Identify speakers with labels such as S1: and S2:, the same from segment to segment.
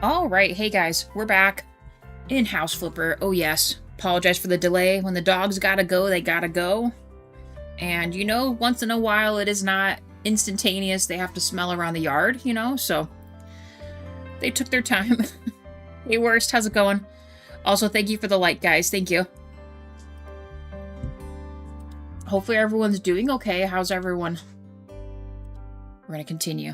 S1: All right, hey guys, we're back in House Flipper. Oh yes, apologize for the delay. When the dogs gotta go, they gotta go. And you know, once in a while it is not instantaneous. They have to smell around the yard, you know, so they took their time. Hey Worst, how's it going? Also, thank you for the like, guys. Thank you. Hopefully everyone's doing okay. How's everyone? We're gonna continue.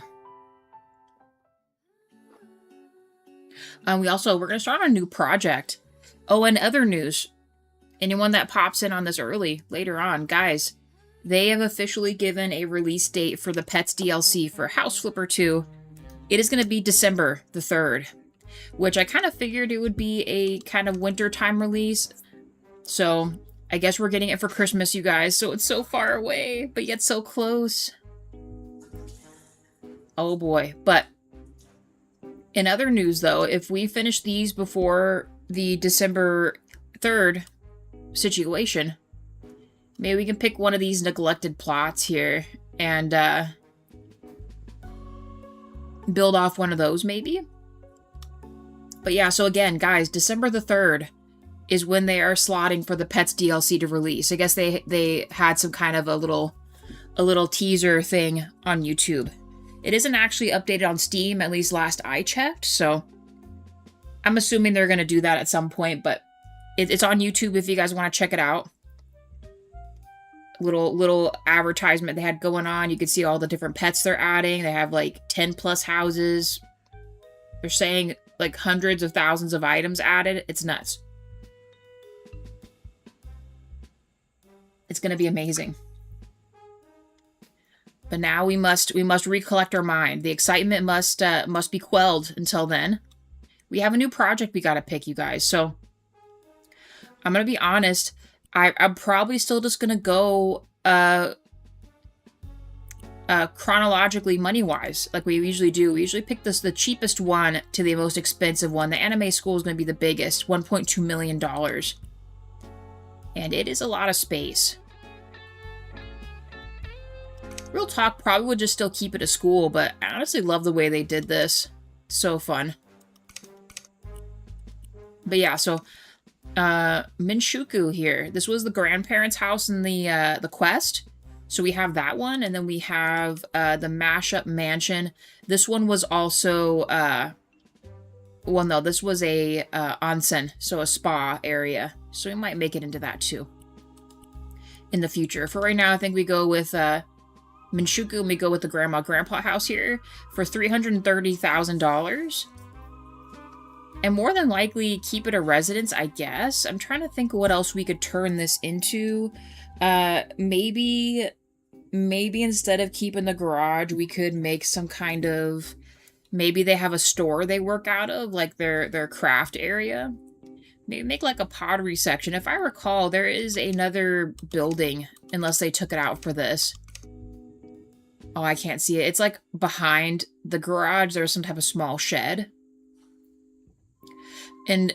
S1: We're gonna start a new project. Oh, and other news. Anyone that pops in on this early, later on, guys, they have officially given a release date for the Pets DLC for House Flipper 2. It is going to be December the 3rd, which I kind of figured it would be a kind of wintertime release. So I guess we're getting it for Christmas, you guys. So it's so far away, but yet so close. Oh boy. But in other news, though, if we finish these before the December 3rd situation, maybe we can pick one of these neglected plots here and build off one of those, maybe? But yeah, so again, guys, December the 3rd is when they are slotting for the Pets DLC to release. I guess they had some kind of a little teaser thing on YouTube. It isn't actually updated on Steam, at least last I checked, so I'm assuming they're going to do that at some point, but it's on YouTube if you guys want to check it out. Little advertisement they had going on. You can see all the different pets they're adding. They have like 10 plus houses. They're saying like hundreds of thousands of items added. It's nuts. It's going to be amazing. But now we must recollect our mind. The excitement must be quelled until then. We have a new project we got to pick, you guys. So I'm going to be honest. I'm probably still just going to go chronologically money-wise, like we usually do. We usually pick the cheapest one to the most expensive one. The anime school is going to be the biggest, $1.2 million. And it is a lot of space. Real talk, probably would just still keep it a school, but I honestly love the way they did this. So fun. But yeah, so Minshuku here. This was the grandparents' house in the quest. So we have that one, and then we have the mashup mansion. This one was also well, no, this was a onsen, so a spa area. So we might make it into that too in the future. For right now, I think we go with Minshuku, and we go with the grandpa house here for $330,000. And more than likely keep it a residence, I guess. I'm trying to think what else we could turn this into. Maybe instead of keeping the garage, we could make some kind of... Maybe they have a store they work out of, like their craft area. Maybe make like a pottery section. If I recall, there is another building, unless they took it out for this. Oh, I can't see it. It's like behind the garage. There's some type of small shed. And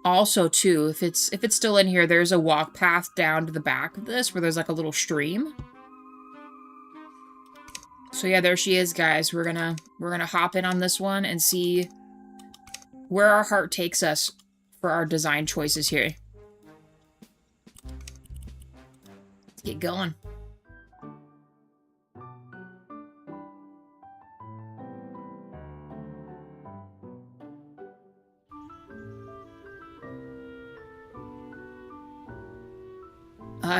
S1: also, too, if it's still in here, there's a walk path down to the back of this where there's like a little stream. So yeah, there she is, guys. We're gonna hop in on this one and see where our heart takes us for our design choices here. Let's get going.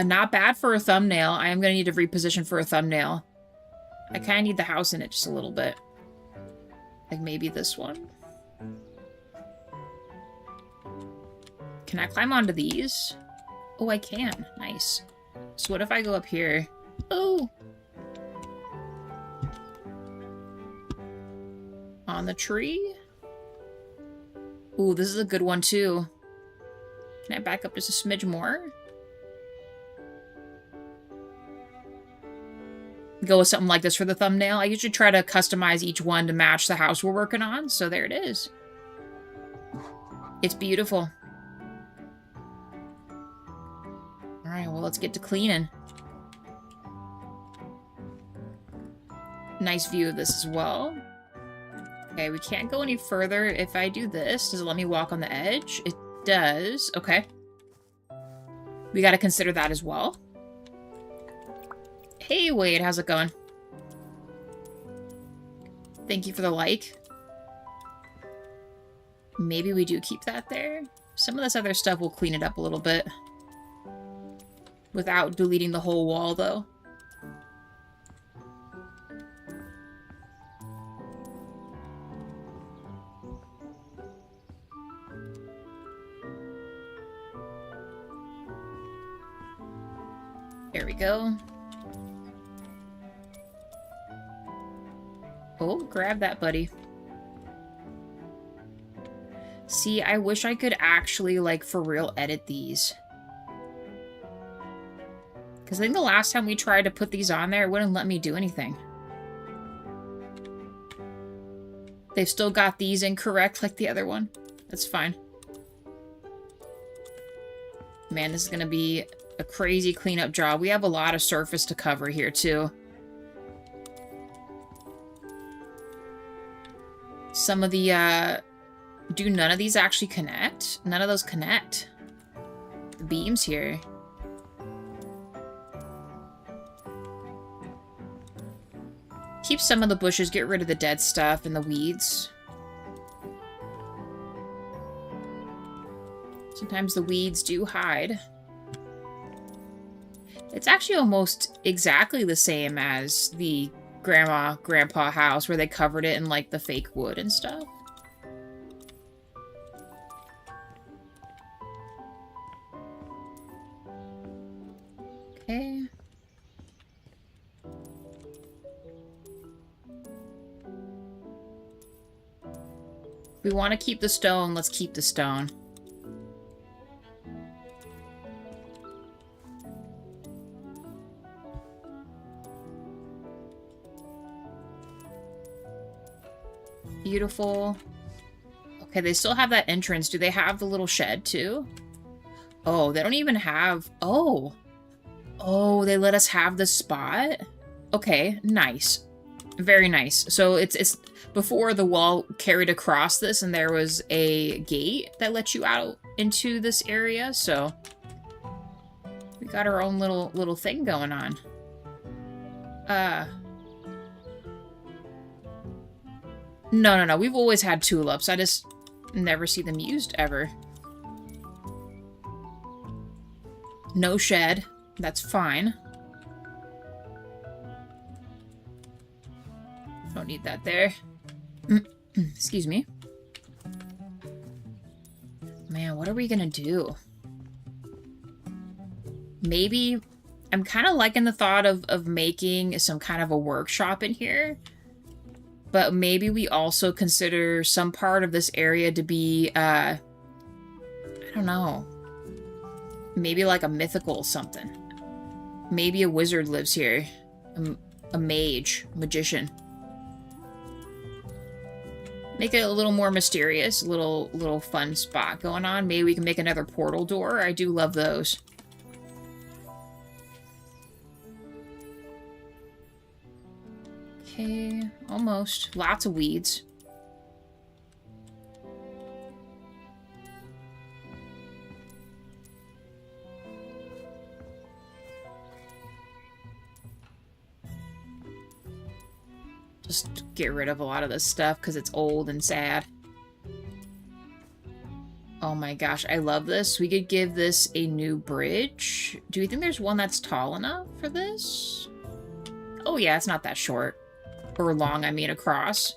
S1: Not bad for a thumbnail. I am going to need to reposition for a thumbnail. I kind of need the house in it just a little bit. Like maybe this one. Can I climb onto these? Oh, I can. Nice. So what if I go up here? Oh! On the tree? Ooh, this is a good one too. Can I back up just a smidge more? Go with something like this for the thumbnail. I usually try to customize each one to match the house we're working on, so there it is. It's beautiful. Alright, well, let's get to cleaning. Nice view of this as well. Okay, we can't go any further if I do this. Does it let me walk on the edge? It does. Okay. We gotta consider that as well. Hey, Wade, how's it going? Thank you for the like. Maybe we do keep that there. Some of this other stuff will clean it up a little bit. Without deleting the whole wall, though. There we go. Oh, grab that, buddy. See, I wish I could actually, like, for real edit these. Because I think the last time we tried to put these on there, it wouldn't let me do anything. They've still got these incorrect like the other one. That's fine. Man, this is going to be a crazy cleanup job. We have a lot of surface to cover here, too. Some of the, do none of these actually connect? None of those connect. The beams here. Keep some of the bushes, get rid of the dead stuff and the weeds. Sometimes the weeds do hide. It's actually almost exactly the same as the grandpa house where they covered it in like the fake wood and stuff. Okay. If we want to keep the stone, let's keep the stone. Beautiful. Okay, they still have that entrance. Do they have the little shed too? Oh, they don't even have... Oh. Oh, they let us have the spot? Okay, nice. Very nice. So it's before the wall carried across this and there was a gate that let you out into this area, so we got our own little thing going on. No. We've always had tulips. I just never see them used ever. No shed. That's fine. Don't need that there. Excuse me. Man, what are we gonna do? Maybe... I'm kind of liking the thought of making some kind of a workshop in here. But maybe we also consider some part of this area to be, I don't know. Maybe like a mythical something. Maybe a wizard lives here. A mage. Magician. Make it a little more mysterious. A little fun spot going on. Maybe we can make another portal door. I do love those. Okay, almost. Lots of weeds. Just get rid of a lot of this stuff because it's old and sad. Oh my gosh, I love this. We could give this a new bridge. Do you think there's one that's tall enough for this? Oh yeah, it's not that short. Or long, I mean across.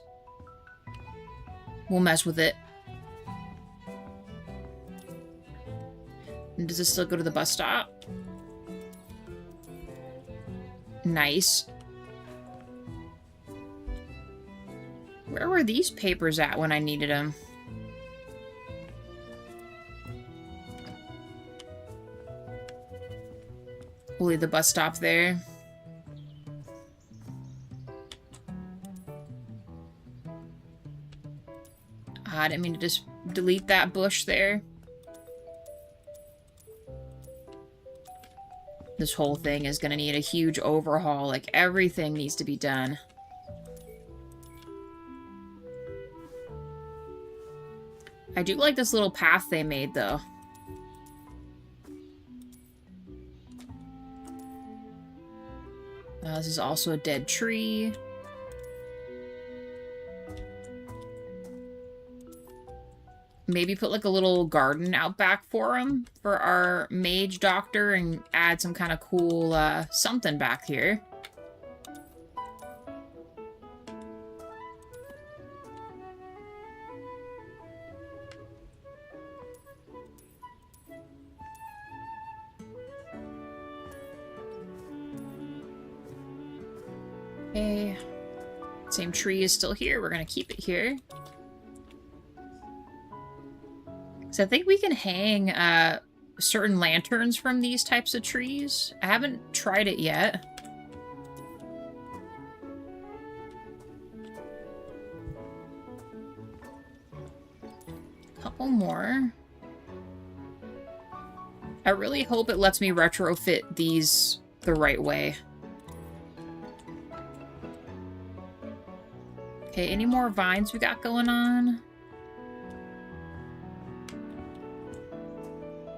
S1: We'll mess with it. And does this still go to the bus stop? Nice. Where were these papers at when I needed them? We'll leave the bus stop there. I didn't mean to just delete that bush there. This whole thing is going to need a huge overhaul. Like, everything needs to be done. I do like this little path they made, though. This is also a dead tree. Maybe put like a little garden out back for him, for our mage doctor, and add some kind of cool something back here. Okay. Same tree is still here. We're gonna keep it here. So I think we can hang certain lanterns from these types of trees. I haven't tried it yet. Couple more. I really hope it lets me retrofit these the right way. Okay, any more vines we got going on?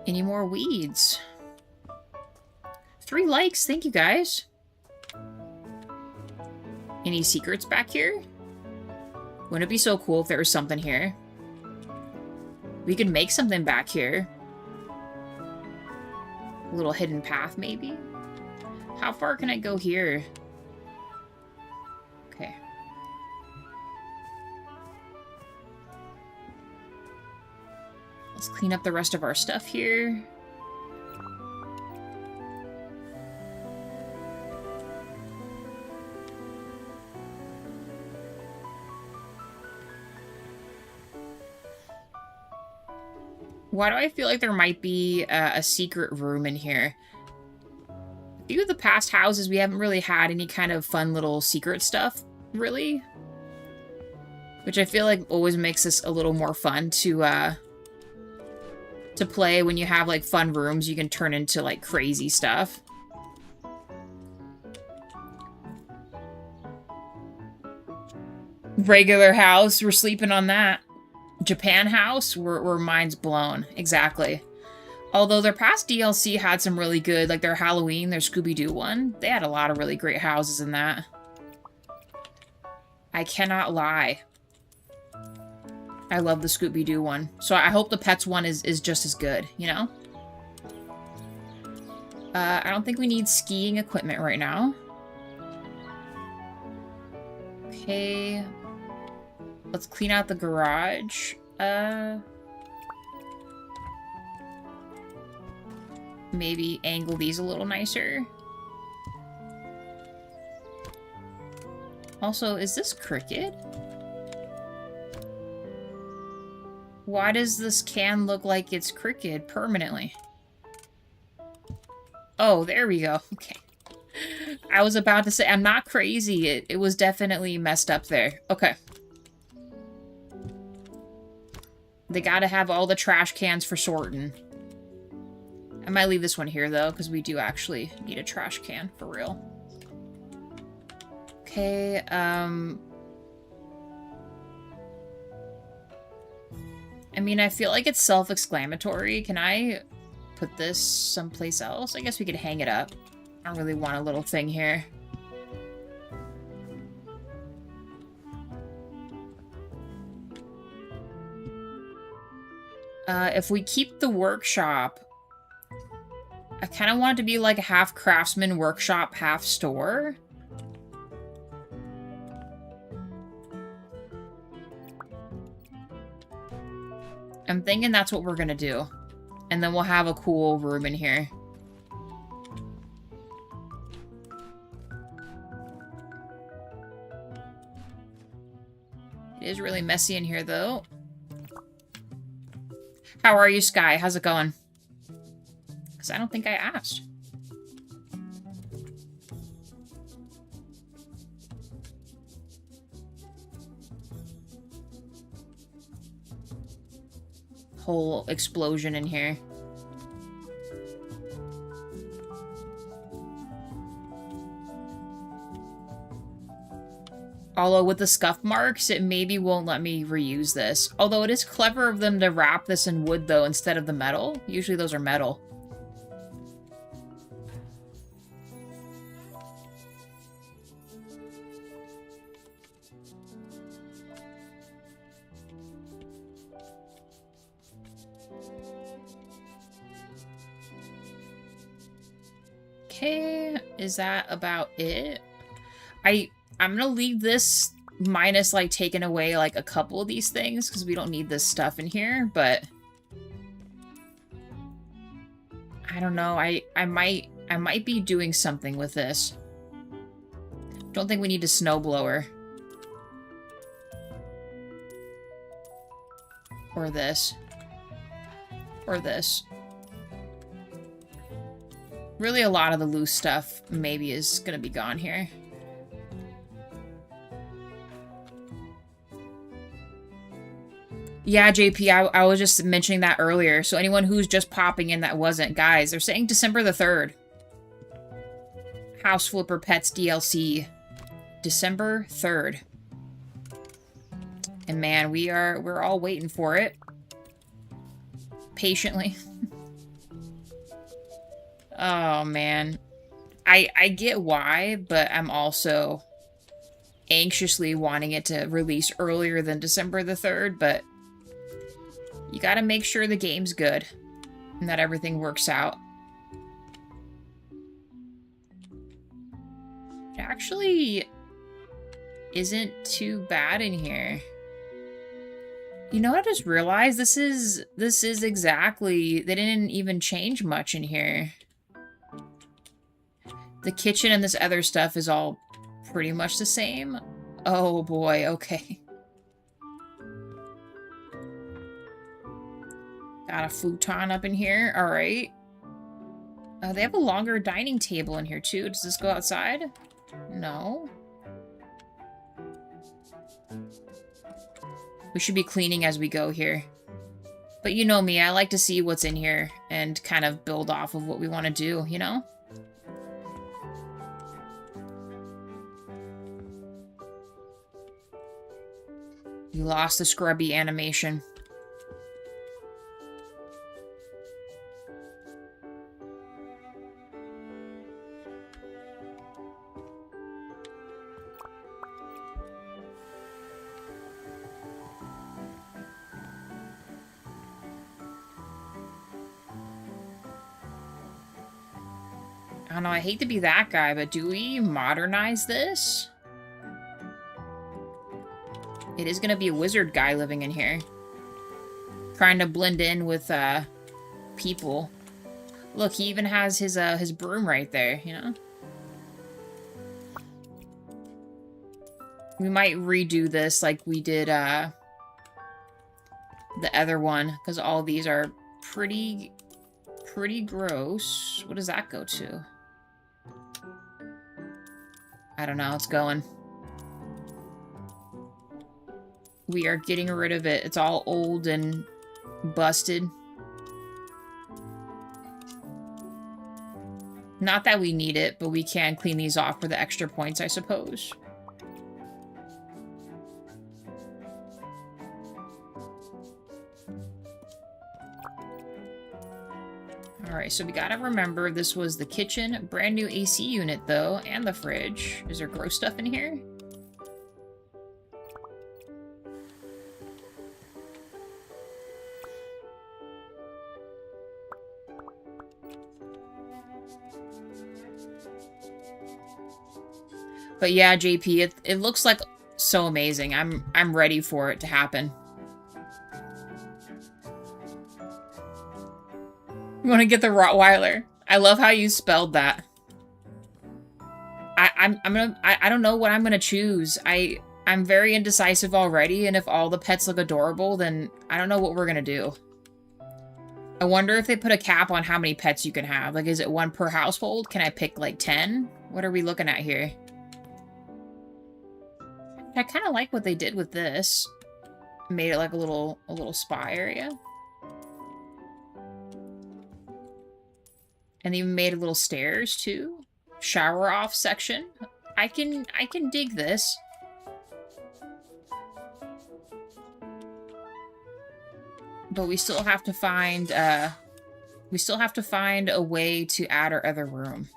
S1: Any more weeds? 3 likes, thank you guys. Any secrets back here? Wouldn't it be so cool if there was something here? We could make something back here. A little hidden path, maybe? How far can I go here? Okay. Let's clean up the rest of our stuff here. Why do I feel like there might be a secret room in here? A few of the past houses, we haven't really had any kind of fun little secret stuff, really. Which I feel like always makes this a little more fun to play when you have, like, fun rooms you can turn into, like, crazy stuff. Regular house, we're sleeping on that. Japan house, we're minds blown. Exactly. Although their past DLC had some really good, like their Halloween, their Scooby-Doo one, they had a lot of really great houses in that. I cannot lie. I love the Scooby-Doo one. So I hope the Pets one is just as good, you know? I don't think we need skiing equipment right now. Okay. Let's clean out the garage. Maybe angle these a little nicer. Also, is this crooked? Why does this can look like it's crooked permanently? Oh, there we go. Okay. I was about to say, I'm not crazy. It was definitely messed up there. Okay. They gotta have all the trash cans for sorting. I might leave this one here, though, because we do actually need a trash can, for real. Okay, I mean, I feel like it's self-exclamatory. Can I put this someplace else? I guess we could hang it up. I don't really want a little thing here. If we keep the workshop, I kind of want it to be like a half craftsman workshop, half store. I'm thinking that's what we're gonna do. And then we'll have a cool room in here. It is really messy in here, though. How are you, Sky? How's it going? Because I don't think I asked. Whole explosion in here. Although with the scuff marks, it maybe won't let me reuse this. Although it is clever of them to wrap this in wood, though, instead of the metal. Usually those are metal. Okay, is that about it? I'm gonna leave this minus, like, taking away, like, a couple of these things, because we don't need this stuff in here, but... I don't know, I might be doing something with this. Don't think we need a snowblower. Or this. Or this. Really, a lot of the loose stuff maybe is gonna be gone here. Yeah, JP, I was just mentioning that earlier. So anyone who's just popping in that wasn't, guys, they're saying December the 3rd. House Flipper Pets DLC. December 3rd. And man, we're all waiting for it. Patiently. Oh, man. I get why, but I'm also anxiously wanting it to release earlier than December the 3rd, but you gotta make sure the game's good and that everything works out. It actually isn't too bad in here. You know what I just realized? This is exactly... They didn't even change much in here. The kitchen and this other stuff is all pretty much the same. Oh boy, okay. Got a futon up in here, alright. They have a longer dining table in here too. Does this go outside? No. We should be cleaning as we go here. But you know me, I like to see what's in here and kind of build off of what we want to do, you know? You lost the scrubby animation. I don't know, I hate to be that guy, but do we modernize this? It is gonna be a wizard guy living in here. Trying to blend in with, people. Look, he even has his broom right there, you know? We might redo this like we did, the other one, because all these are pretty gross. What does that go to? I don't know, it's going. We are getting rid of it. It's all old and busted. Not that we need it, but we can clean these off for the extra points, I suppose. Alright, so we gotta remember this was the kitchen. Brand new AC unit, though, and the fridge. Is there gross stuff in here? But yeah, JP, it looks like so amazing. I'm ready for it to happen. You want to get the Rottweiler? I love how you spelled that. I don't know what I'm gonna choose. I'm very indecisive already, and if all the pets look adorable, then I don't know what we're gonna do. I wonder if they put a cap on how many pets you can have. Like, is it 1 per household? Can I pick like 10? What are we looking at here? I kind of like what they did with this. Made it like a little spa area. And even made a little stairs too. Shower off section. I can dig this. But we still have to find, a way to add our other room.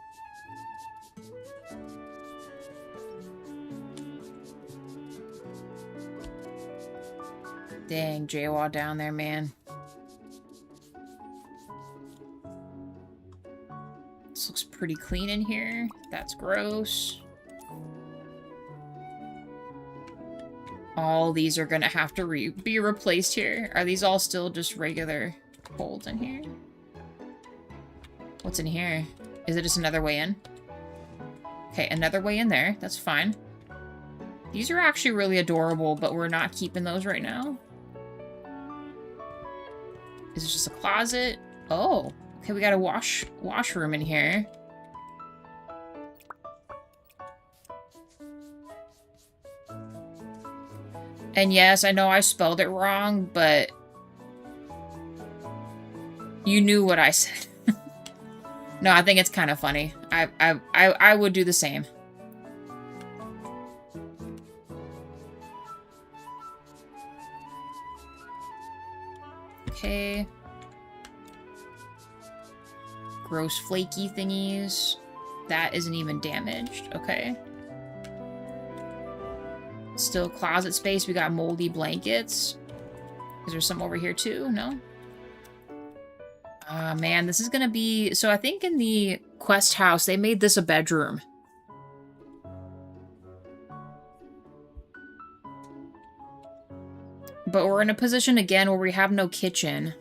S1: Dang, Jaywall down there, man. This looks pretty clean in here. That's gross. All these are gonna have to be replaced here. Are these all still just regular holes in here? What's in here? Is it just another way in? Okay, another way in there. That's fine. These are actually really adorable, but we're not keeping those right now. Is it just a closet? Oh, okay, we got a washroom in here. And yes, I know I spelled it wrong, but you knew what I said. No, I think it's kind of funny. I would do the same. Okay. Gross flaky thingies. That isn't even damaged. Okay. Still closet space. We got moldy blankets. Is there some over here too? No? Man, this is gonna be... So I think in the quest house, they made this a bedroom. But we're in a position again where we have no kitchen.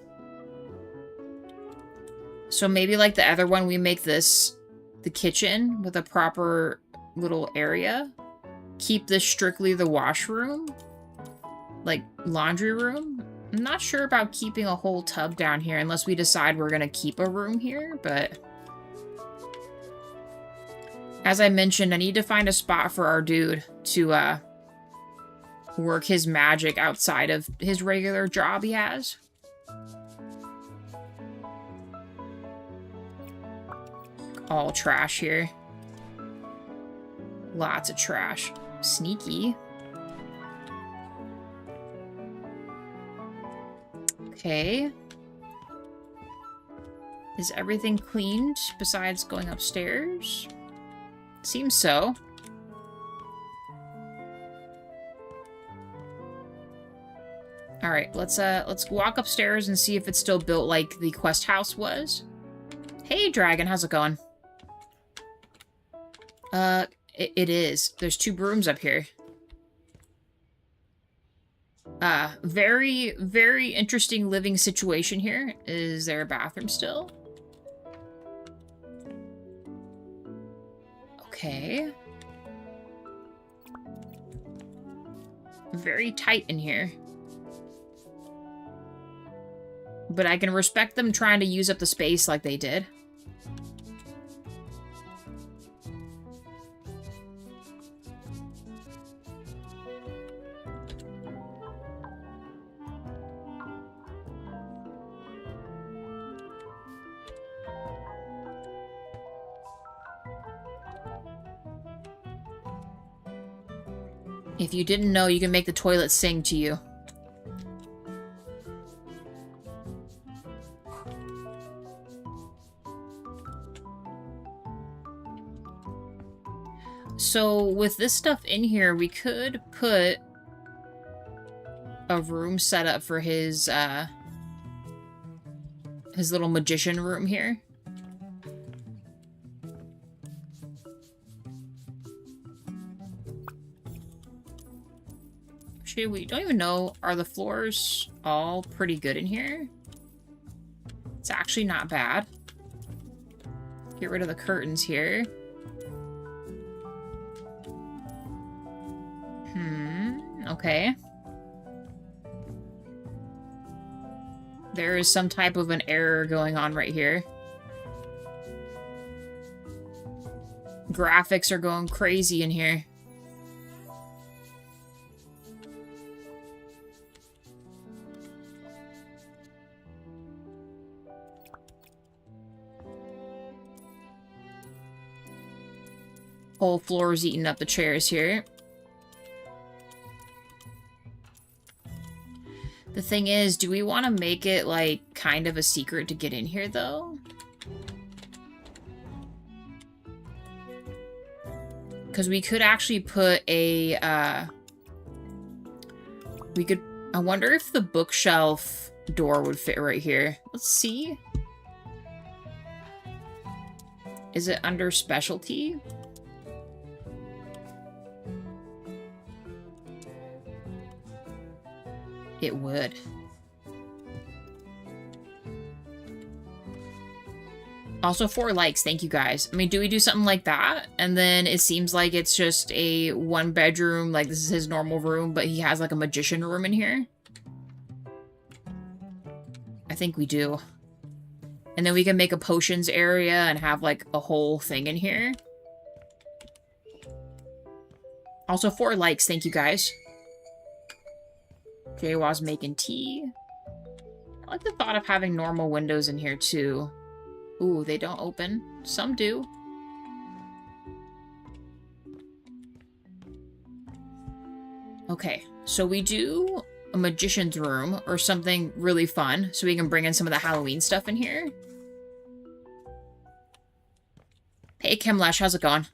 S1: So maybe like the other one, we make this the kitchen with a proper little area. Keep this strictly the washroom. Like laundry room. I'm not sure about keeping a whole tub down here unless we decide we're gonna keep a room here, but... As I mentioned, I need to find a spot for our dude to, work his magic outside of his regular job he has. All trash here. Lots of trash. Sneaky. Okay. Is everything cleaned besides going upstairs? Seems so. All right, let's walk upstairs and see if it's still built like the quest house was. Hey, Dragon, how's it going? It is. There's 2 brooms up here. Very, very interesting living situation here. Is there a bathroom still? Okay. Very tight in here. But I can respect them trying to use up the space like they did. If you didn't know, you can make the toilet sing to you. So with this stuff in here, we could put a room set up for his little magician room here. Actually, we don't even know, are the floors all pretty good in here? It's actually not bad. Get rid of the curtains here. Okay. There is some type of an error going on right here. Graphics are going crazy in here. Whole floor is eating up the chairs here. The thing is, do we want to make it, like, kind of a secret to get in here, though? Because we could actually put a, I wonder if the bookshelf door would fit right here. Let's see. Is it under specialty? It would. Also 4 likes, thank you guys. I mean, do we do something like that? And then it seems like it's just a 1-bedroom, like this is his normal room, but he has like a magician room in here. I think we do. And then we can make a potions area and have like a whole thing in here. Also 4 likes, thank you guys. Jaywa's making tea. I like the thought of having normal windows in here too. Ooh, they don't open. Some do. Okay, so we do a magician's room or something really fun so we can bring in some of the Halloween stuff in here. Hey, Kimlesh, how's it going?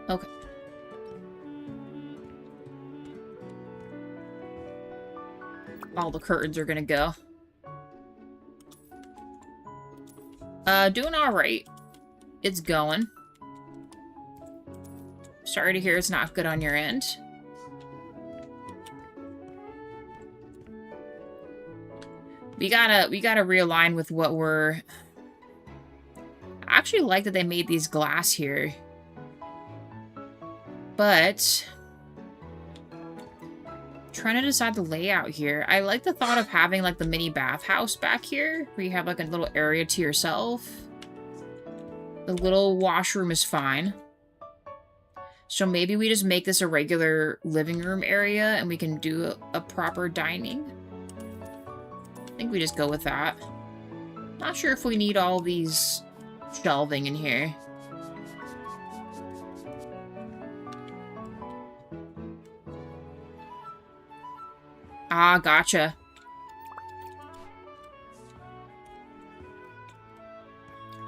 S1: Okay. All the curtains are gonna go. Doing alright. It's going. Sorry to hear it's not good on your end. We gotta realign with what we're... I actually like that they made these glass here. But... trying to decide the layout here. I like the thought of having like the mini bathhouse back here, where you have like a little area to yourself. The little washroom is fine. So maybe we just make this a regular living room area and we can do a proper dining. I think we just go with that. Not sure if we need all these shelving in here. Ah, gotcha.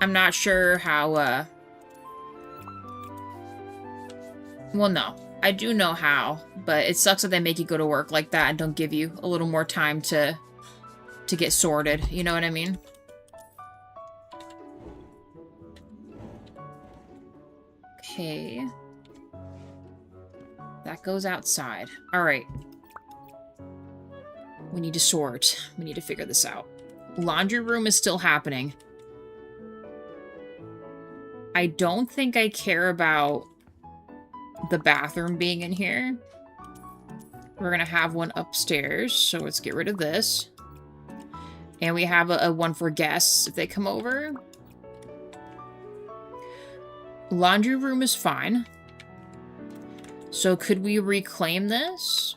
S1: I'm not sure how, well, no. I do know how, but it sucks that they make you go to work like that and don't give you a little more time to get sorted. You know what I mean? Okay. That goes outside. All right. We need to sort. We need to figure this out. Laundry room is still happening. I don't think I care about the bathroom being in here. We're gonna have one upstairs, so let's get rid of this. And we have a one for guests if they come over. Laundry room is fine. So could we reclaim this?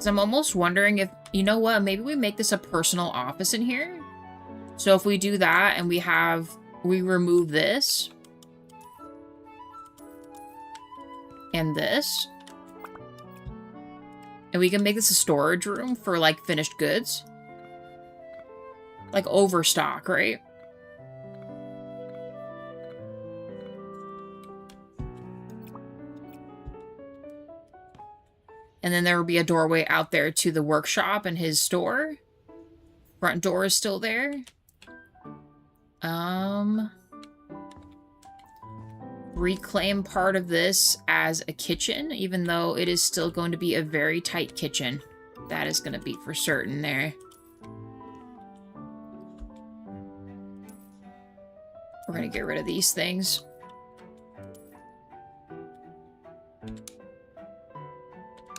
S1: I'm almost wondering if, you know what, maybe we make this a personal office in here. So if we do that and we remove this. And this. And we can make this a storage room for like finished goods. Like overstock, right? And then there will be a doorway out there to the workshop and his store. Front door is still there. Reclaim part of this as a kitchen, even though it is still going to be a very tight kitchen. That is going to be for certain there. We're going to get rid of these things.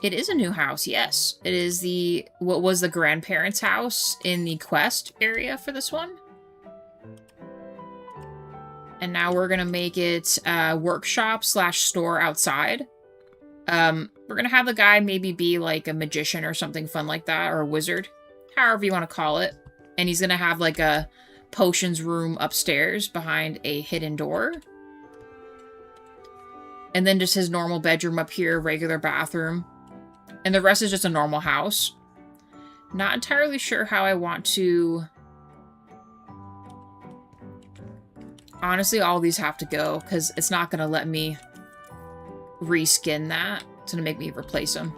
S1: It is a new house, yes. It is what was the grandparents' house in the quest area for this one. And now we're gonna make it workshop / store outside. We're gonna have the guy maybe be like a magician or something fun like that, or a wizard, however you want to call it. And he's gonna have like a potions room upstairs behind a hidden door. And then just his normal bedroom up here, regular bathroom. And the rest is just a normal house. Not entirely sure how I want to... Honestly, all these have to go, because it's not going to let me reskin that. It's going to make me replace them.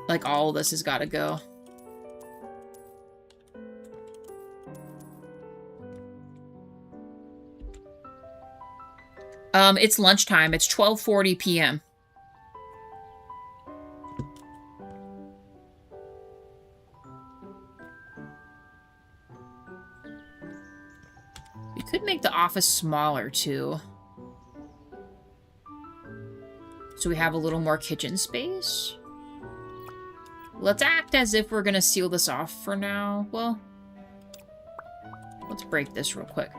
S1: Like, all of this has got to go. It's lunchtime. It's 12:40 p.m. We could make the office smaller, too. So we have a little more kitchen space. Let's act as if we're gonna seal this off for now. Well, let's break this real quick.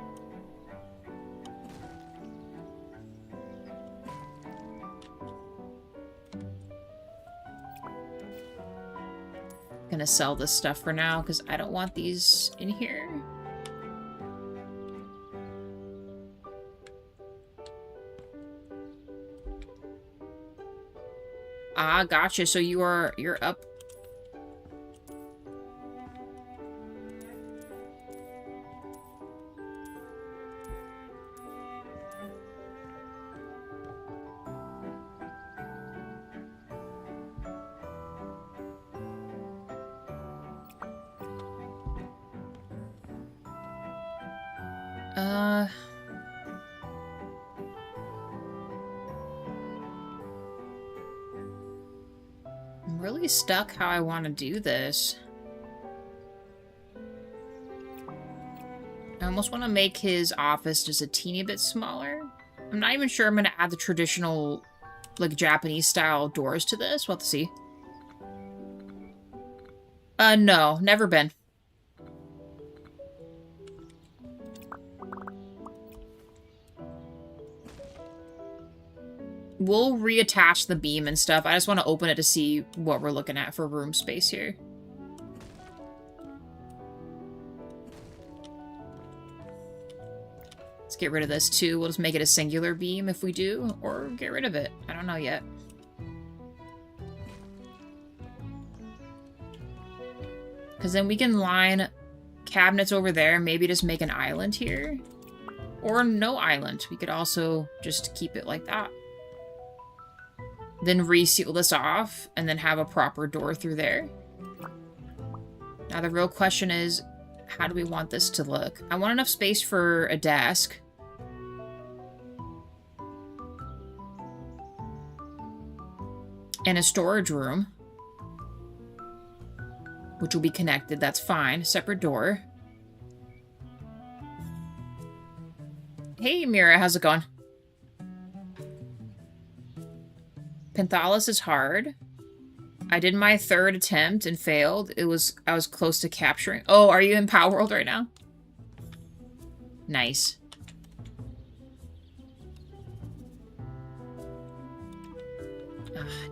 S1: Gonna sell this stuff for now because I don't want these in here. Ah, gotcha. So you're up. I'm really stuck how I want to do this. I almost want to make his office just a teeny bit smaller. I'm not even sure I'm going to add the traditional, like, Japanese-style doors to this. We'll have to see. No. Never been. We'll reattach the beam and stuff. I just want to open it to see what we're looking at for room space here. Let's get rid of this too. We'll just make it a singular beam if we do, or get rid of it. I don't know yet. Because then we can line cabinets over there, maybe just make an island here. Or no island. We could also just keep it like that. Then reseal this off, and then have a proper door through there. Now the real question is, how do we want this to look? I want enough space for a desk. And a storage room. Which will be connected, that's fine. Separate door. Hey Mira, how's it going? Penthalis is hard. I did my 3rd attempt and failed. I was close to capturing. Oh, are you in Power World right now? Nice.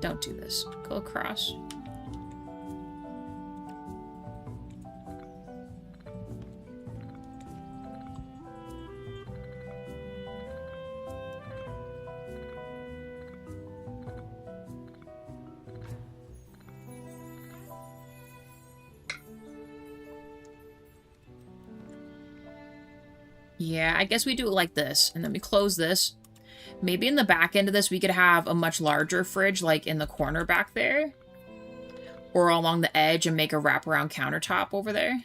S1: Don't do this. Go across. Yeah, I guess we do it like this, and then we close this. Maybe in the back end of this, we could have a much larger fridge, like in the corner back there. Or along the edge and make a wraparound countertop over there.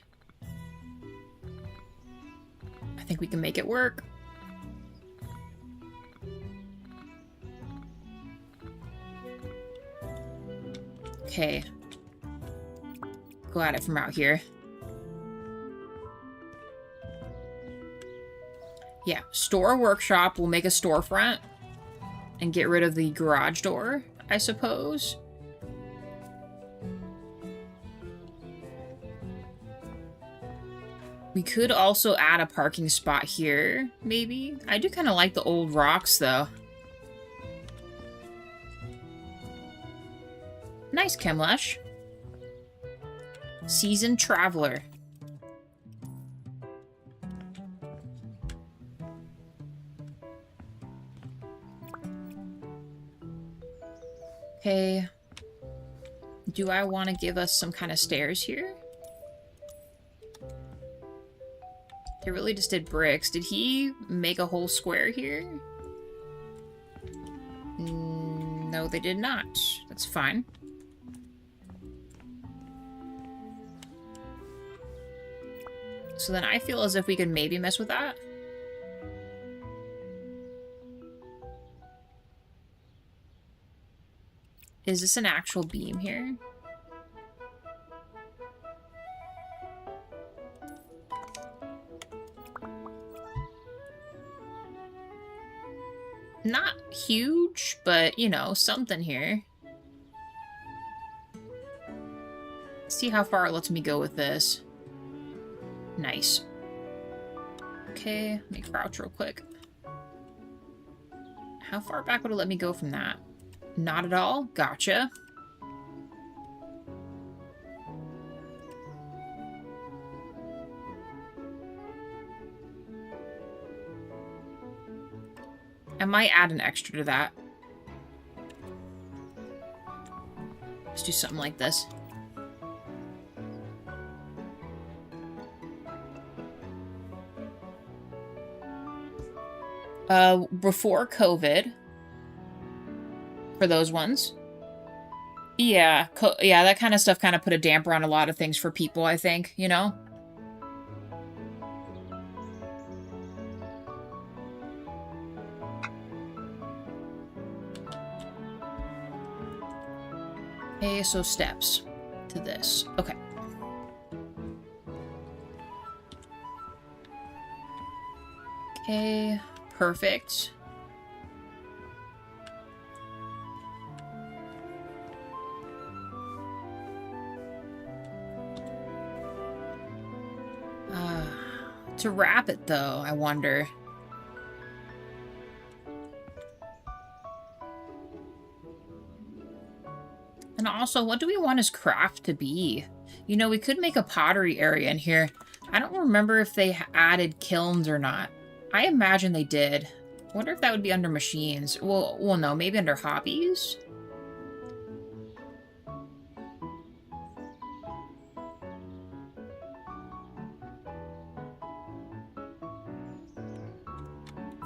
S1: I think we can make it work. Okay. Go at it from out here. Yeah, store workshop. We'll make a storefront. and get rid of the garage door, I suppose. We could also add a parking spot here, maybe. I do kind of like the old rocks, though. Nice, Chemlush. Seasoned Traveler. Okay. Do I want to give us some kind of stairs here? They really just did bricks. Did he make a whole square here? No, they did not. That's fine. So then I feel as if we could maybe mess with that. Is this an actual beam here? Not huge, but, you know, something here. See how far it lets me go with this. Nice. Okay, let me crouch real quick. How far back would it let me go from that? Not at all? Gotcha. I might add an extra to that. Let's do something like this. Before COVID, for those ones. Yeah, yeah, that kind of stuff kind of put a damper on a lot of things for people, I think, you know? Okay, so steps to this. Okay. Okay, perfect. To wrap it, though, I wonder. And also, what do we want his craft to be? You know, we could make a pottery area in here. I don't remember if they added kilns or not. I imagine they did. I wonder if that would be under machines. Well, no, maybe under hobbies?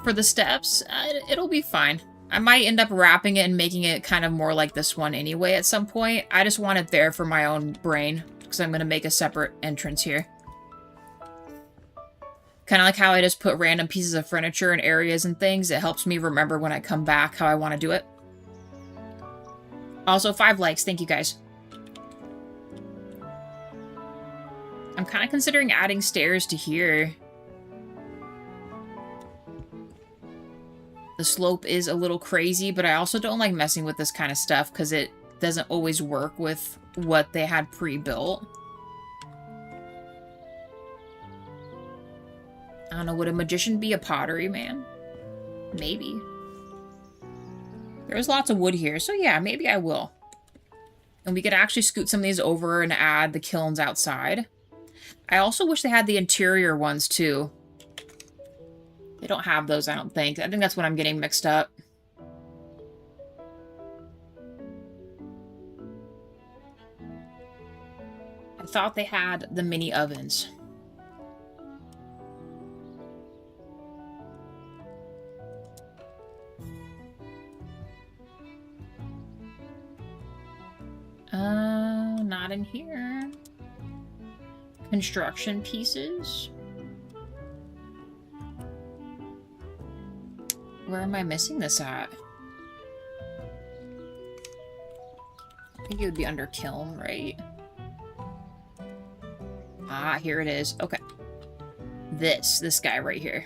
S1: For the steps, it'll be fine. I might end up wrapping it and making it kind of more like this one anyway at some point. I just want it there for my own brain, because I'm going to make a separate entrance here. Kind of like how I just put random pieces of furniture in areas and things. It helps me remember when I come back how I want to do it. Also, 5 likes. Thank you, guys. I'm kind of considering adding stairs to here. The slope is a little crazy, but I also don't like messing with this kind of stuff because it doesn't always work with what they had pre-built. I don't know, would a magician be a pottery man? Maybe. There's lots of wood here, so yeah, maybe I will. And we could actually scoot some of these over and add the kilns outside. I also wish they had the interior ones too. They don't have those, I don't think. I think that's what I'm getting mixed up. I thought they had the mini ovens. Not in here. Construction pieces. Where am I missing this at? I think it would be under kiln, right? Ah, here it is. Okay. This guy right here.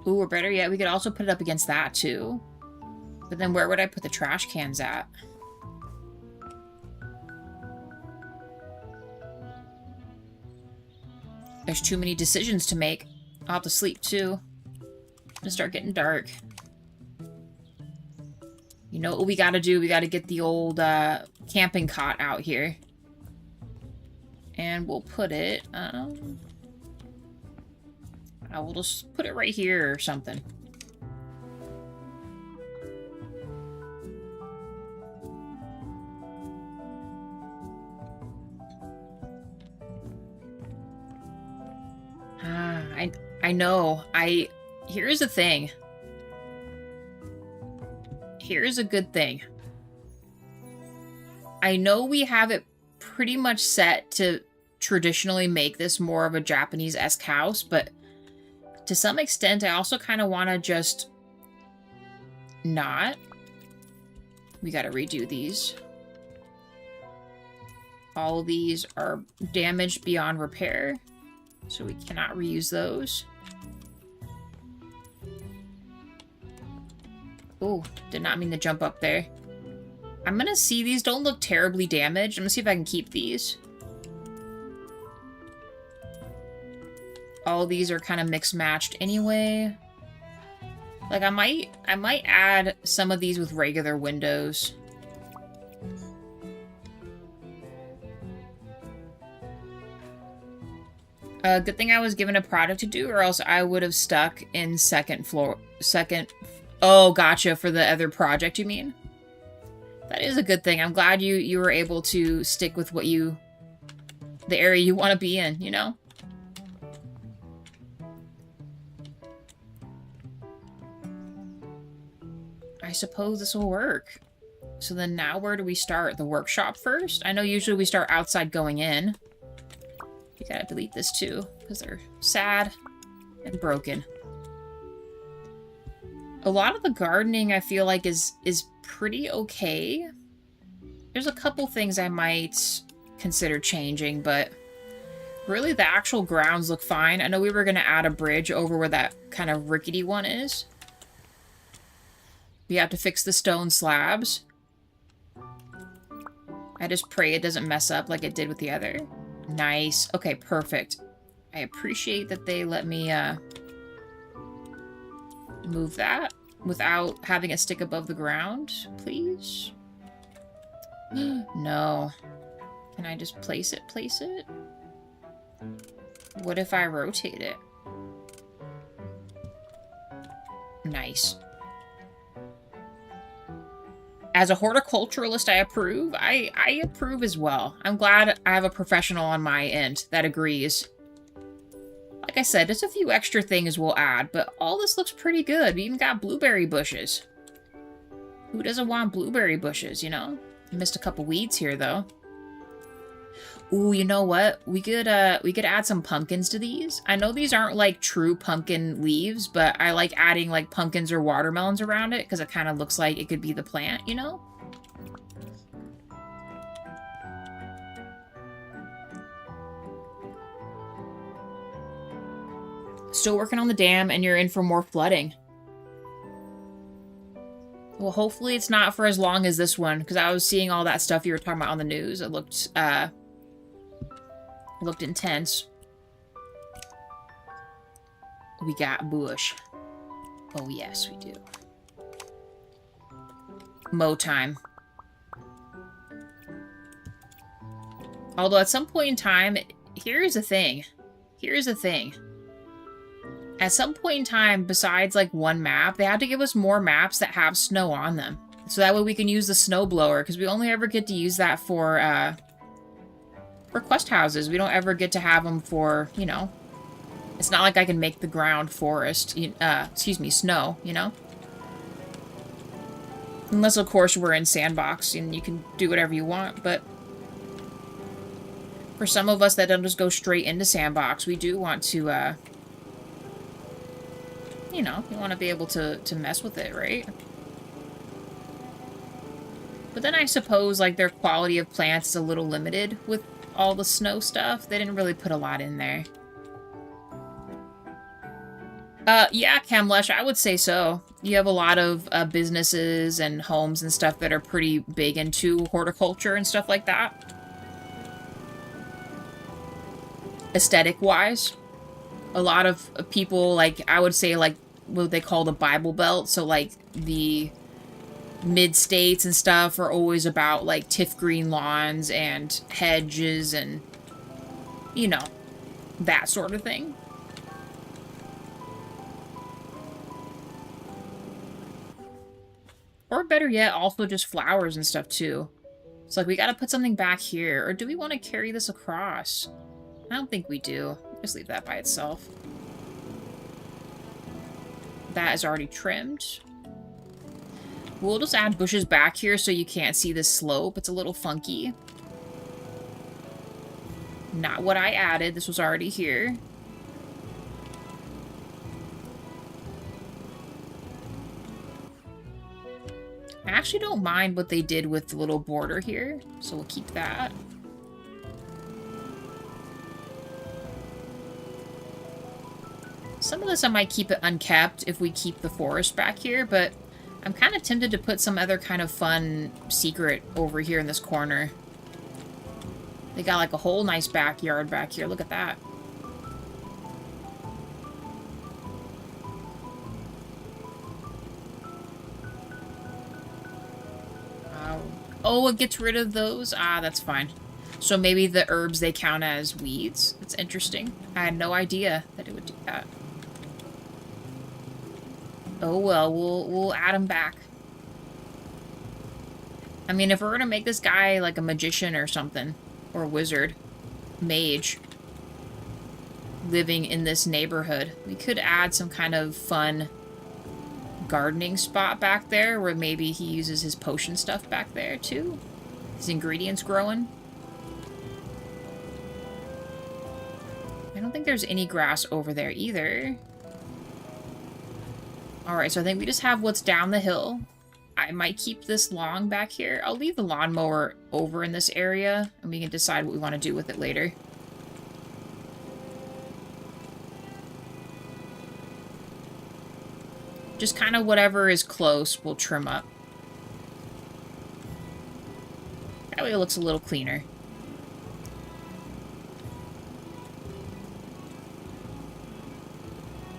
S1: Ooh, or better yet, we could also put it up against that too. But then where would I put the trash cans at? There's too many decisions to make. I'll have to sleep too. It'll start getting dark. You know what we gotta do? We gotta get the old camping cot out here. And we'll put it, I will just put it right here or something. I know. Here's the thing. Here's a good thing. I know we have it pretty much set to traditionally make this more of a Japanese-esque house, but to some extent, I also kind of want to just not. We got to redo these. All of these are damaged beyond repair, so we cannot reuse those. Oh, did not mean to jump up there. I'm gonna see these don't look terribly damaged. I'm gonna see if I can keep these. All of these are kind of mixed matched anyway. Like I might add some of these with regular windows. Good thing I was given a project to do, or else I would have stuck in second floor. Oh, gotcha, for the other project, you mean? That is a good thing. I'm glad you were able to stick with what the area you want to be in, you know? I suppose this will work. So then now where do we start? The workshop first? I know usually we start outside going in. You gotta delete this too, because they're sad and broken. A lot of the gardening I feel like is pretty okay. There's a couple things I might consider changing, but really the actual grounds look fine. I know we were going to add a bridge over where that kind of rickety one is. We have to fix the stone slabs. I just pray it doesn't mess up like it did with the other. Nice. Okay, perfect. I appreciate that they let me move that without having it stick above the ground, please. No. Can I just place it? What if I rotate it? Nice. As a horticulturalist, I approve. I approve as well. I'm glad I have a professional on my end that agrees. Like I said, just a few extra things we'll add, but all this looks pretty good. We even got blueberry bushes. Who doesn't want blueberry bushes, you know? Missed a couple weeds here, though. Ooh, you know what? We could add some pumpkins to these. I know these aren't, like, true pumpkin leaves, but I like adding, like, pumpkins or watermelons around it, because it kind of looks like it could be the plant, you know? Still working on the dam, and you're in for more flooding. Well, hopefully it's not for as long as this one, because I was seeing all that stuff you were talking about on the news. It looked intense. We got bush. Oh, yes, we do. Mow time. Although at some point in time, here's the thing. At some point in time, besides, like, one map, they had to give us more maps that have snow on them. So that way we can use the snow blower, because we only ever get to use that for quest houses. We don't ever get to have them for, you know... It's not like I can make the ground forest, excuse me, snow, you know? Unless, of course, we're in Sandbox, and you can do whatever you want, but... For some of us that don't just go straight into Sandbox, we do want to, you know, you want to be able to mess with it, right? But then I suppose, like, their quality of plants is a little limited with all the snow stuff. They didn't really put a lot in there. Yeah, Camlesh, I would say so. You have a lot of businesses and homes and stuff that are pretty big into horticulture and stuff like that. Aesthetic-wise. A lot of people, like, I would say, like, what they call the Bible Belt. So, like, the mid-states and stuff are always about, like, tiff green lawns and hedges and, you know, that sort of thing. Or better yet, also just flowers and stuff, too. It's like, we gotta put something back here. Or do we want to carry this across? I don't think we do. Just leave that by itself. That is already trimmed. We'll just add bushes back here so you can't see this slope. It's a little funky. Not what I added. This was already here. I actually don't mind what they did with the little border here, so we'll keep that. Some of this I might keep it unkept if we keep the forest back here, but I'm kind of tempted to put some other kind of fun secret over here in this corner. They got like a whole nice backyard back here. Look at that. Oh, it gets rid of those? Ah, that's fine. So maybe the herbs, they count as weeds? That's interesting. I had no idea that it would do that. Oh well, we'll add them back. I mean, if we're gonna make this guy like a magician or something, or a wizard, mage, living in this neighborhood, we could add some kind of fun gardening spot back there where maybe he uses his potion stuff back there too. His ingredients growing. I don't think there's any grass over there either. Alright, so I think we just have what's down the hill. I might keep this lawn back here. I'll leave the lawnmower over in this area, and we can decide what we want to do with it later. Just kind of whatever is close, we'll trim up. That way it looks a little cleaner.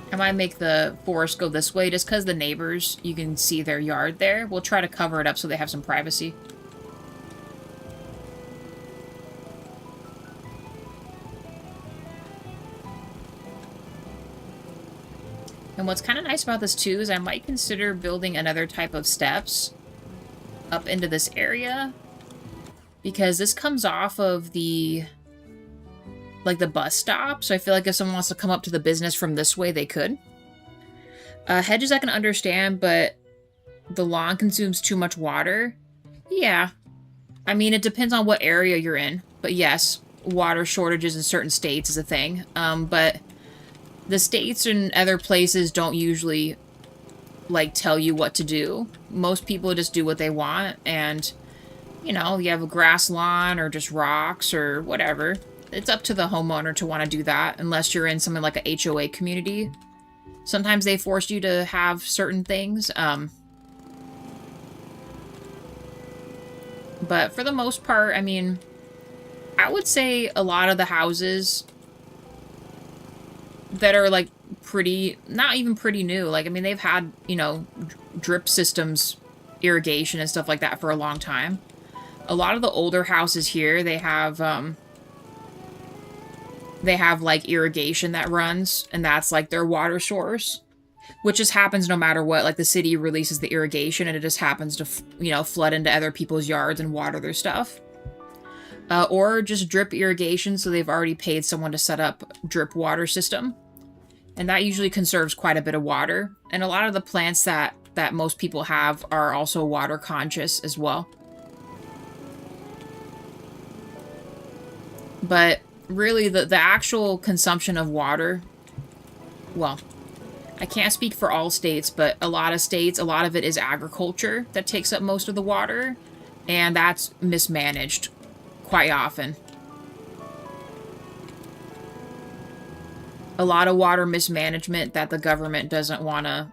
S1: I might make the forest go this way just because the neighbors, you can see their yard there. We'll try to cover it up so they have some privacy. And what's kind of nice about this too is I might consider building another type of steps up into this area. Because this comes off of the like the bus stop, so I feel like if someone wants to come up to the business from this way, they could. Hedges I can understand, but the lawn consumes too much water. Yeah. I mean, it depends on what area you're in, but yes, water shortages in certain states is a thing. But the states and other places don't usually, like, tell you what to do. Most people just do what they want, and, you know, you have a grass lawn or just rocks or whatever. It's up to the homeowner to want to do that, unless you're in something like a HOA community. Sometimes they force you to have certain things. But for the most part, I mean, I would say a lot of the houses that are, like, pretty, not even pretty new. Like, I mean, they've had, you know, drip systems, irrigation and stuff like that for a long time. A lot of the older houses here, they have, like, irrigation that runs, and that's, like, their water source. Which just happens no matter what. Like, the city releases the irrigation, and it just happens to, you know, flood into other people's yards and water their stuff. Or just drip irrigation, so they've already paid someone to set up drip water system. And that usually conserves quite a bit of water. And a lot of the plants that most people have are also water conscious as well. But really, the actual consumption of water, well, I can't speak for all states, but a lot of states, a lot of it is agriculture that takes up most of the water, and that's mismanaged quite often. a lot of water mismanagement that the government doesn't want to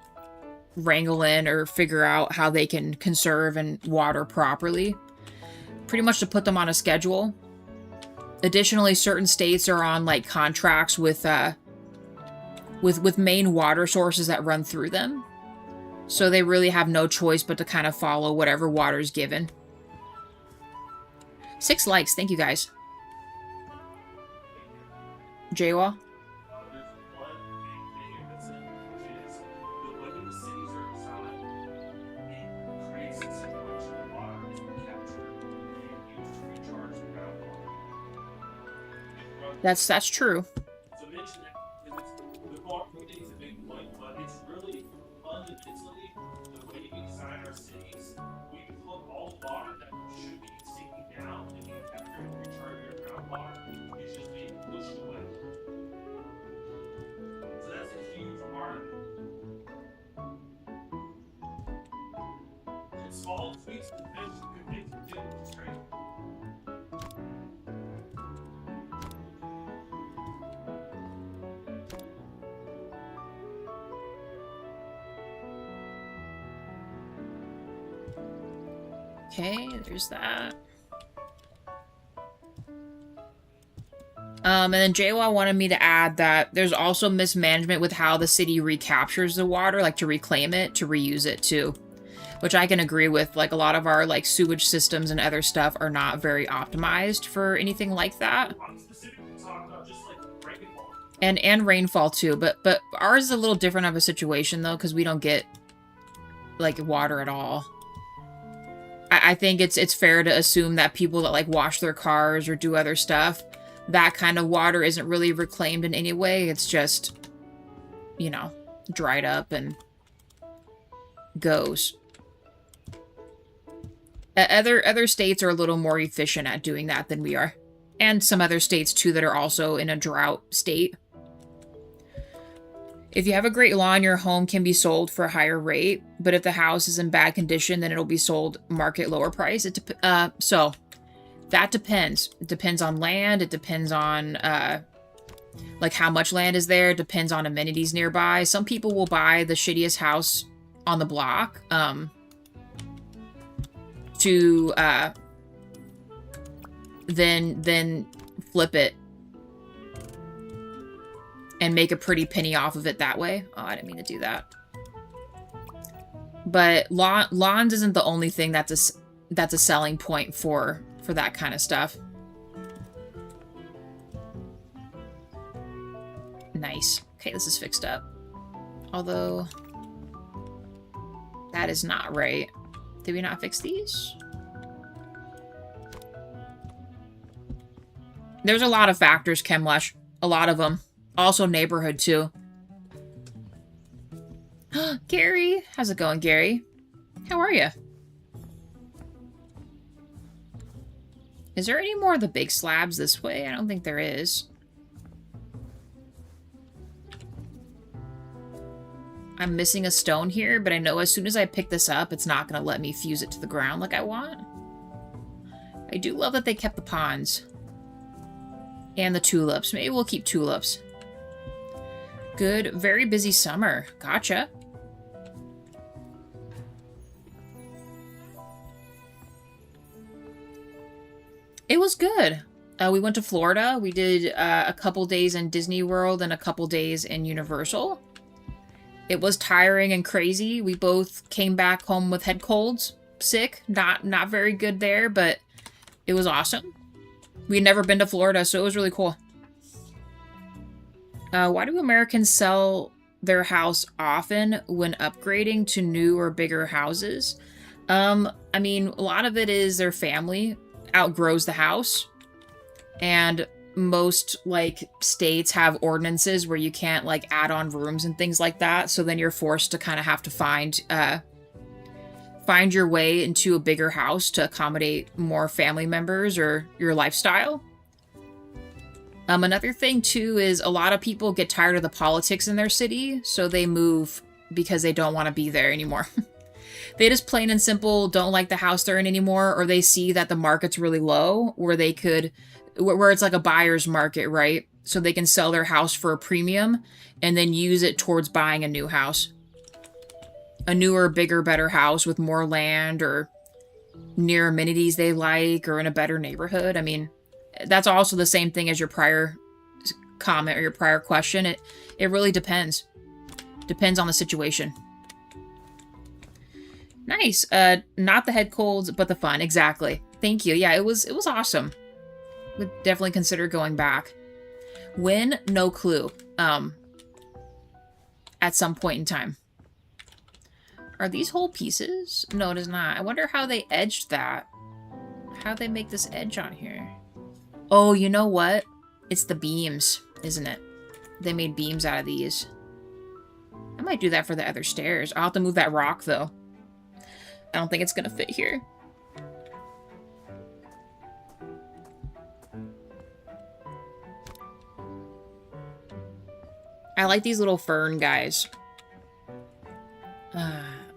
S1: wrangle in or figure out how they can conserve and water properly. Pretty much to put them on a schedule. Additionally, certain states are on like contracts with main water sources that run through them. So they really have no choice but to kind of follow whatever water is given. 6 likes, thank you guys. Jawa? That's true.
S2: So mention that the marketing is a big point, but it's really fundamentally the way we design our cities. We put all water that should be sinking down and you have to recharge your groundwater. It's just being pushed away. So that's a huge part of it. And small tweaks and things could make a difference, right?
S1: Okay, there's that. And then Jawa wanted me to add that there's also mismanagement with how the city recaptures the water, like to reclaim it, to reuse it too. Which I can agree with. Like a lot of our like sewage systems and other stuff are not very optimized for anything like that.
S2: I'm specifically talking about just like rainfall.
S1: And rainfall too, but ours is a little different of a situation though, because we don't get like water at all. I think it's fair to assume that people that like wash their cars or do other stuff, that kind of water isn't really reclaimed in any way. It's just, you know, dried up and goes. Other states are a little more efficient at doing that than we are. And some other states too that are also in a drought state. If you have a great lawn, your home can be sold for a higher rate, but if the house is in bad condition, then it'll be sold market lower price. So that depends. It depends on land. It depends on like how much land is there. It depends on amenities nearby. Some people will buy the shittiest house on the block to then flip it and make a pretty penny off of it that way. Oh, I didn't mean to do that. But lawns isn't the only thing that's a selling point for that kind of stuff. Nice. Okay, this is fixed up. Although that is not right. Did we not fix these? There's a lot of factors, Chemlush. A lot of them. Also neighborhood, too. Gary! How's it going, Gary? How are you? Is there any more of the big slabs this way? I don't think there is. I'm missing a stone here, but I know as soon as I pick this up, it's not going to let me fuse it to the ground like I want. I do love that they kept the ponds. And the tulips. Maybe we'll keep tulips. Good. Very busy summer. Gotcha. It was good. We went to Florida. We did a couple days in Disney World and a couple days in Universal. It was tiring and crazy. We both came back home with head colds. Sick. Not very good there, but it was awesome. We had never been to Florida, so it was really cool. Why do Americans sell their house often when upgrading to new or bigger houses? I mean, a lot of it is their family outgrows the house. And most, like, states have ordinances where you can't, like, add on rooms and things like that. So then you're forced to kind of have to find your way into a bigger house to accommodate more family members or your lifestyle. Another thing, too, is a lot of people get tired of the politics in their city, so they move because they don't want to be there anymore. They just plain and simple don't like the house they're in anymore, or they see that the market's really low, where they could, where it's like a buyer's market, right? So they can sell their house for a premium and then use it towards buying a new house. A newer, bigger, better house with more land or near amenities they like or in a better neighborhood. I mean, that's also the same thing as your prior comment or your prior question. It really depends. Depends on the situation. Nice. Not the head colds, but the fun. Exactly. Thank you. Yeah, it was awesome. Would definitely consider going back. When? No clue. At some point in time. Are these whole pieces? No, it is not. I wonder how they edged that. How'd they make this edge on here? Oh, you know what? It's the beams, isn't it? They made beams out of these. I might do that for the other stairs. I'll have to move that rock, though. I don't think it's gonna fit here. I like these little fern guys.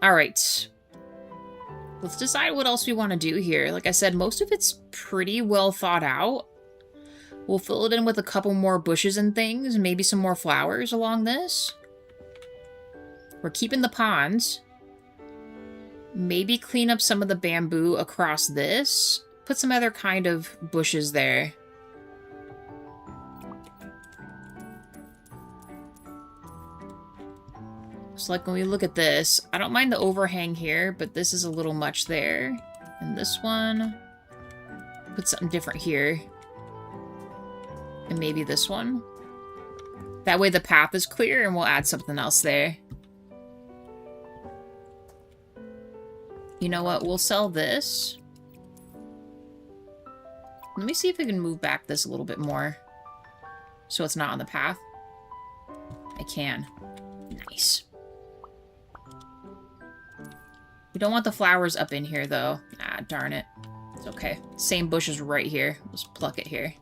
S1: Alright. Let's decide what else we want to do here. Like I said, most of it's pretty well thought out. We'll fill it in with a couple more bushes and things. Maybe some more flowers along this. We're keeping the ponds. Maybe clean up some of the bamboo across this. Put some other kind of bushes there. So like when we look at this, I don't mind the overhang here, but this is a little much there. And this one, put something different here. And maybe this one. That way the path is clear and we'll add something else there. You know what? We'll sell this. Let me see if I can move back this a little bit more. So it's not on the path. I can. Nice. We don't want the flowers up in here, though. Ah, darn it. It's okay. Same bush is right here. Let's pluck it here.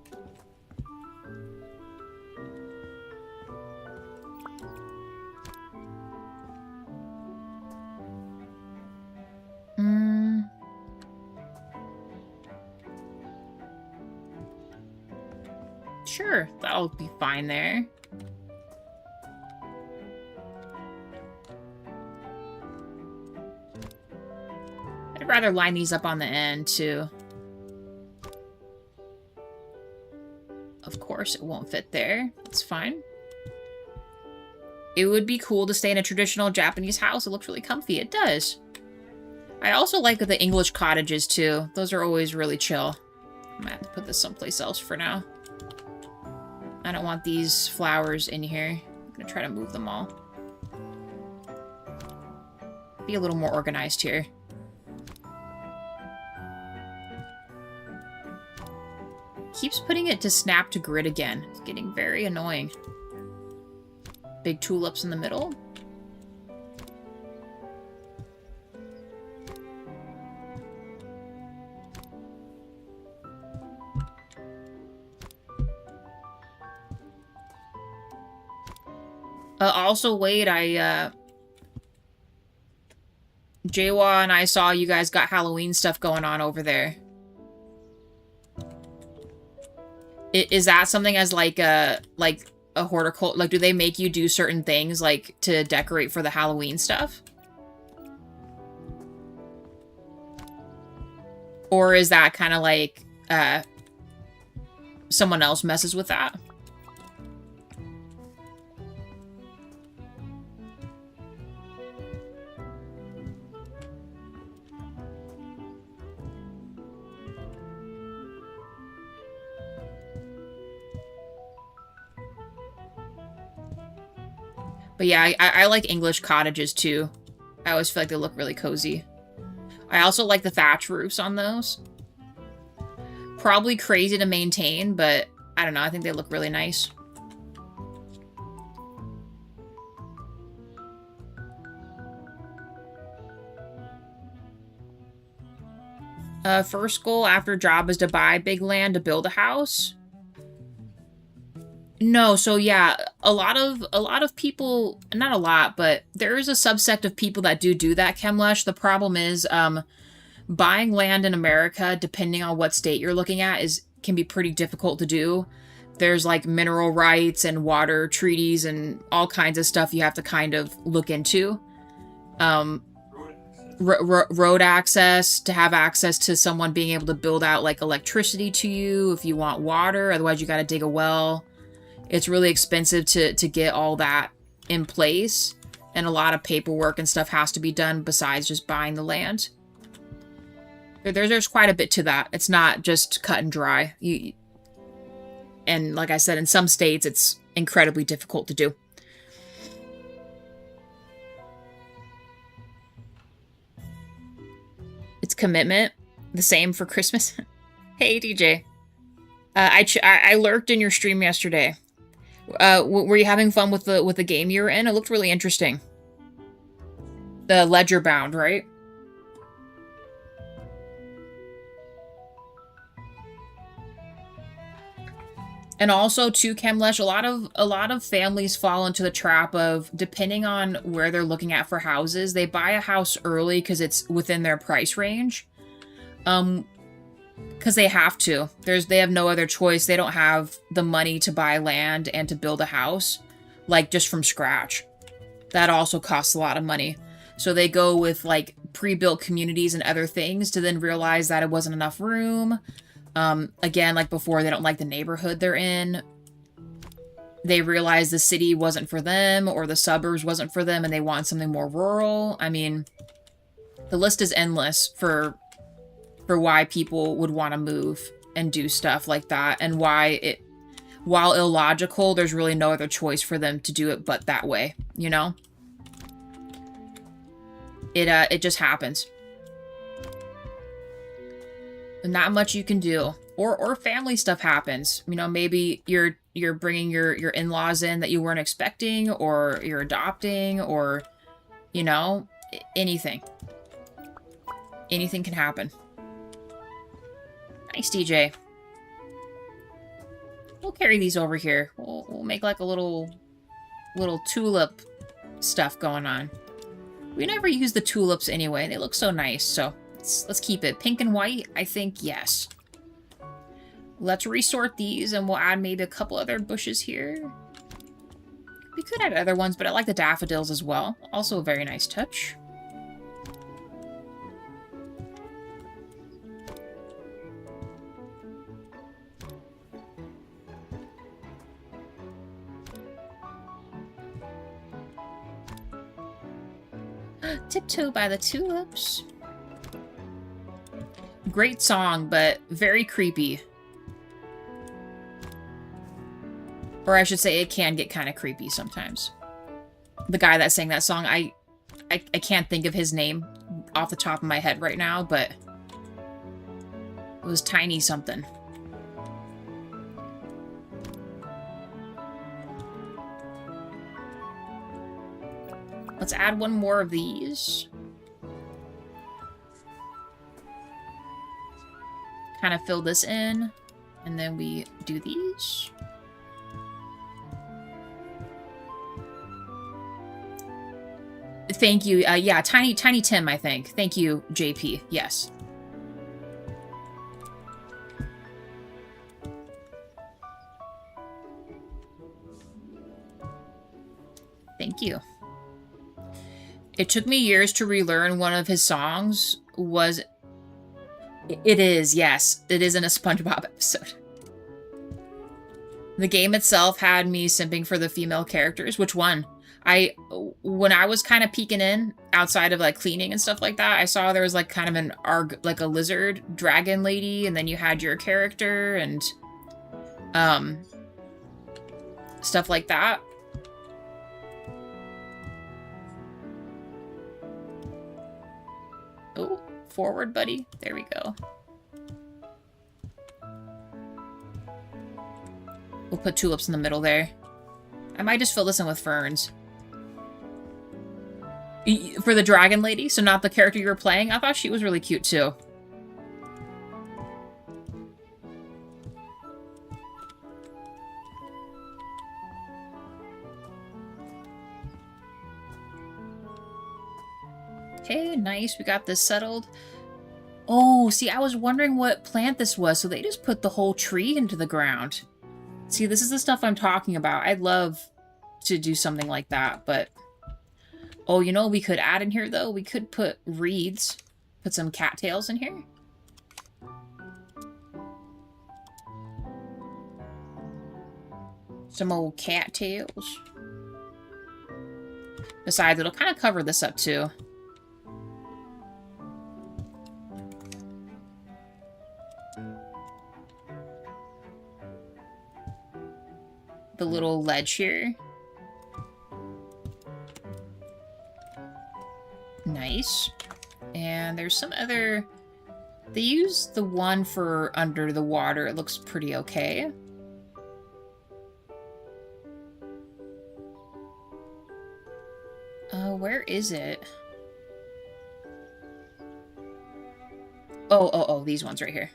S1: Sure, that'll be fine there. I'd rather line these up on the end, too. Of course, it won't fit there. That's fine. It would be cool to stay in a traditional Japanese house. It looks really comfy. It does. I also like the English cottages, too. Those are always really chill. I'm gonna have to put this someplace else for now. I don't want these flowers in here. I'm gonna try to move them all. Be a little more organized here. Keeps putting it to snap to grid again. It's getting very annoying. Big tulips in the middle. Also, wait, Jawa and I saw you guys got Halloween stuff going on over there. Is that something as like a horticulture? Like, do they make you do certain things like to decorate for the Halloween stuff? Or is that kind of like someone else messes with that? But yeah, I like English cottages too. I always feel like they look really cozy. I also like the thatch roofs on those. Probably crazy to maintain, but I don't know. I think they look really nice. First goal after job is to buy big land to build a house. No, so yeah, a lot of people, not a lot, but there is a subsect of people that do that, Chemlesh. The problem is, buying land in America, depending on what state you're looking at, can be pretty difficult to do. There's like mineral rights and water treaties and all kinds of stuff you have to kind of look into. Road access, to have access to someone being able to build out like electricity to you if you want water, otherwise you got to dig a well. It's really expensive to get all that in place, and a lot of paperwork and stuff has to be done besides just buying the land. There's quite a bit to that. It's not just cut and dry. And like I said, in some states, it's incredibly difficult to do. It's commitment. The same for Christmas. Hey, DJ. I lurked in your stream yesterday. Were you having fun with the game you were in? It looked really interesting. The Ledger Bound, right? And also, too, Chemlesh, a lot of families fall into the trap of, depending on where they're looking at for houses, they buy a house early because it's within their price range. Because they have to. They have no other choice. They don't have the money to buy land and to build a house, like, just from scratch. That also costs a lot of money. So they go with, like, pre-built communities and other things to then realize that it wasn't enough room. Again, like before, they don't like the neighborhood they're in. They realize the city wasn't for them, or the suburbs wasn't for them, and they want something more rural. I mean, the list is endless for why people would want to move and do stuff like that, and why while illogical, there's really no other choice for them to do it but that way, you know? It just happens. Not much you can do. Or family stuff happens. You know, maybe you're bringing your in-laws in that you weren't expecting, or you're adopting, or, you know, anything. Anything can happen. Nice, DJ. We'll carry these over here. We'll make like a little tulip stuff going on. We never use the tulips anyway. They look so nice, so let's keep it. Pink and white, I think, yes. Let's resort these, and we'll add maybe a couple other bushes here. We could add other ones, but I like the daffodils as well. Also a very nice touch. Tiptoe by the tulips. Great song, but very creepy. Or I should say, it can get kind of creepy sometimes. The guy that sang that song, I can't think of his name off the top of my head right now, but it was Tiny something. Let's add one more of these. Kind of fill this in, and then we do these. Thank you. Yeah, Tiny Tim, I think. Thank you, JP. Yes. Thank you. It took me years to relearn one of his songs. It is, yes. It is in a SpongeBob episode. The game itself had me simping for the female characters. Which one? When I was kind of peeking in, outside of like cleaning and stuff like that, I saw there was like kind of like a lizard dragon lady, and then you had your character and stuff like that. Oh, forward, buddy. There we go. We'll put tulips in the middle there. I might just fill this in with ferns. For the dragon lady, so not the character you were playing, I thought she was really cute too. Okay, nice. We got this settled. Oh, see, I was wondering what plant this was, so they just put the whole tree into the ground. See, this is the stuff I'm talking about. I'd love to do something like that, but... Oh, you know what we could add in here, though? We could put reeds. Put some cattails in here. Some old cattails. Besides, it'll kind of cover this up, too. The little ledge here. Nice. And there's some other... They use the one for under the water. It looks pretty okay. Where is it? Oh, these ones right here.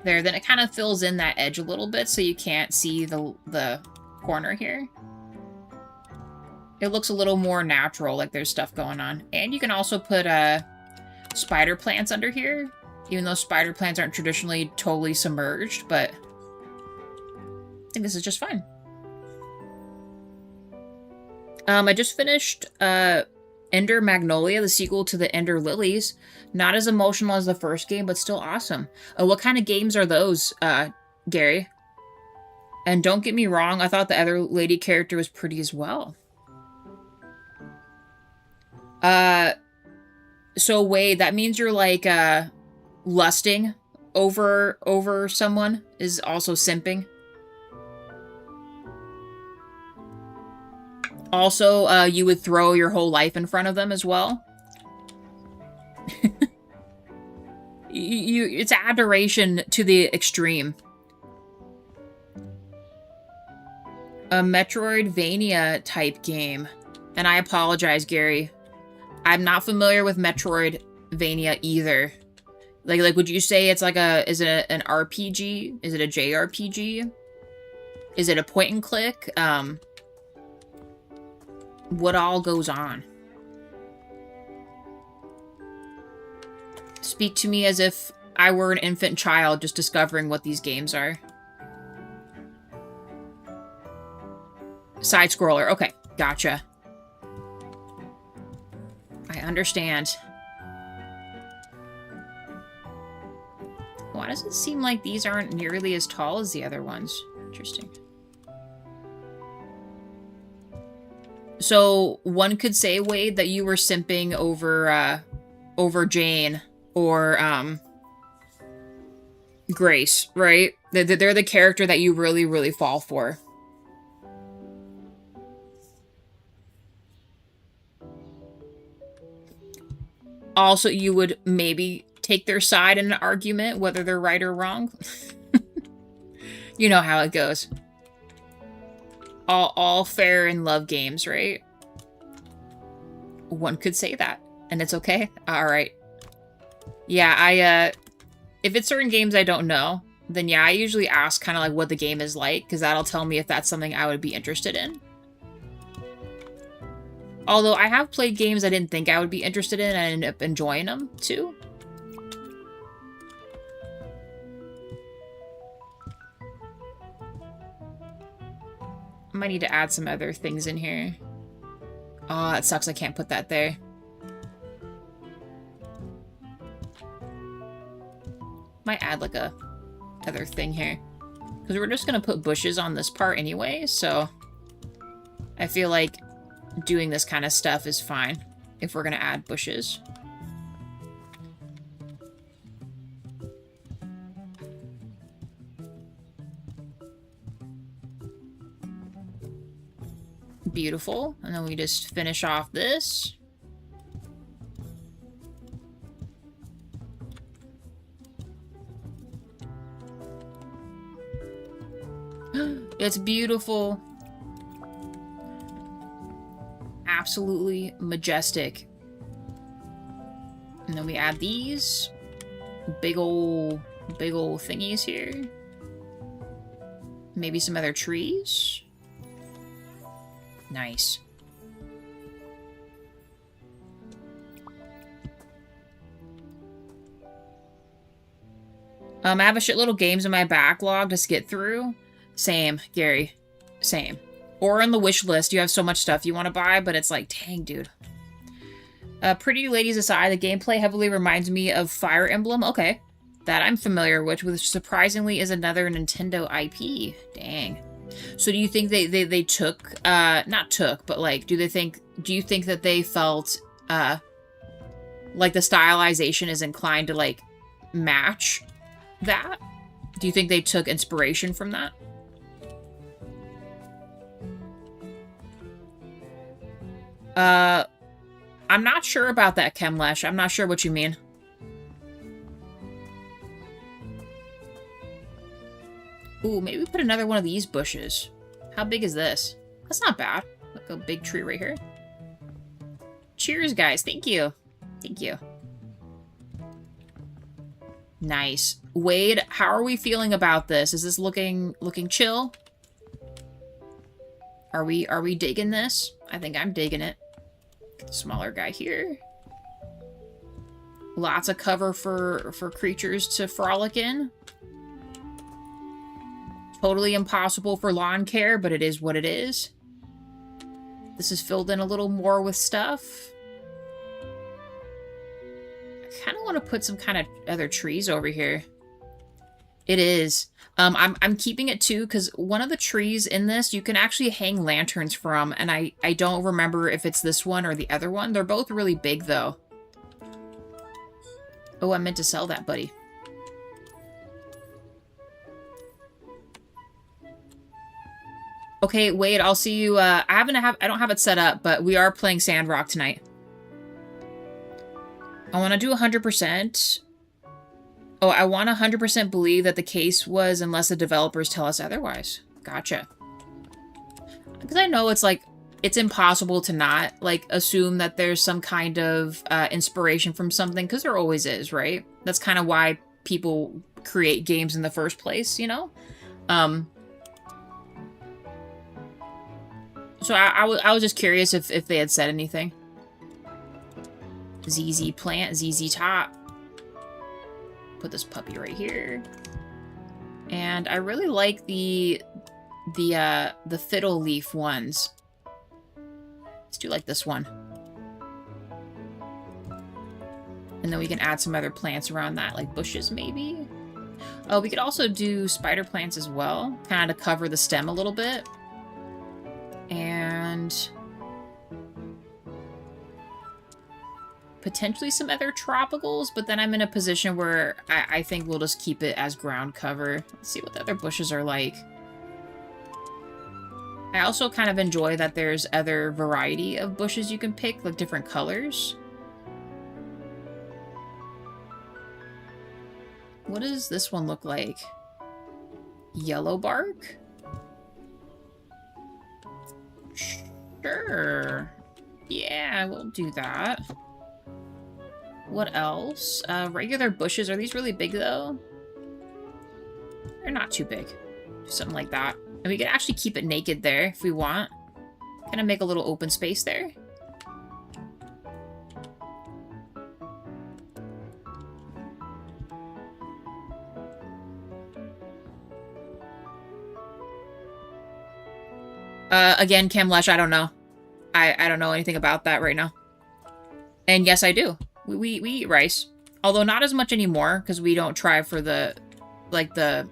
S1: There, then it kind of fills in that edge a little bit so you can't see the corner here. It looks a little more natural, like there's stuff going on. And you can also put spider plants under here, even though spider plants aren't traditionally totally submerged, but I think this is just fine. I just finished Ender Magnolia, the sequel to the Ender Lilies. Not as emotional as the first game, but still awesome. What kind of games are those, Gary? And don't get me wrong, I thought the other lady character was pretty as well. So wait, that means you're like, lusting over someone is also simping? Also, you would throw your whole life in front of them as well? It's adoration to the extreme. A Metroidvania type game. And I apologize, Gary. I'm not familiar with Metroidvania either. Like, would you say it's like is it an RPG? Is it a JRPG? Is it a point and click? What all goes on? Speak to me as if I were an infant child just discovering what these games are. Side scroller. Okay, gotcha. I understand. Why does it seem like these aren't nearly as tall as the other ones? Interesting. So, one could say, Wade, that you were simping over Jane or, Grace, right? They're the character that you really, really fall for. Also, you would maybe take their side in an argument, whether they're right or wrong. You know how it goes. All fair in love games, right? One could say that, and it's okay. All right. Yeah, if it's certain games I don't know, then yeah, I usually ask kind of like what the game is like, because that'll tell me if that's something I would be interested in. Although I have played games I didn't think I would be interested in, and I ended up enjoying them, too. I might need to add some other things in here. Oh, that sucks. I can't put that there. Might add like a other thing here. Because we're just going to put bushes on this part anyway, so I feel like doing this kind of stuff is fine if we're going to add bushes. Beautiful. And then we just finish off this. It's beautiful. Absolutely majestic. And then we add these big ol' thingies here. Maybe some other trees. Nice. I have a shitload of games in my backlog to get through. Same, Gary. Same. Or on the wish list, you have so much stuff you want to buy, but it's like, dang, dude. Pretty ladies aside, the gameplay heavily reminds me of Fire Emblem. Okay. That I'm familiar with, which surprisingly is another Nintendo IP. Dang. So do you think they took, not took, but like, do you think that they felt, like the stylization is inclined to like match that? Do you think they took inspiration from that? I'm not sure about that, Chemlesh. I'm not sure what you mean. Ooh, maybe we put another one of these bushes. How big is this? That's not bad. Like a big tree right here. Cheers, guys. Thank you. Thank you. Nice. Wade, how are we feeling about this? Is this looking chill? Are we digging this? I think I'm digging it. Smaller guy here. Lots of cover for creatures to frolic in. Totally impossible for lawn care, but it is what it is. This is filled in a little more with stuff. I kind of want to put some kind of other trees over here. It is. I'm keeping it too, because one of the trees in this, you can actually hang lanterns from, and I don't remember if it's this one or the other one. They're both really big, though. Oh, I meant to sell that, buddy. Okay, Wade, I'll see you. I don't have it set up, but we are playing Sandrock tonight. I want to do 100%. Oh, I want to 100% believe that the case was unless the developers tell us otherwise. Gotcha. Because I know it's like, it's impossible to not, like, assume that there's some kind of inspiration from something, because there always is, right? That's kind of why people create games in the first place, you know? So I was just curious if they had said anything. ZZ plant, ZZ top. Put this puppy right here. And I really like the fiddle leaf ones. Let's do like this one. And then we can add some other plants around that, like bushes maybe. Oh, we could also do spider plants as well, kind of to cover the stem a little bit. And potentially some other tropicals, but then I'm in a position where I think we'll just keep it as ground cover. Let's see what the other bushes are like. I also kind of enjoy that there's other variety of bushes you can pick, like different colors. What does this one look like? Yellow bark? Sure. Yeah, we'll do that. What else? Regular bushes. Are these really big, though? They're not too big. Something like that. And we can actually keep it naked there if we want. Kind of make a little open space there. Again, Camlesh, I don't know. I don't know anything about that right now. And yes, I do. We eat rice. Although not as much anymore, because we don't try for the, like, the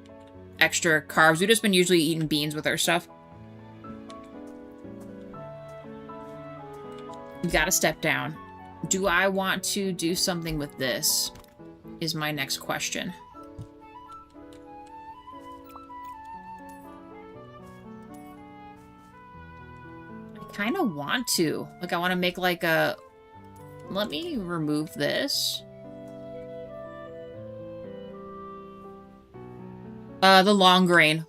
S1: extra carbs. We've just been usually eating beans with our stuff. You gotta step down. Do I want to do something with this? Is my next question. Kind of want to. Like, I want to make like a... Let me remove this. The long grain.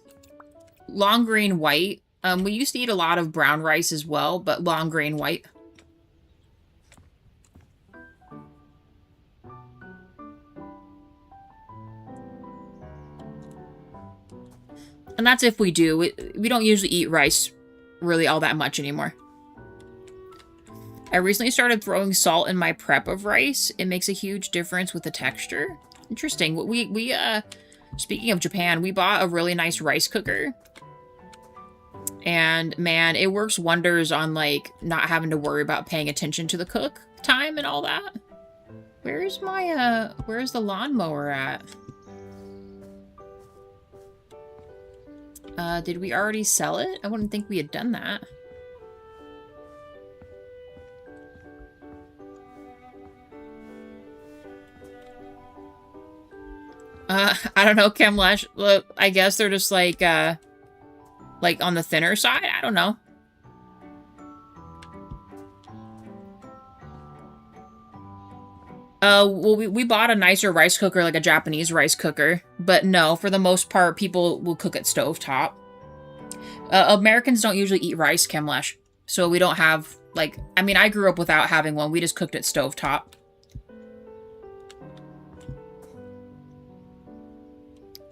S1: Long grain white. We used to eat a lot of brown rice as well, but long grain white. And that's if we do. We don't usually eat rice really all that much anymore. I recently started throwing salt in my prep of rice. It makes a huge difference with the texture. Interesting. Speaking of Japan, we bought a really nice rice cooker. And man, it works wonders on like not having to worry about paying attention to the cook time and all that. Where's the lawnmower at? Did we already sell it? I wouldn't think we had done that. I don't know, Chemlash. Look, I guess they're just like on the thinner side? I don't know. Well, we bought a nicer rice cooker, like a Japanese rice cooker. But no, for the most part, people will cook at stovetop. Americans don't usually eat rice, Chemlash. So we don't have, like... I mean, I grew up without having one. We just cooked at stovetop.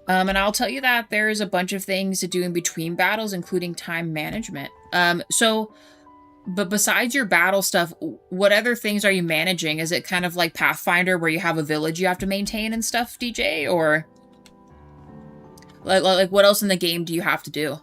S1: And I'll tell you that there's a bunch of things to do in between battles, including time management. But besides your battle stuff, what other things are you managing? Is it kind of like Pathfinder where you have a village you have to maintain and stuff, DJ? Or like what else in the game do you have to do?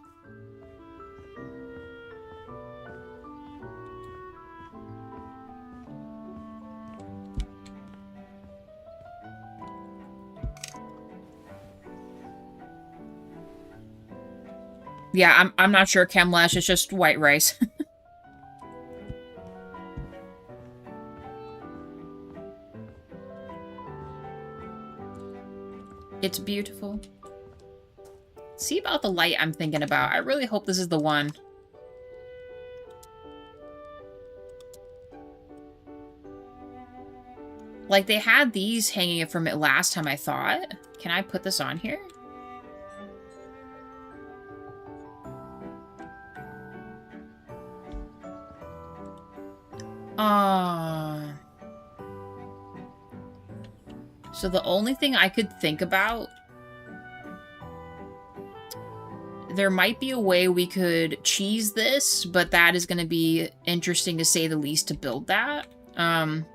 S1: Yeah, I'm not sure, Chemlash. It's just white rice. It's beautiful. See about the light I'm thinking about. I really hope this is the one. Like, they had these hanging from it last time, I thought. Can I put this on here? So the only thing I could think about... There might be a way we could cheese this, but that is going to be interesting to say the least to build that. I'm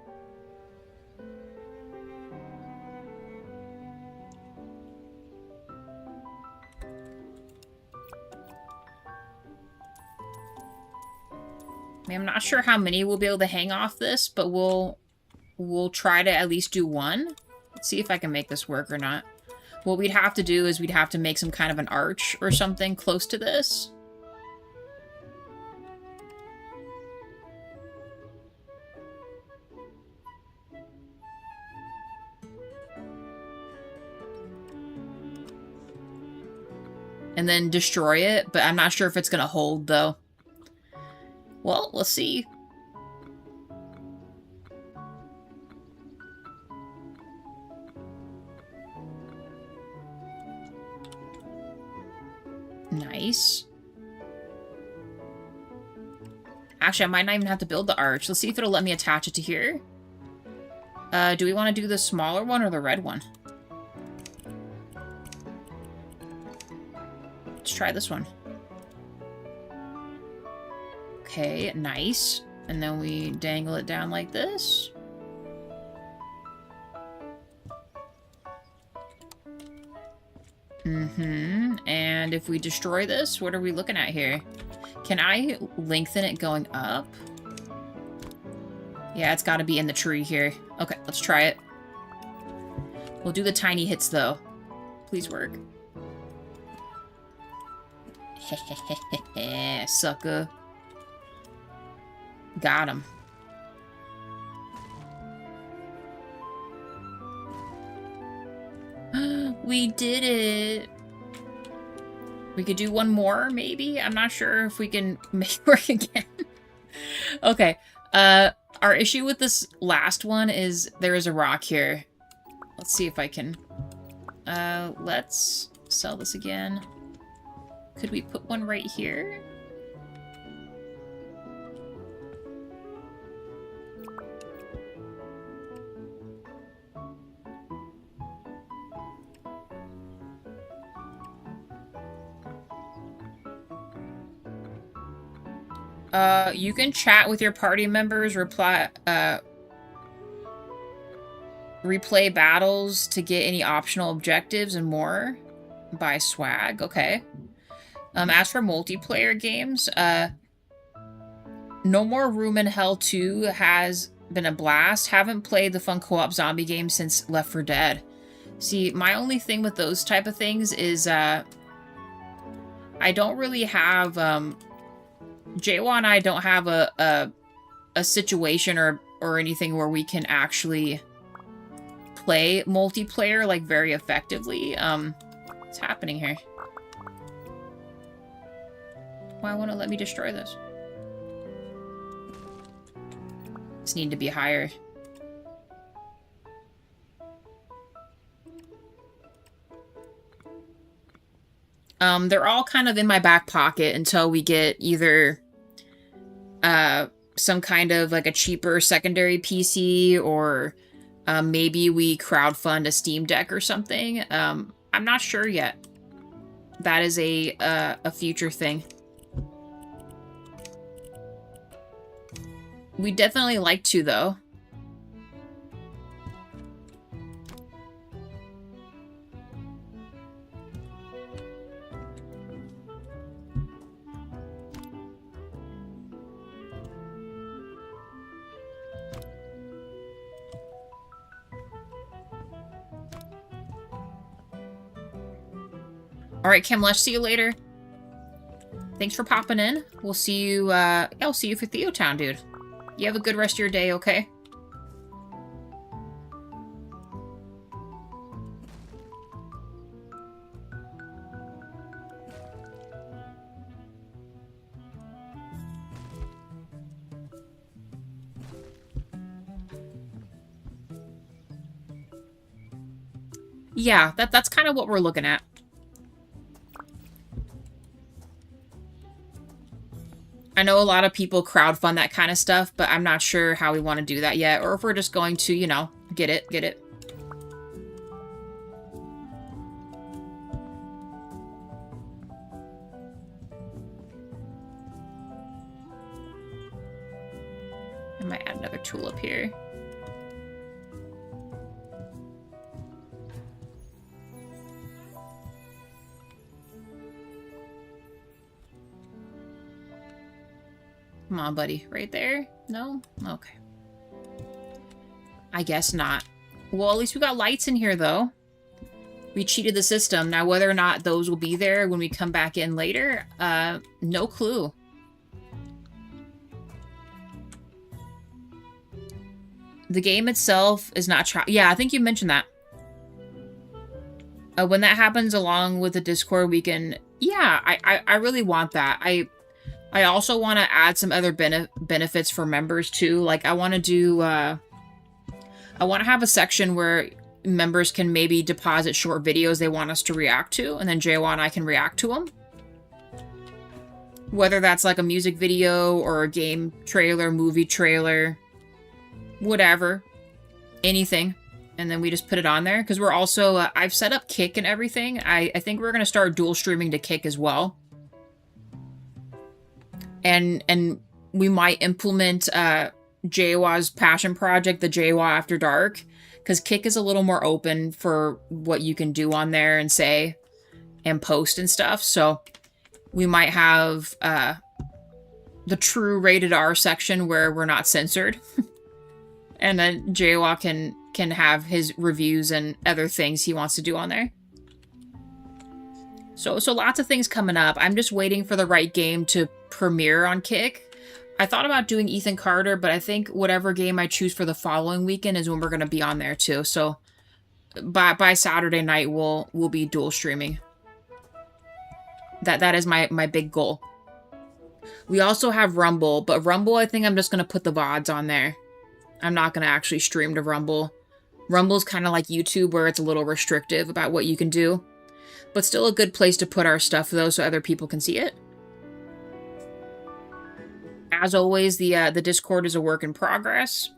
S1: not sure how many we'll be able to hang off this, but we'll try to at least do one. Let's see if I can make this work or not. What we'd have to do is we'd have to make some kind of an arch or something close to this. And then destroy it, but I'm not sure if it's gonna hold, though. Well, let's see. Nice. Actually, I might not even have to build the arch. Let's see if it'll let me attach it to here. Do we want to do the smaller one or the red one? Let's try this one. Okay, nice. And then we dangle it down like this. And if we destroy this, what are we looking at here? Can I lengthen it going up? Yeah, it's got to be in the tree here. Okay, let's try it. We'll do the tiny hits, though. Please work. Hehehehe, sucker. Got him. We did it. We could do one more, maybe? I'm not sure if we can make it work again. Okay. Our issue with this last one is there is a rock here. Let's see if I can... let's sell this again. Could we put one right here? You can chat with your party members, replay battles to get any optional objectives and more. Buy swag, okay. As for multiplayer games, No More Room in Hell 2 has been a blast. Haven't played the fun co-op zombie game since Left 4 Dead. See, my only thing with those type of things is, I don't really have, Jaywa and I don't have a situation or anything where we can actually play multiplayer, like, very effectively. What's happening here? Why won't it let me destroy this? This need to be higher. They're all kind of in my back pocket until we get either some kind of like a cheaper secondary PC or maybe we crowdfund a Steam Deck or something. I'm not sure yet. That is a future thing. We definitely like to, though. All right, Kim, let's see you later. Thanks for popping in. We'll see you, I'll see you for Theo Town, dude. You have a good rest of your day, okay? Yeah, that's kind of what we're looking at. I know a lot of people crowdfund that kind of stuff, but I'm not sure how we want to do that yet, or if we're just going to, you know, get it. I might add another tulip here. Come on, buddy. Right there? No? Okay. I guess not. Well, at least we got lights in here, though. We cheated the system. Now, whether or not those will be there when we come back in later, no clue. The game itself is not yeah, I think you mentioned that. When that happens along with the Discord, we can... Yeah, I really want that. I also want to add some other benefits for members, too. Like, I want to do... I want to have a section where members can maybe deposit short videos they want us to react to, and then Jaywa and I can react to them. Whether that's like a music video or a game trailer, movie trailer, whatever. Anything. And then we just put it on there. Because we're also... I've set up Kick and everything. I think we're going to start dual streaming to Kick as well. And we might implement Jaywa's passion project, the Jaywa After Dark, because Kick is a little more open for what you can do on there and say and post and stuff. So we might have the true rated R section where we're not censored. And then Jaywa can have his reviews and other things he wants to do on there. So lots of things coming up. I'm just waiting for the right game to premiere on Kick. I thought about doing Ethan Carter, but I think whatever game I choose for the following weekend is when we're going to be on there too. So by Saturday night, we'll be dual streaming. That is my big goal. We also have Rumble, but Rumble, I think I'm just going to put the VODs on there. I'm not going to actually stream to Rumble. Rumble's kind of like YouTube where it's a little restrictive about what you can do. But still a good place to put our stuff, though, so other people can see it. As always, the Discord is a work in progress.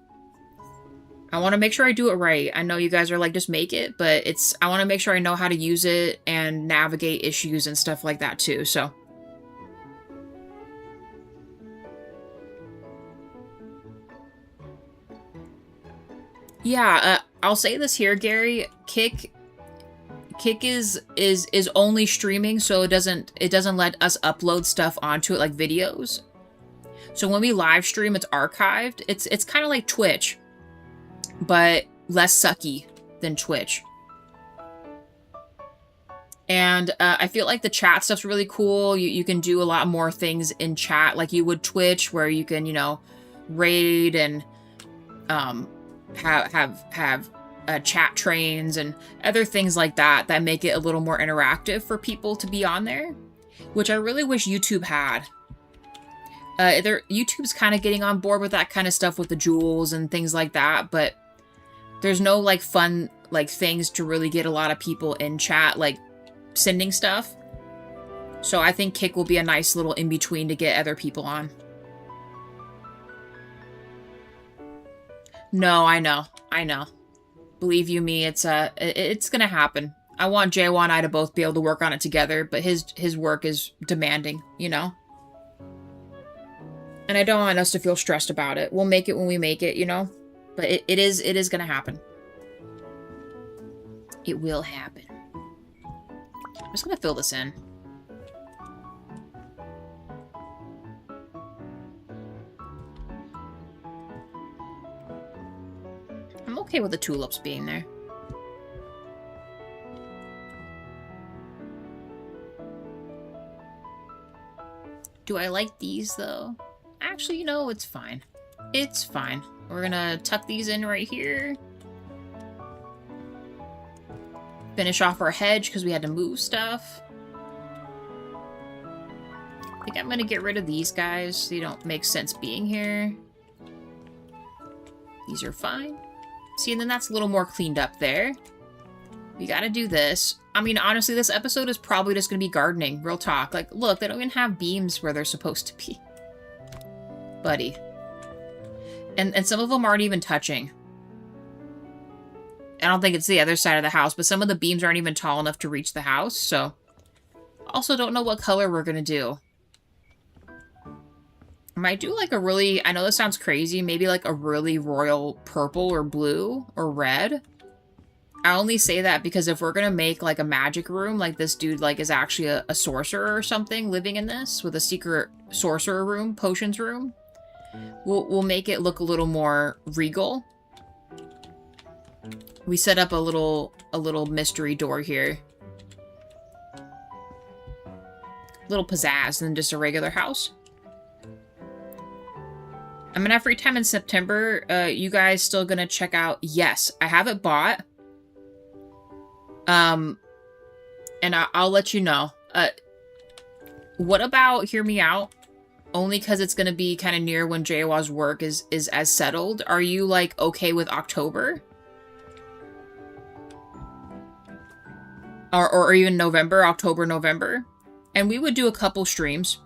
S1: I want to make sure I do it right. I know you guys are like, just make it, but I want to make sure I know how to use it and navigate issues and stuff like that, too, so. Yeah, I'll say this here, Gary. Kick is only streaming, so it doesn't let us upload stuff onto it like videos. So when we live stream, it's archived. It's kind of like Twitch, but less sucky than Twitch. And I feel like the chat stuff's really cool. You can do a lot more things in chat like you would Twitch, where you can, you know, raid and have chat trains and other things like that that make it a little more interactive for people to be on there, which I really wish YouTube had. YouTube's kind of getting on board with that kind of stuff with the jewels and things like that, but there's no like fun like things to really get a lot of people in chat, like sending stuff. So I think Kick will be a nice little in-between to get other people on. No, I know. Believe you me, it's gonna happen. I want J1 and I to both be able to work on it together, but his work is demanding, you know? And I don't want us to feel stressed about it. We'll make it when we make it, you know? But it is gonna happen. It will happen. I'm just gonna fill this in. I'm okay with the tulips being there. Do I like these, though? Actually, you know, it's fine. It's fine. We're gonna tuck these in right here. Finish off our hedge because we had to move stuff. I think I'm gonna get rid of these guys. They don't make sense being here. These are fine. See, and then that's a little more cleaned up there. We gotta do this. I mean, honestly, this episode is probably just gonna be gardening. Real talk. Like, look, they don't even have beams where they're supposed to be. Buddy. And some of them aren't even touching. I don't think it's the other side of the house, but some of the beams aren't even tall enough to reach the house, so... Also don't know what color we're gonna do. I might do like a really... I know this sounds crazy, maybe like a really royal purple or blue or red. I only say that because if we're gonna make like a magic room, like this dude like is actually a sorcerer or something living in this with a secret sorcerer room, potions room, we'll make it look a little more regal. We set up a little mystery door here. Little pizzazz than just a regular house. I'm gonna have free time in September. You guys still gonna check out? Yes, I have it bought. And I'll let you know. What about, hear me out, only because it's gonna be kind of near when Jawa's work is as settled. Are you like okay with October? Or even November, October, November? And we would do a couple streams.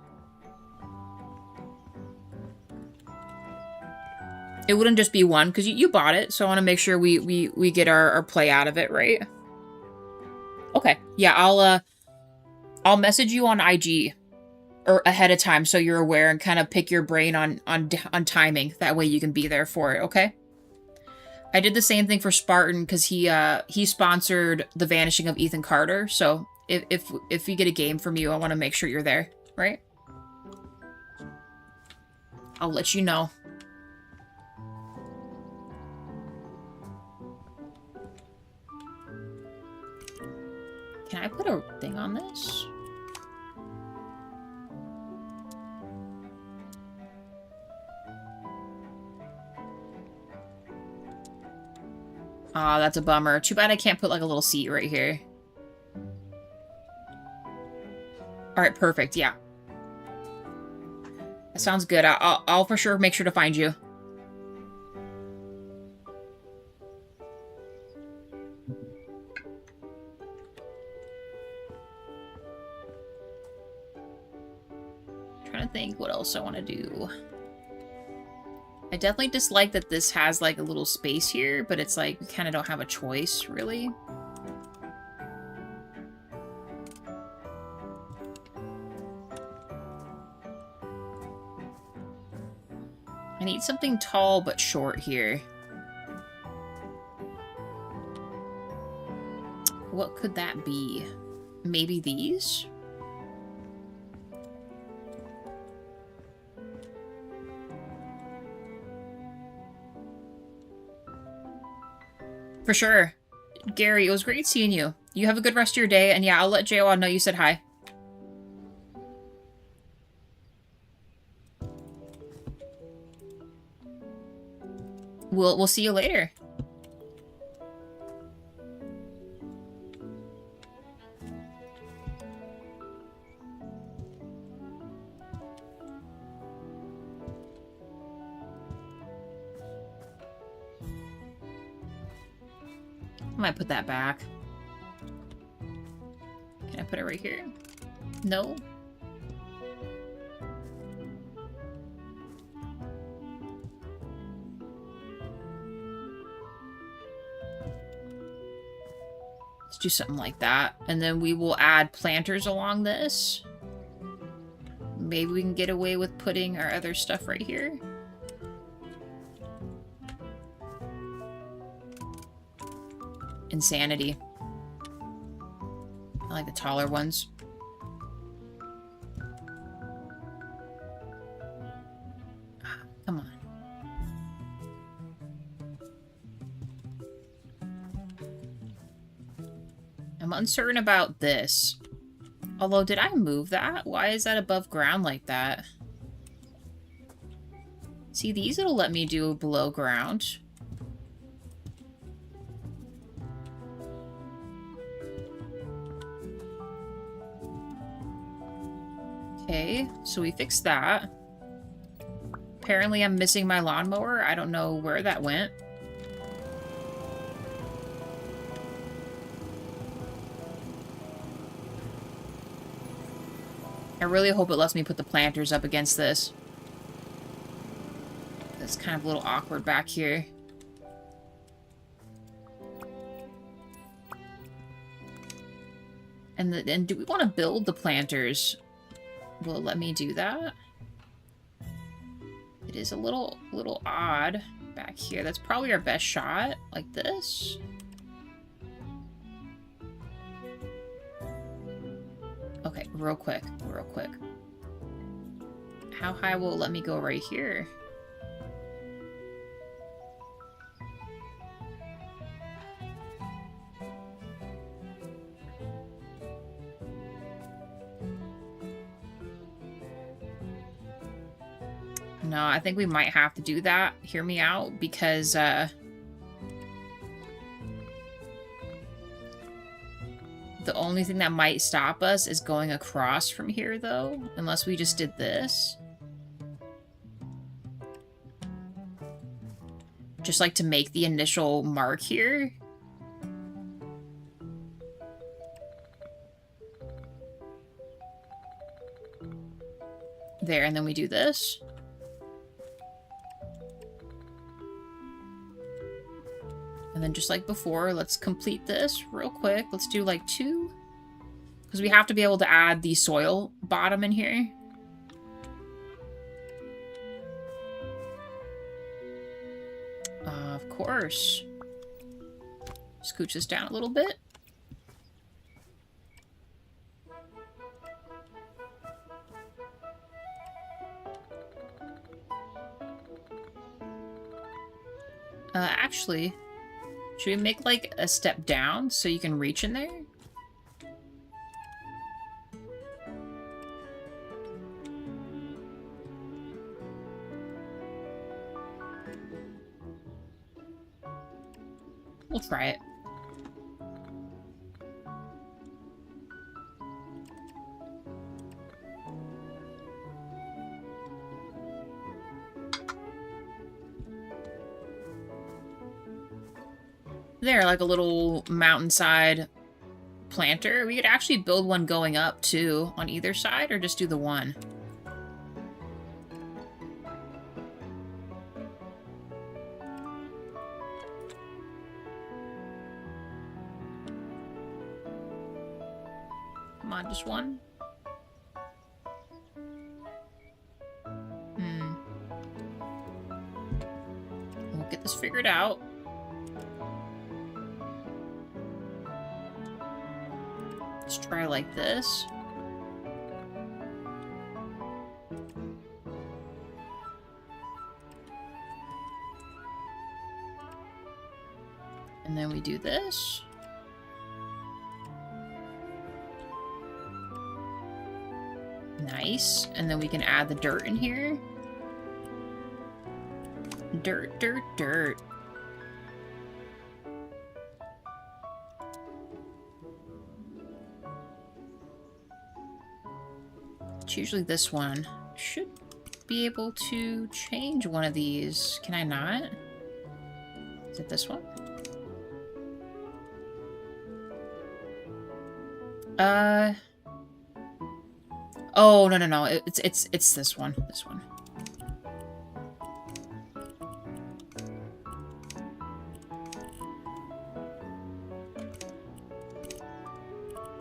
S1: It wouldn't just be one, because you bought it, so I want to make sure we get our play out of it, right? Okay, yeah, I'll message you on IG or ahead of time so you're aware and kind of pick your brain on timing. That way you can be there for it, okay? I did the same thing for Spartan because he sponsored The Vanishing of Ethan Carter, so if you get a game from you, I want to make sure you're there, right? I'll let you know. Can I put a thing on this? Aw, that's a bummer. Too bad I can't put like a little seat right here. Alright, perfect, yeah. That sounds good. I'll for sure make sure to find you. Trying to think what else I want to do. I definitely dislike that this has like a little space here, but it's like we kind of don't have a choice, really. I need something tall but short here. What could that be? Maybe these? For sure. Gary, it was great seeing you. You have a good rest of your day, and yeah, I'll let JO know you said hi. We'll see you later. I might put that back. Can I put it right here? No? Let's do something like that. And then we will add planters along this. Maybe we can get away with putting our other stuff right here. Insanity. I like the taller ones. Come on. I'm uncertain about this. Although, did I move that? Why is that above ground like that? See, these it'll let me do below ground. Okay, so we fixed that. Apparently I'm missing my lawnmower. I don't know where that went. I really hope it lets me put the planters up against this. It's kind of a little awkward back here. And do we want to build the planters? Will it let me do that? It is a little odd back here. That's probably our best shot, like this. Okay, real quick. How high will it let me go right here? No, I think we might have to do that. Hear me out, because, the only thing that might stop us is going across from here, though. Unless we just did this. Just like to make the initial mark here. There, and then we do this. And then just like before, let's complete this real quick. Let's do like 2. Because we have to be able to add the soil bottom in here. Of course. Scooch this down a little bit. Actually, should we make like a step down so you can reach in there? We'll try it. There, like a little mountainside planter. We could actually build one going up, too, on either side, or just do the one. Come on, just one. We'll get this figured out. Let's try like this. And then we do this. Nice. And then we can add the dirt in here. Dirt, dirt, dirt. It's usually this one. Should be able to change one of these. Can I not? Is it this one? Oh, no, no, no. It's this one. This one.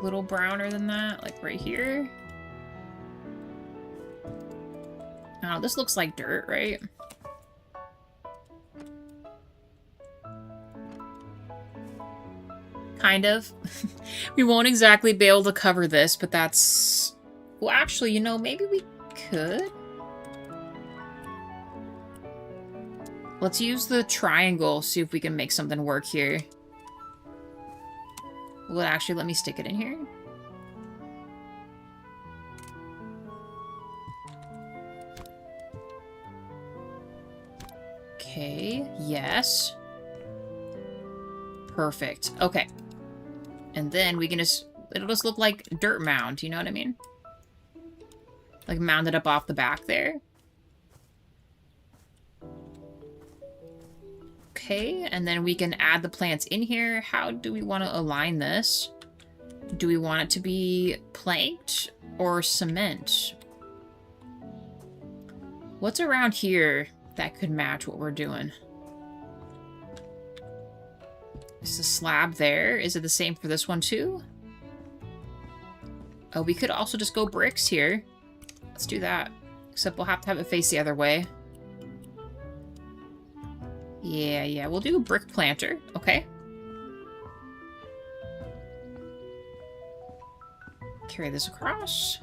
S1: Little browner than that, like right here. Oh, this looks like dirt, right? Kind of. We won't exactly be able to cover this, but that's... Well, actually, you know, maybe we could. Let's use the triangle, see if we can make something work here. Well, actually, let me stick it in here. Okay, yes. Perfect. Okay. And then we can just... It'll just look like dirt mound, you know what I mean? Like mounded up off the back there. Okay, and then we can add the plants in here. How do we want to align this? Do we want it to be planked or cement? What's around here that could match what we're doing? Is the slab there? Is it the same for this one too? Oh, we could also just go bricks here. Let's do that. Except we'll have to have it face the other way. Yeah, we'll do a brick planter. Okay. Carry this across.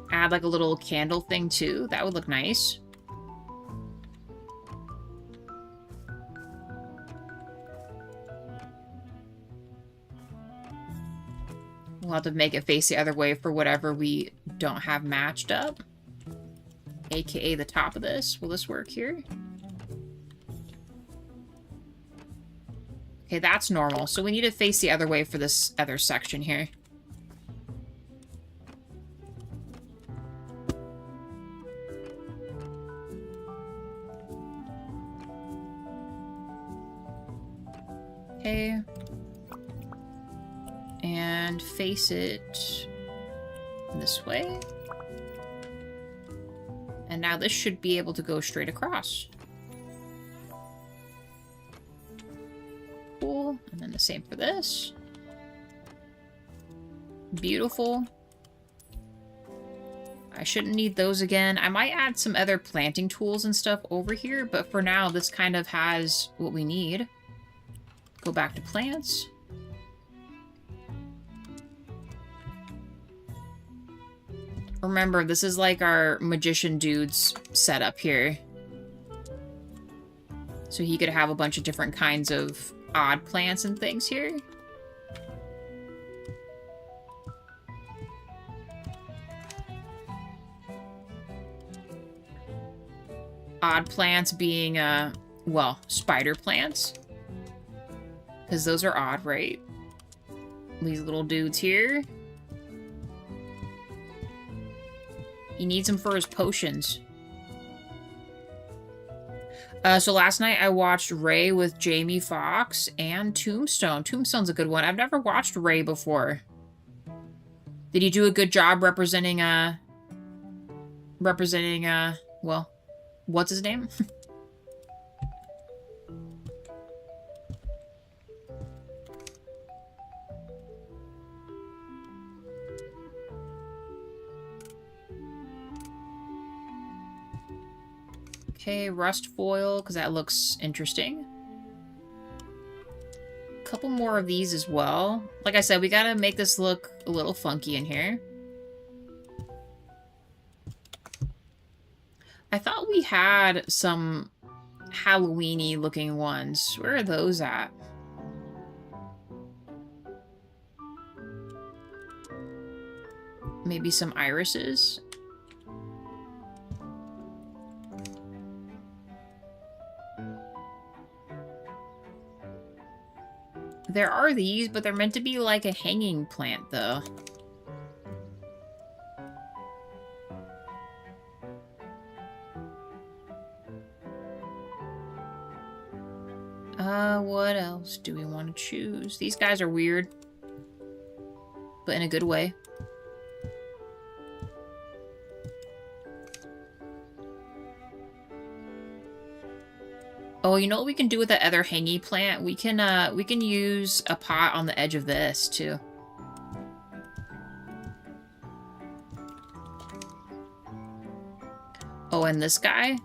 S1: Add like a little candle thing too. That would look nice. We'll have to make it face the other way for whatever we don't have matched up. AKA the top of this. Will this work here? Okay, that's normal. So we need to face the other way for this other section here. Okay. And face it this way. And now this should be able to go straight across. Cool. And then the same for this. Beautiful. I shouldn't need those again. I might add some other planting tools and stuff over here, but for now, this kind of has what we need. Go back to plants. Remember, this is like our magician dude's setup here. So he could have a bunch of different kinds of odd plants and things here. Odd plants being, well, spider plants. Because those are odd, right? These little dudes here. He needs them for his potions. So last night I watched Ray with Jamie Foxx and Tombstone. Tombstone's a good one. I've never watched Ray before. Did he do a good job representing, well, what's his name? Okay, rust foil, because that looks interesting. A couple more of these as well. Like I said, we gotta make this look a little funky in here. I thought we had some Halloween-y looking ones. Where are those at? Maybe some irises? There are these, but they're meant to be like a hanging plant, though. What else do we want to choose? These guys are weird, but in a good way. Oh, you know what we can do with that other hangy plant? We can use a pot on the edge of this, too. Oh, and this guy?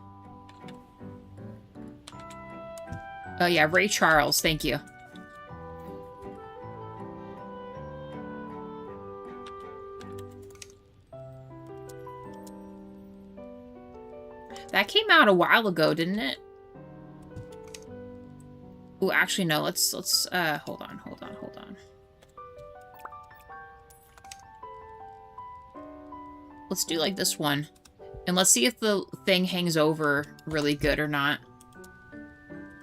S1: Oh, yeah, Ray Charles, thank you. That came out a while ago, didn't it? Oh, actually, no, let's, hold on. Let's do, like, this one. And let's see if the thing hangs over really good or not.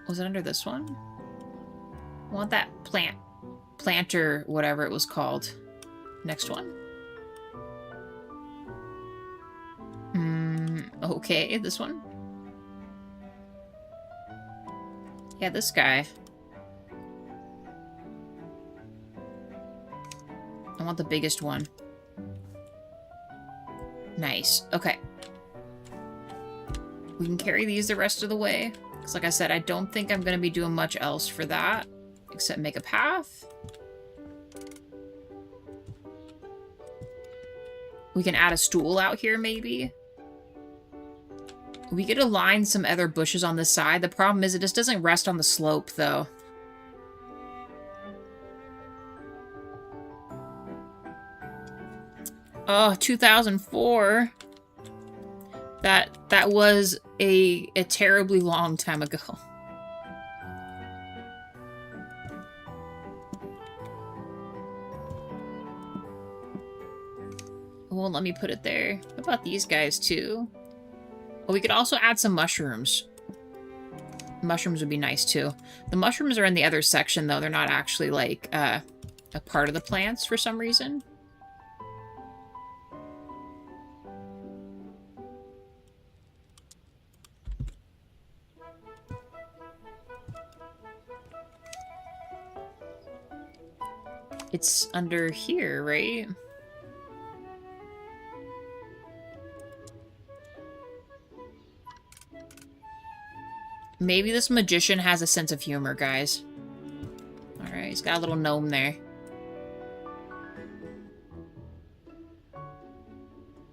S1: Was it under this one? I want that planter, whatever it was called. Next one. Okay, this one. Yeah, this guy. I want the biggest one. Nice. Okay. We can carry these the rest of the way. Because like I said, I don't think I'm going to be doing much else for that. Except make a path. We can add a stool out here, maybe. We could align some other bushes on this side. The problem is it just doesn't rest on the slope, though. Oh, 2004. That was a terribly long time ago. Well, let me put it there. What about these guys, too? Oh, we could also add some mushrooms. Mushrooms would be nice, too. The mushrooms are in the other section, though. They're not actually, like, a part of the plants for some reason. It's under here, right? Maybe this magician has a sense of humor, guys. Alright, he's got a little gnome there.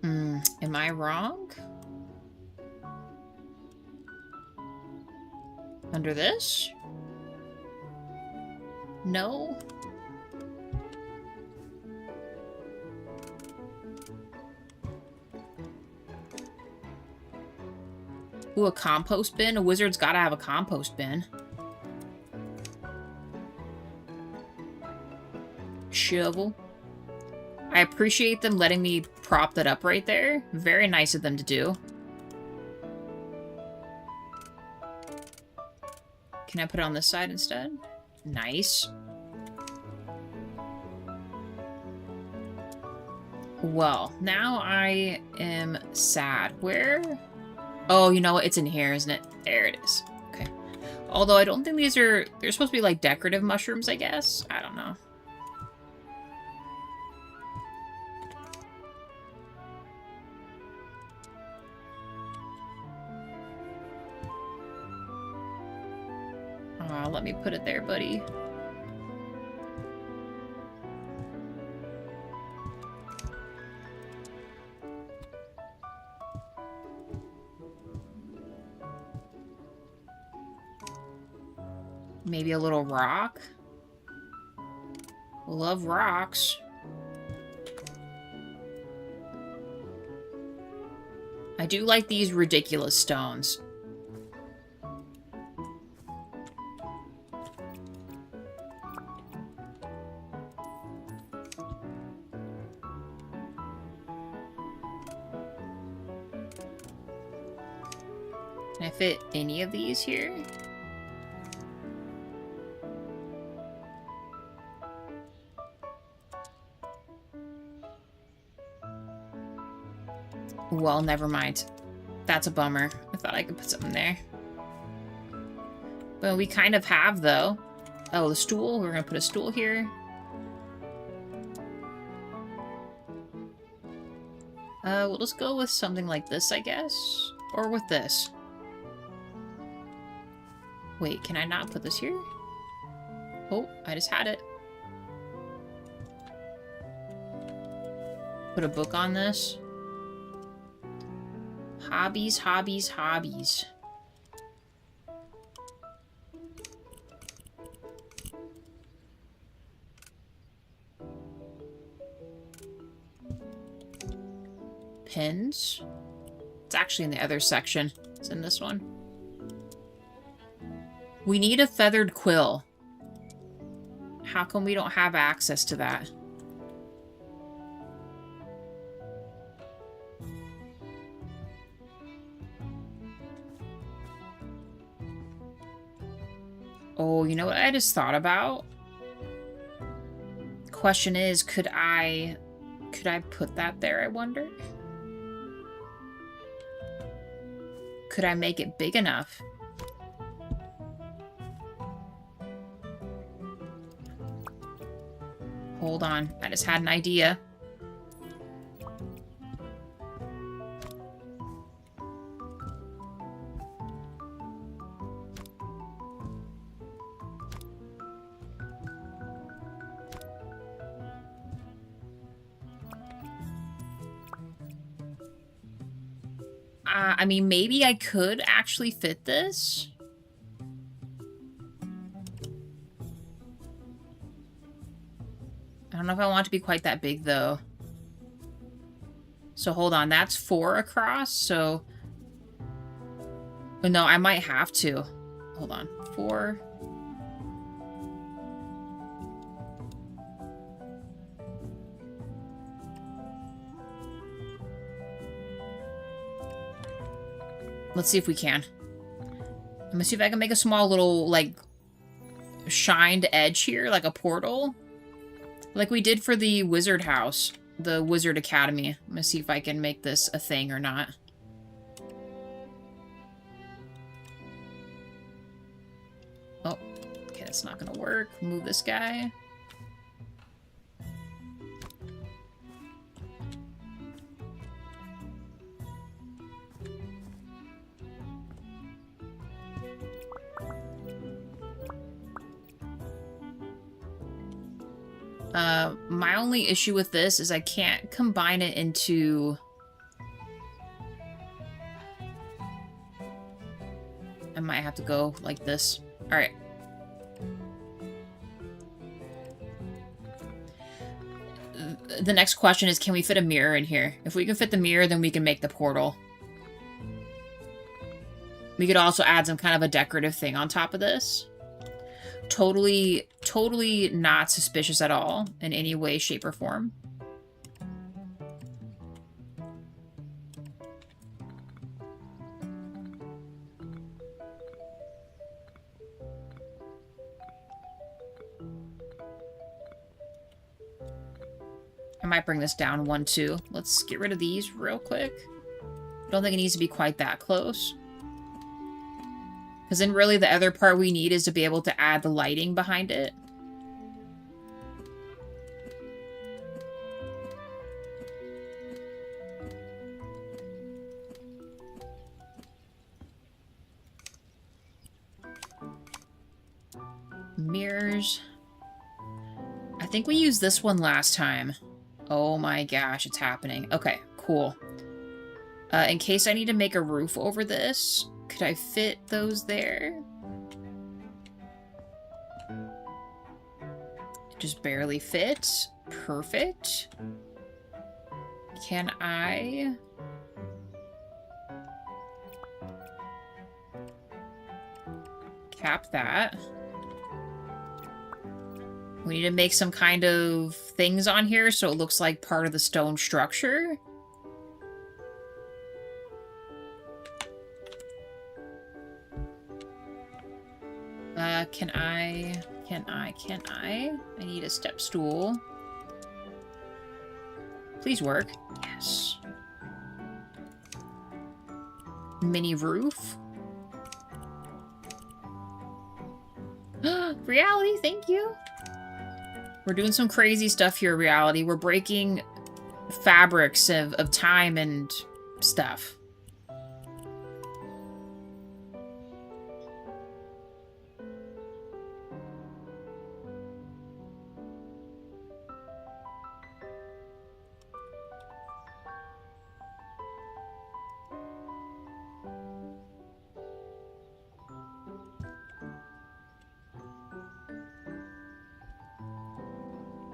S1: Am I wrong? Under this? No? Ooh, a compost bin? A wizard's gotta have a compost bin. Shovel. I appreciate them letting me prop that up right there. Very nice of them to do. Can I put it on this side instead? Nice. Well, now I am sad. Where? Oh, you know what? It's in here, isn't it? There it is. Okay. Although I don't think these are... They're supposed to be like decorative mushrooms, I guess. I don't know. Let me put it there, buddy. Maybe a little rock. Love rocks. I do like these ridiculous stones. Can I fit any of these here? Well, never mind. That's a bummer. I thought I could put something there. But we kind of have, though. Oh, the stool. We're going to put a stool here. We'll just go with something like this, I guess. Or with this. Wait, can I not put this here? Oh, I just had it. Put a book on this. Hobbies, hobbies, hobbies. Pins. It's actually in the other section. It's in this one. We need a feathered quill. How come we don't have access to that? Oh, you know what I just thought about? Question is, could I put that there, I wonder? Could I make it big enough? Hold on, I just had an idea. I mean, maybe I could actually fit this. I don't know if I want it to be quite that big, though. So, hold on. That's 4 across, so... No, I might have to. Hold on. 4... Let's see if we can. I'm gonna see if I can make a small little, like, shined edge here, like a portal. Like we did for the Wizard House, the Wizard Academy. I'm gonna see if I can make this a thing or not. Oh, okay, that's not gonna work. Move this guy. My only issue with this is I can't combine it into... I might have to go like this. Alright. The next question is, can we fit a mirror in here? If we can fit the mirror, then we can make the portal. We could also add some kind of a decorative thing on top of this. Totally not suspicious at all in any way, shape, or form. I might bring this down 1, 2. Let's get rid of these real quick. I don't think it needs to be quite that close. Because then really the other part we need is to be able to add the lighting behind it. Mirrors. I think we used this one last time. Oh my gosh, it's happening. Okay, cool. In case I need to make a roof over this... Could I fit those there? just barely fit. Perfect. Can I... cap that? We need to make some kind of things on here so it looks like part of the stone structure. Can I? I need a step stool. Please work. Yes. Mini roof. Reality, thank you. We're doing some crazy stuff here, Reality. We're breaking fabrics of time and stuff.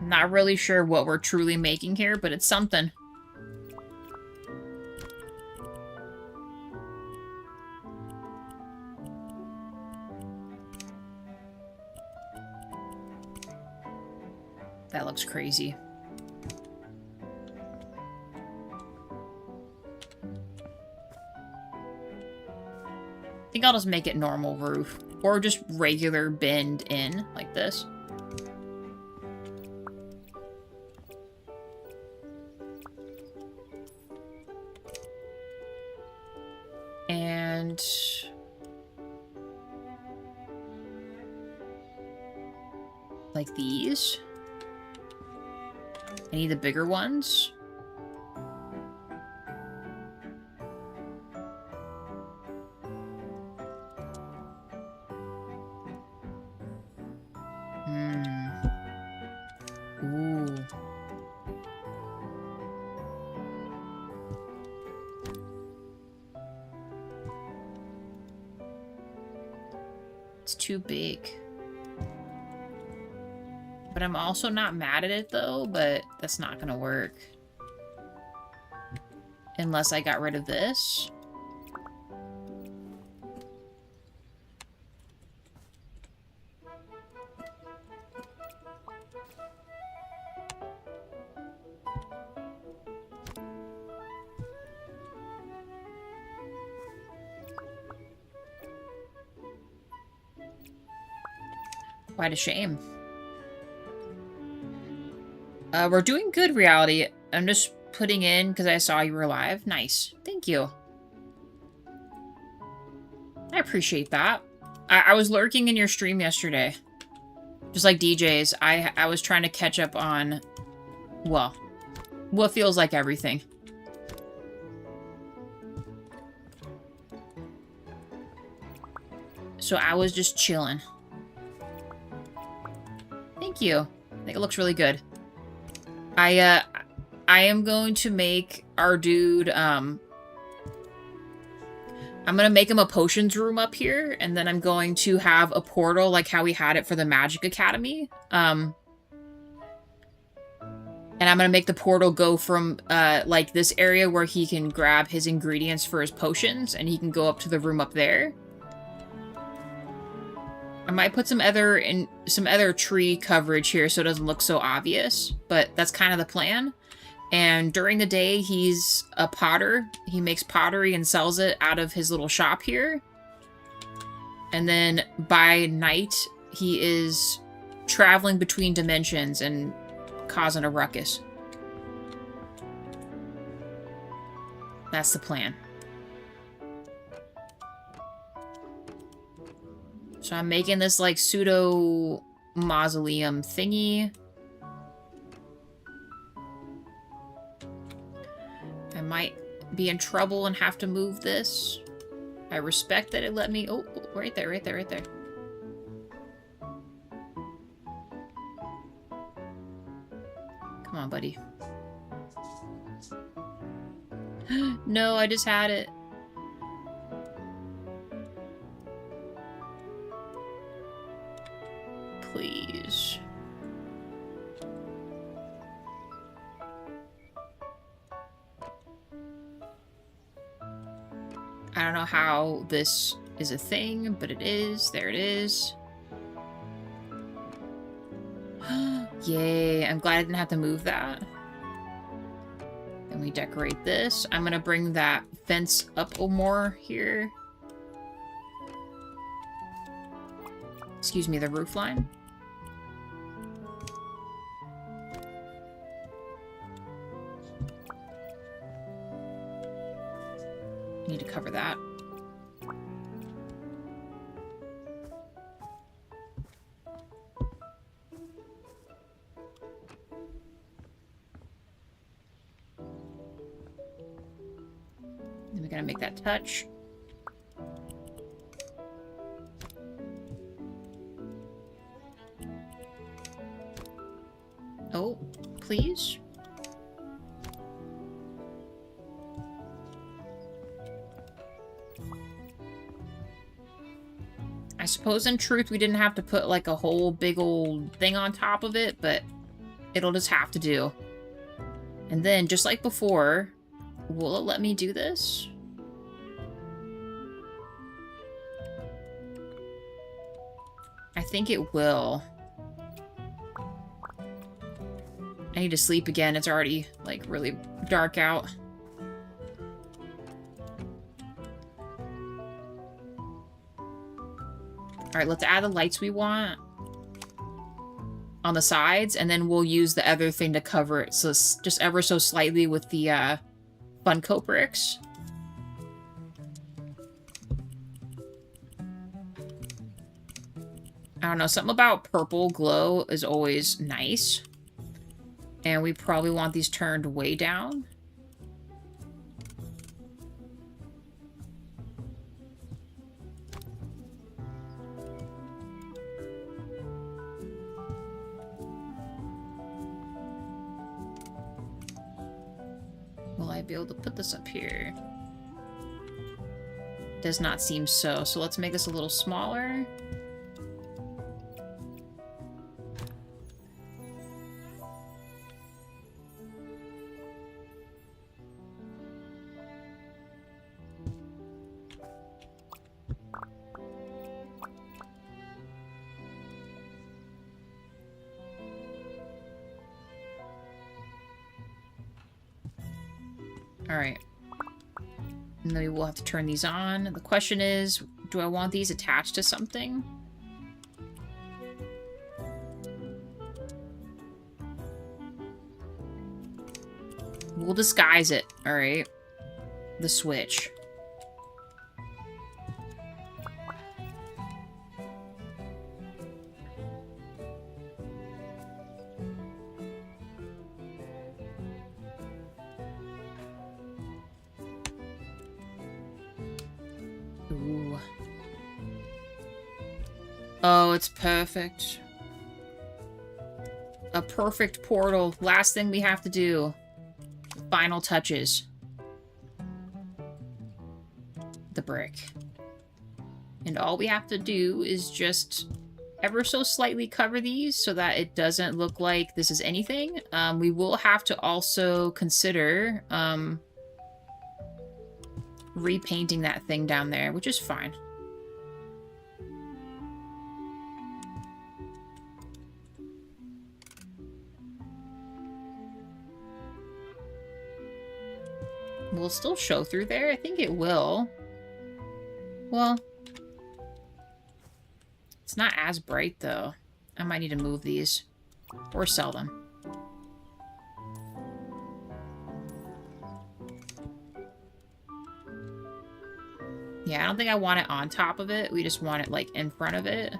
S1: Not really sure what we're truly making here, but it's something. That looks crazy. I think I'll just make it normal roof. Or just regular bend in, like this. And... like these. I need the bigger ones. Ooh. It's too big. But I'm also not mad at it though, but that's not gonna work. Unless I got rid of this. Quite a shame. We're doing good, Reality. I'm just putting in because I saw you were live. Nice. Thank you. I appreciate that. I was lurking in your stream yesterday. Just like DJ's. I was trying to catch up on, well, what feels like everything. So I was just chilling. Thank you. I think it looks really good. I am going to make our dude, I'm gonna make him a potions room up here, and then I'm going to have a portal like how we had it for the Magic Academy. And I'm gonna make the portal go from, like this area where he can grab his ingredients for his potions, and he can go up to the room up there. I might put some other tree coverage here so it doesn't look so obvious, but that's kind of the plan. And during the day, he's a potter. He makes pottery and sells it out of his little shop here. And then by night, he is traveling between dimensions and causing a ruckus. That's the plan. So I'm making this, like, pseudo mausoleum thingy. I might be in trouble and have to move this. I respect that it let me... Oh, right there, right there, right there. Come on, buddy. No, I just had it. Please. I don't know how this is a thing, but it is. There it is. Yay, I'm glad I didn't have to move that. And we decorate this. I'm gonna bring that fence up more here. Excuse me, the roof line. Need to cover that. Then we gotta make that touch. Oh, please. I suppose in truth we didn't have to put like a whole big old thing on top of it, but it'll just have to do. And then, just like before, will it let me do this? I think it will. I need to sleep again. It's already, like, really dark out. Alright, let's add the lights we want on the sides, and then we'll use the other thing to cover it, so it's just ever so slightly with the Funko bricks. I don't know, something about purple glow is always nice. And we probably want these turned way down. Will I be able to put this up here? Does not seem so. So let's make this a little smaller. Alright. And then we will have to turn these on. The question is, do I want these attached to something? We'll disguise it, alright? The switch. Ooh. Oh, it's perfect. A perfect portal. Last thing we have to do. Final touches. The brick. And all we have to do is just ever so slightly cover these so that it doesn't look like this is anything. We will have to also consider repainting that thing down there, which is fine. Will it still show through there? I think it will. Well, it's not as bright though. I might need to move these or sell them. Yeah, I don't think I want it on top of it. We just want it, like, in front of it.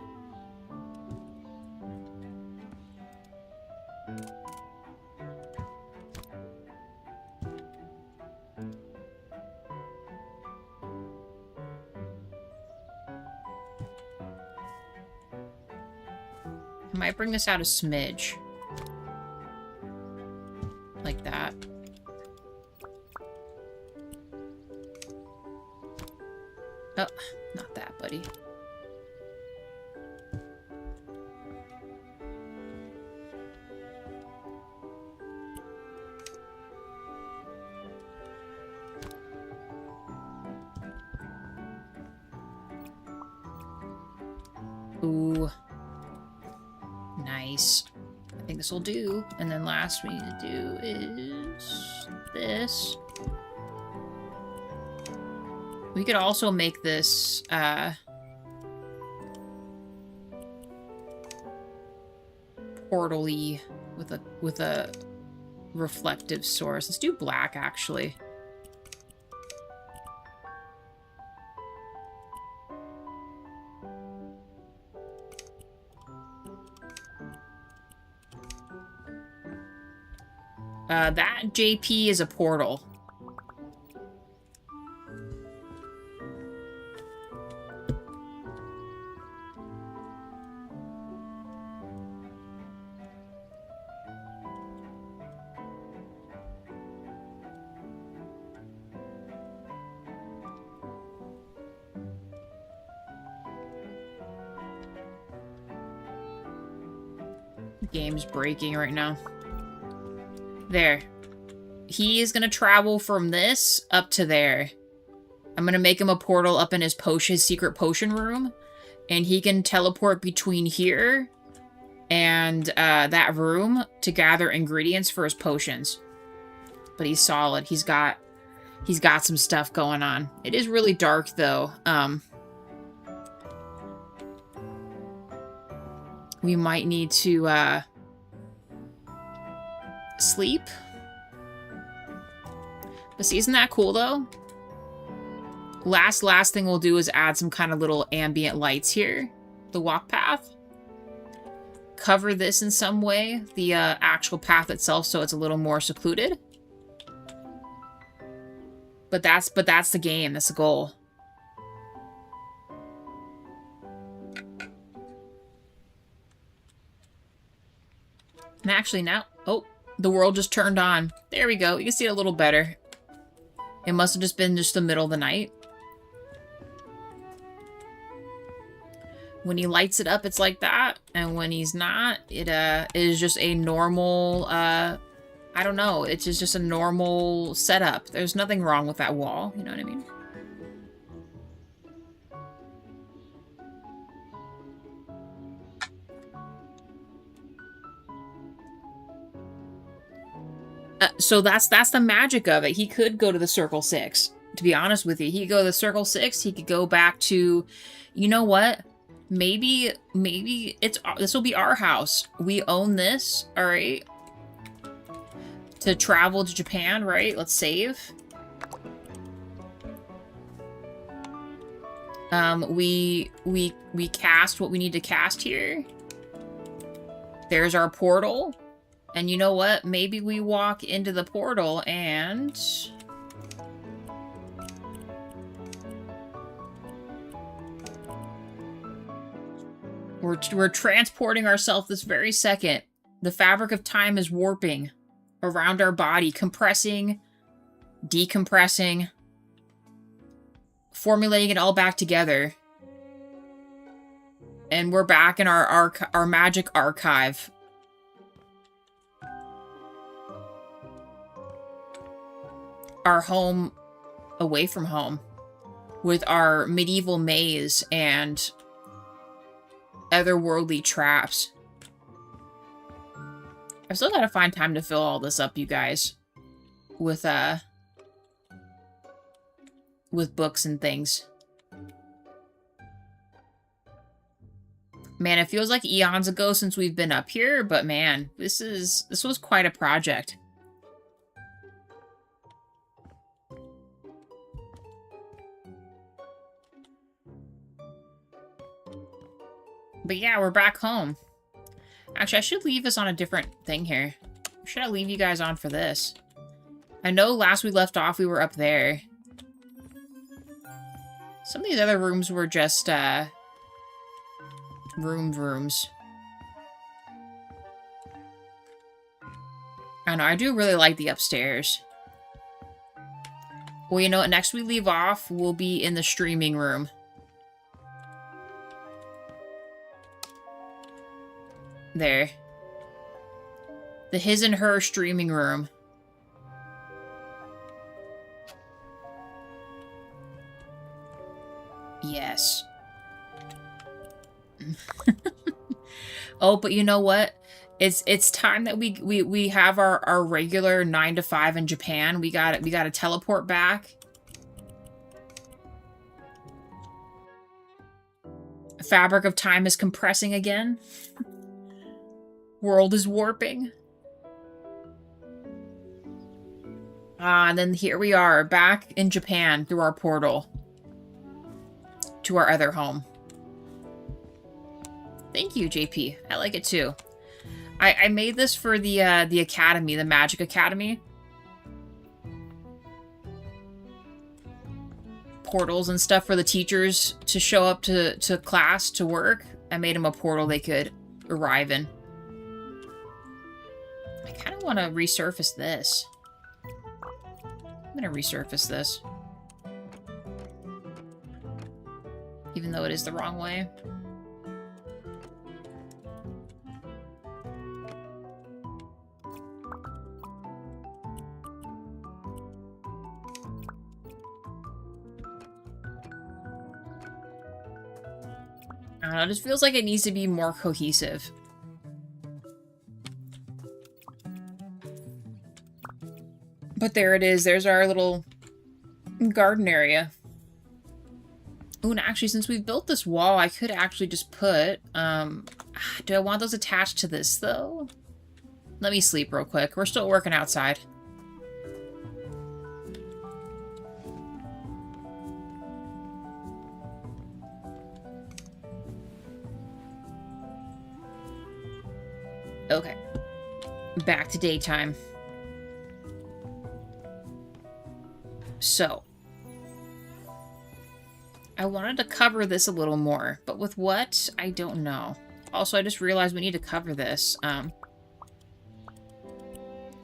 S1: I might bring this out a smidge. Like that. Oh, not that, buddy. Ooh. Nice. I think this will do. And then last we need to do is this. We could also make this, portal-y with a reflective source. Let's do black, actually. That JP is a portal. Game's breaking right now. There. He is gonna travel from this up to there. I'm gonna make him a portal up in his secret potion room. And he can teleport between here and that room to gather ingredients for his potions. But he's solid. He's got some stuff going on. It is really dark though. We might need to sleep. But see, isn't that cool though? Last thing we'll do is add some kind of little ambient lights here. The walk path. Cover this in some way, the actual path itself, so it's a little more secluded. But that's the game. That's the goal. And actually now, oh, the world just turned on. There we go. You can see it a little better. It must have just been the middle of the night. When he lights it up, it's like that. And when he's not, it is just a normal, I don't know. It's just a normal setup. There's nothing wrong with that wall. You know what I mean? So that's the magic of it. He could go to the Circle 6. To be honest with you, he could go to the Circle 6. He could go back to, you know what? Maybe this will be our house. We own this, all right? To travel to Japan, right? Let's save. We cast what we need to cast here. There's our portal. And you know what? Maybe we walk into the portal and... We're transporting ourselves this very second. The fabric of time is warping around our body, compressing, decompressing, formulating it all back together. And we're back in our magic archive. Our home away from home with our medieval maze and otherworldly traps. I've still got to find time to fill all this up, you guys, with books and things. Man, it feels like eons ago since we've been up here, but man, this was quite a project. But yeah, we're back home. Actually, I should leave us on a different thing here. Should I leave you guys on for this? I know last we left off, we were up there. Some of these other rooms were just, rooms. I know, I do really like the upstairs. Well, you know what? Next we leave off, we'll be in the streaming room. There. The his and her streaming room. Yes. Oh, but you know what? It's time that we have our regular 9 to 5 in Japan. We gotta teleport back. Fabric of time is compressing again. World is warping. Ah, and then here we are, back in Japan through our portal to our other home. Thank you, JP. I like it too. I made this for the academy, the Magic Academy. Portals and stuff for the teachers to show up to class, to work. I made them a portal they could arrive in. I kind of want to resurface this. I'm going to resurface this. Even though it is the wrong way. I don't know, it just feels like it needs to be more cohesive. But there it is. There's our little garden area. Ooh, and actually, since we've built this wall, I could actually just put... do I want those attached to this, though? Let me sleep real quick. We're still working outside. Okay. Back to daytime. So. I wanted to cover this a little more, but with what? I don't know. Also, I just realized we need to cover this. Can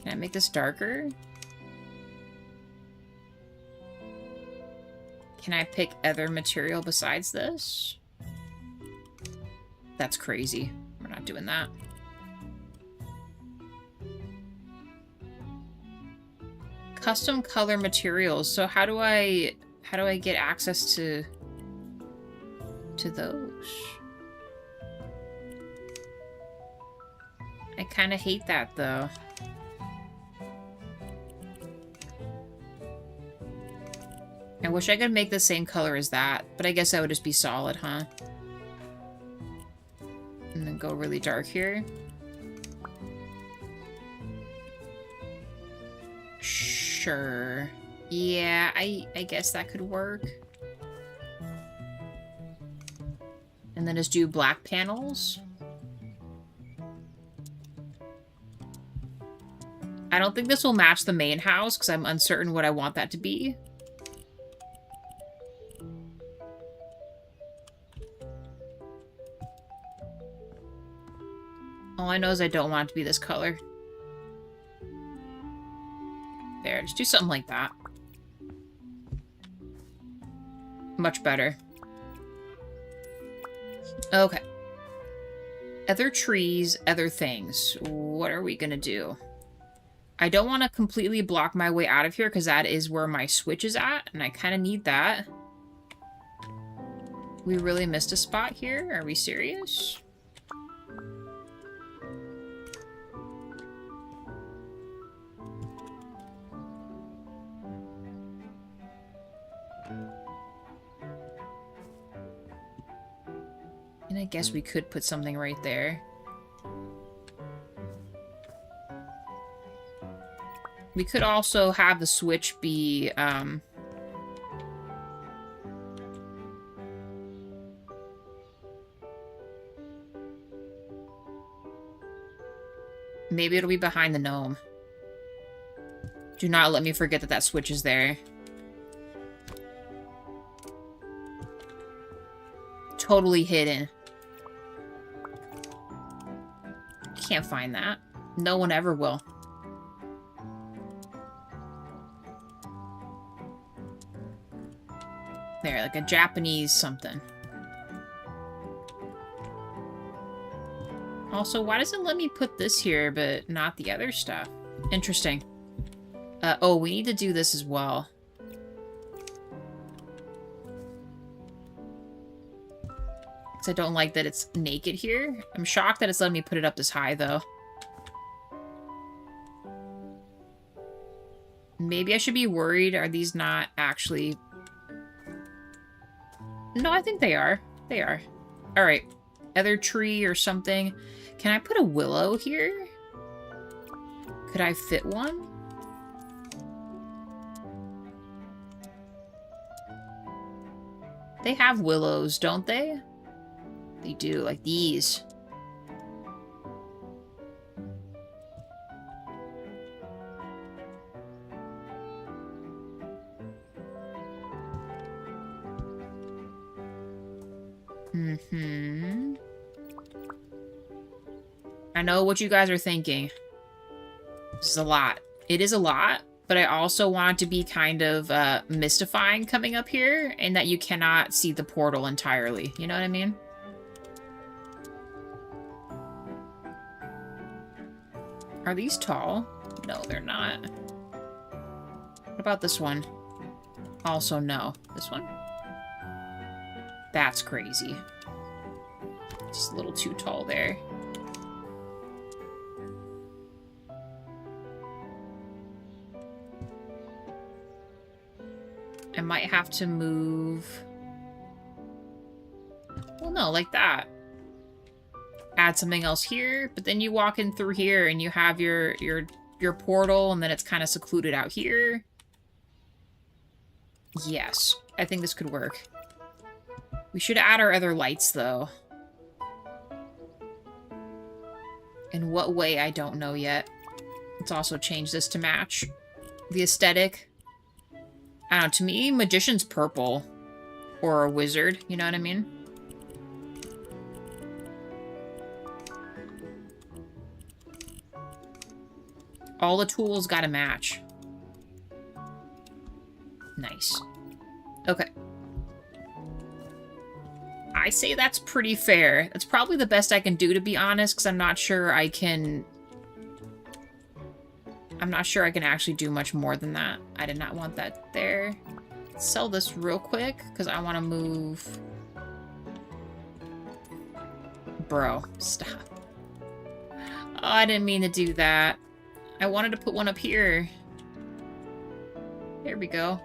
S1: I make this darker? Can I pick other material besides this? That's crazy. We're not doing that. Custom color materials. So how do I get access to those? I kind of hate that though. I wish I could make the same color as that, but I guess that would just be solid, huh? And then go really dark here. Sure. Yeah, I guess that could work. And then just do black panels. I don't think this will match the main house because I'm uncertain what I want that to be. All I know is I don't want it to be this color. There, just do something like that. Much better. Okay. Other trees, other things. What are we gonna do? I don't want to completely block my way out of here because that is where my switch is at, and I kind of need that. We really missed a spot here? Are we serious? And I guess we could put something right there. We could also have the switch be, maybe it'll be behind the gnome. Do not let me forget that that switch is there. Totally hidden. Can't find that. No one ever will. There, like a Japanese something. Also, why does it let me put this here, but not the other stuff? Interesting. Oh, we need to do this as well. Because I don't like that it's naked here. I'm shocked that it's letting me put it up this high, though. Maybe I should be worried. Are these not actually... No, I think they are. They are. Alright. Other tree or something. Can I put a willow here? Could I fit one? They have willows, don't they? They do, like these. Mm-hmm. I know what you guys are thinking. This is a lot. It is a lot, but I also want it to be kind of mystifying coming up here, and that you cannot see the portal entirely. You know what I mean? Are these tall? No, they're not. What about this one? Also no. This one? That's crazy. Just a little too tall there. I might have to move... Well, no, like that. Add something else here, but then you walk in through here and you have your portal, and then it's kind of secluded out here. Yes, I think this could work. We should add our other lights, though. In what way, I don't know yet. Let's also change this to match the aesthetic. I don't know, to me, magician's purple. Or a wizard, you know what I mean? All the tools gotta match. Nice. Okay. I say that's pretty fair. That's probably the best I can do, to be honest, because I'm not sure I can... I'm not sure I can actually do much more than that. I did not want that there. Let's sell this real quick, because I want to move... Bro, stop. Oh, I didn't mean to do that. I wanted to put one up here. There we go.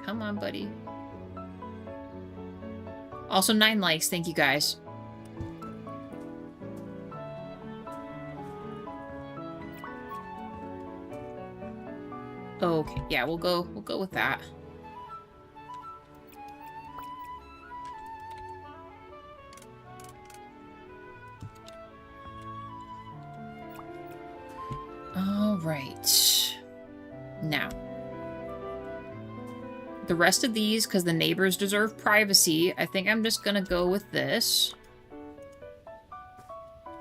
S1: Come on, buddy. Also, 9 likes. Thank you, guys. Okay, yeah, we'll go with that. All right. Now, the rest of these, because the neighbors deserve privacy, I think I'm just gonna go with this.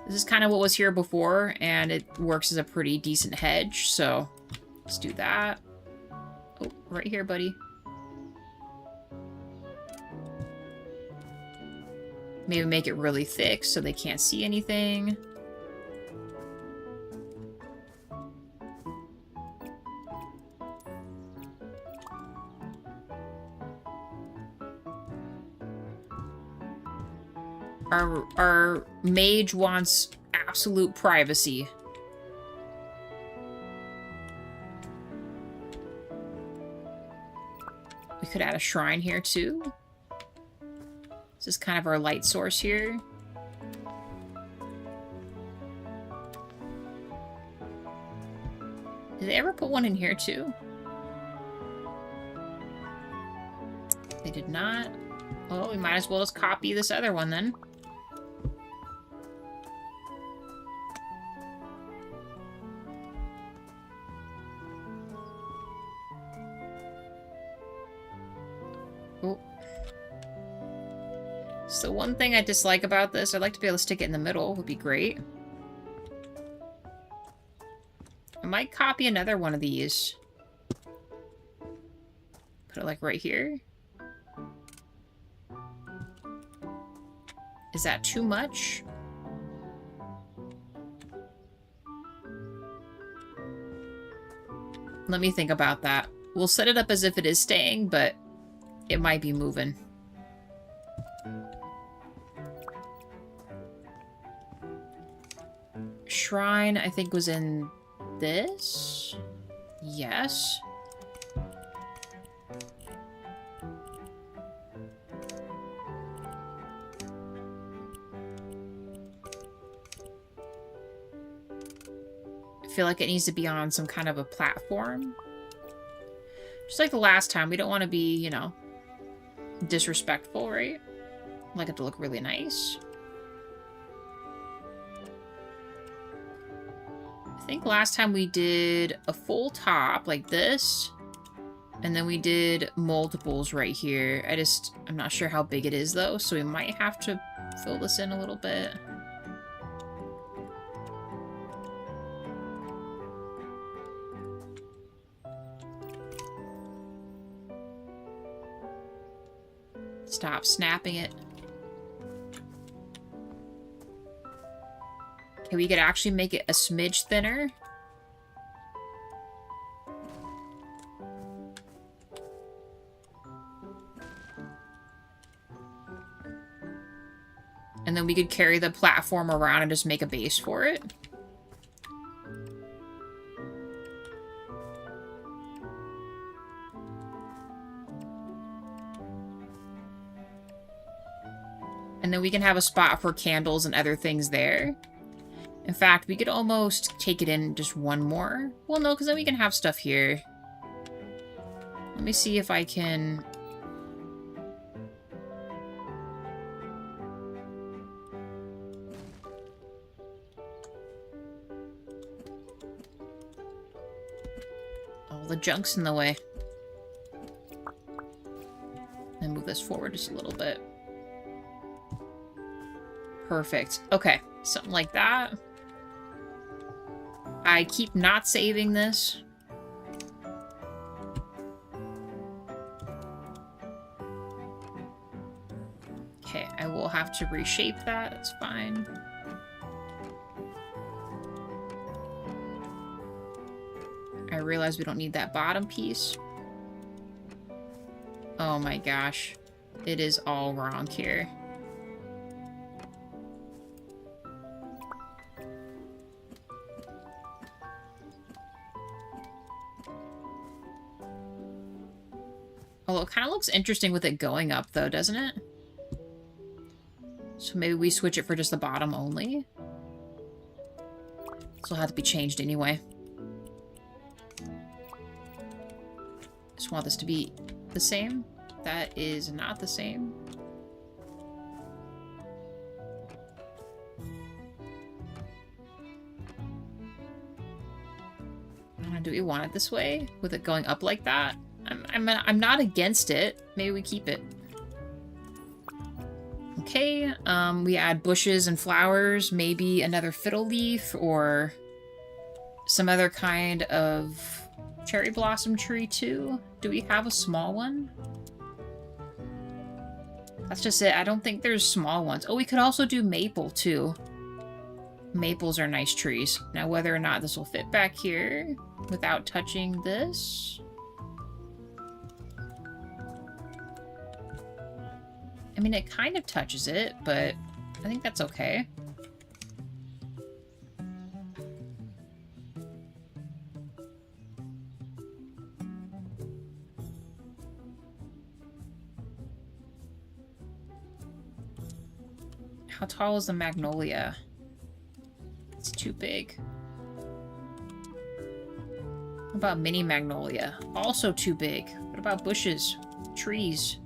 S1: This is kind of what was here before, and it works as a pretty decent hedge, so let's do that. Oh, right here, buddy. Maybe make it really thick so they can't see anything. Our mage wants absolute privacy. We could add a shrine here too. This is kind of our light source here. Did they ever put one in here too? They did not. Well, we might as well just copy this other one then. Oh. So one thing I dislike about this, I'd like to be able to stick it in the middle, would be great. I might copy another one of these. Put it like right here. Is that too much? Let me think about that. We'll set it up as if it is staying, but it might be moving. Shrine, I think, was in this? Yes. I feel like it needs to be on some kind of a platform. Just like the last time, we don't want to be, you know, disrespectful, right? Like it to look really nice. I think last time we did a full top like this, and then we did multiples right here. I'm not sure how big it is though, so we might have to fill this in a little bit. Stop snapping it. Okay, we could actually make it a smidge thinner. And then we could carry the platform around and just make a base for it. And then we can have a spot for candles and other things there. In fact, we could almost take it in just one more. Well, no, because then we can have stuff here. Let me see if I can... All the junk's in the way. And move this forward just a little bit. Perfect. Okay, something like that. I keep not saving this. Okay, I will have to reshape that. That's fine. I realize we don't need that bottom piece. Oh my gosh. It is all wrong here. Although it kind of looks interesting with it going up, though, doesn't it? So maybe we switch it for just the bottom only. This will have to be changed anyway. Just want this to be the same. That is not the same. Do we want it this way? With it going up like that? I'm not against it. Maybe we keep it. Okay, we add bushes and flowers, maybe another fiddle leaf or some other kind of cherry blossom tree too. Do we have a small one? That's just it. I don't think there's small ones. Oh, we could also do maple too. Maples are nice trees. Now, whether or not this will fit back here without touching this... I mean, it kind of touches it, but I think that's okay. How tall is the magnolia? It's too big. What about mini magnolia? Also too big. What about bushes? Trees?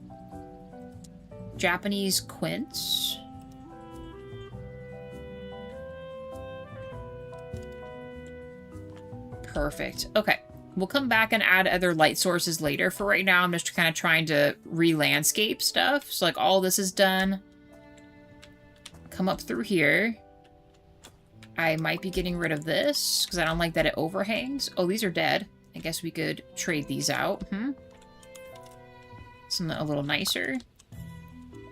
S1: Japanese quince? Perfect. Okay. We'll come back and add other light sources later. For right now, I'm just kind of trying to re-landscape stuff. So, like, all this is done. Come up through here. I might be getting rid of this, because I don't like that it overhangs. Oh, these are dead. I guess we could trade these out. Something a little nicer.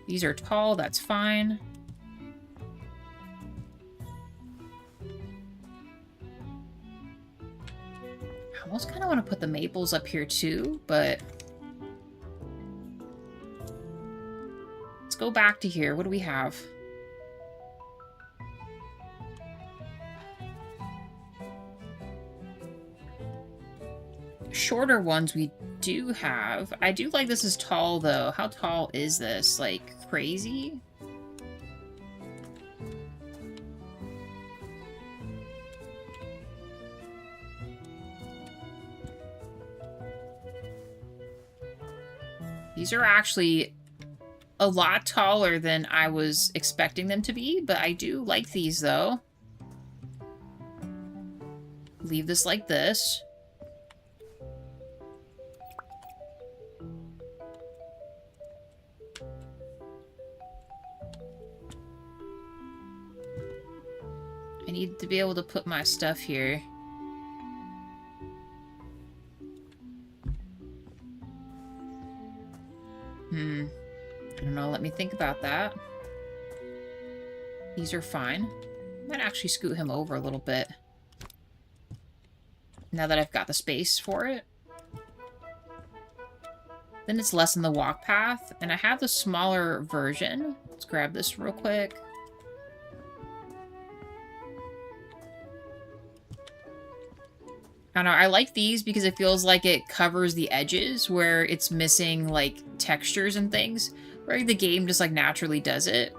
S1: These are tall, that's fine. How almost kind of want to put the maples up here too, but... Let's go back to here. What do we have? Shorter ones we do have. I do like this is tall, though. How tall is this? Like, crazy? These are actually a lot taller than I was expecting them to be, but I do like these, though. Leave this like this. I need to be able to put my stuff here. I don't know, let me think about that. These are fine. Might actually scoot him over a little bit. Now that I've got the space for it. Then it's less in the walk path, and I have the smaller version. Let's grab this real quick. I don't know, I like these because it feels like it covers the edges where it's missing, like, textures and things. Where the game just, like, naturally does it.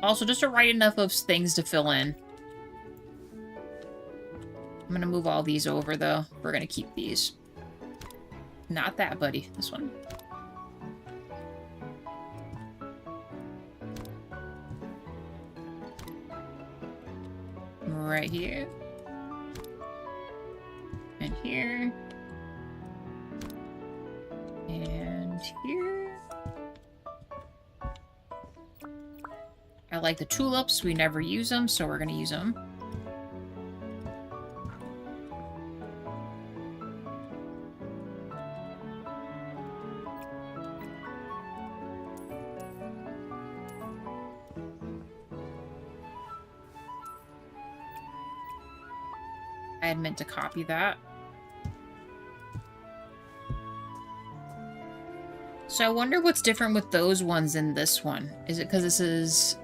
S1: Also, just to write enough of things to fill in. I'm gonna move all these over, though. We're gonna keep these. Not that, buddy. This one. Right here. And here. And here. I like the tulips. We never use them, so we're gonna use them. I had meant to copy that. So I wonder what's different with those ones and this one. Is it because this is...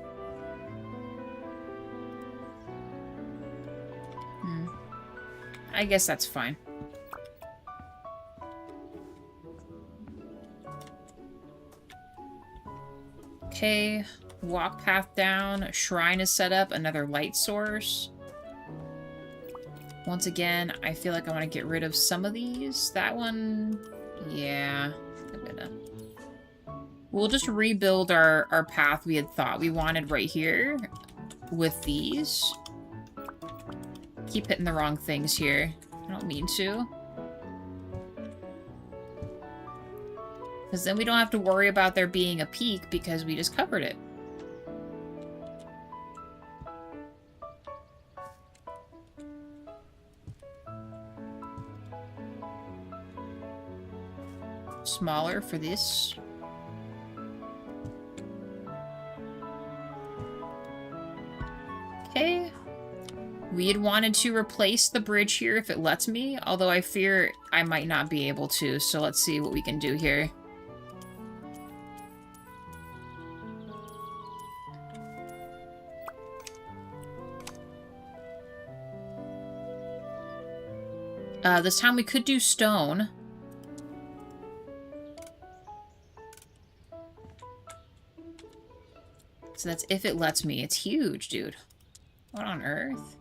S1: I guess that's fine. Okay, walk path down, a shrine is set up, another light source. Once again, I feel like I want to get rid of some of these. That one, yeah. We'll just rebuild our path we had thought we wanted right here with these. Keep hitting the wrong things here. I don't mean to. Because then we don't have to worry about there being a peak because we just covered it. Smaller for this. Okay. We had wanted to replace the bridge here if it lets me, although I fear I might not be able to, so let's see what we can do here. This time we could do stone. So that's if it lets me. It's huge, dude. What on earth?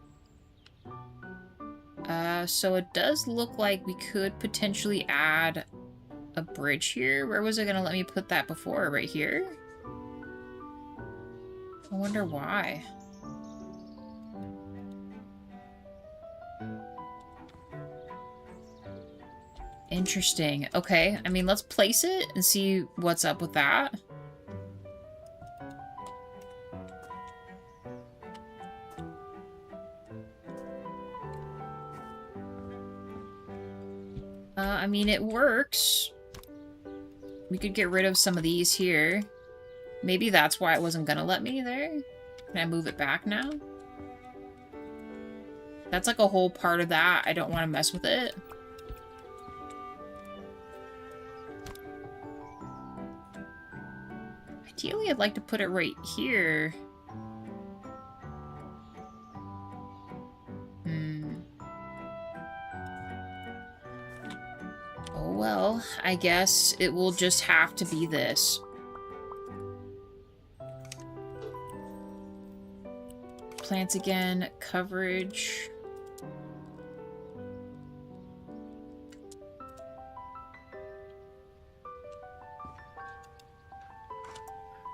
S1: So it does look like we could potentially add a bridge here. Where was it gonna let me put that before? Right here? I wonder why. Interesting. Okay, I mean, let's place it and see what's up with that. I mean, it works. We could get rid of some of these here. Maybe that's why it wasn't gonna let me there. Can I move it back now? That's like a whole part of that. I don't want to mess with it. Ideally, I'd like to put it right here. Oh well, I guess it will just have to be this. Plants again, coverage.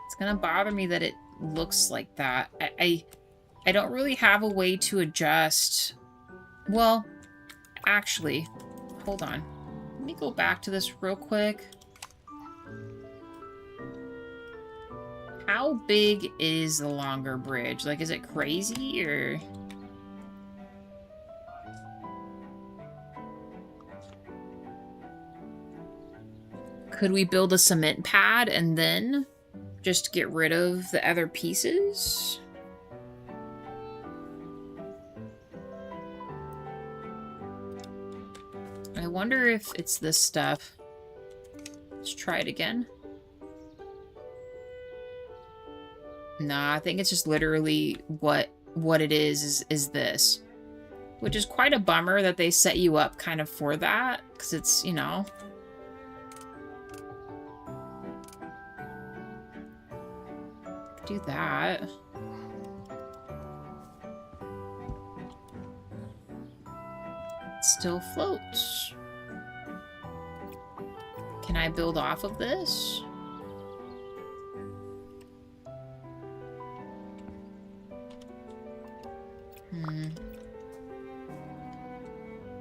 S1: It's gonna bother me that it looks like that. I don't really have a way to adjust. Well, actually, hold on. Let me go back to this real quick. How big is the longer bridge? Like, is it crazy, or... Could we build a cement pad and then just get rid of the other pieces? I wonder if it's this stuff. Let's try it again. Nah, I think it's just literally what it is this. Which is quite a bummer that they set you up kind of for that, because it's, you know... Do that. It still floats. Can I build off of this?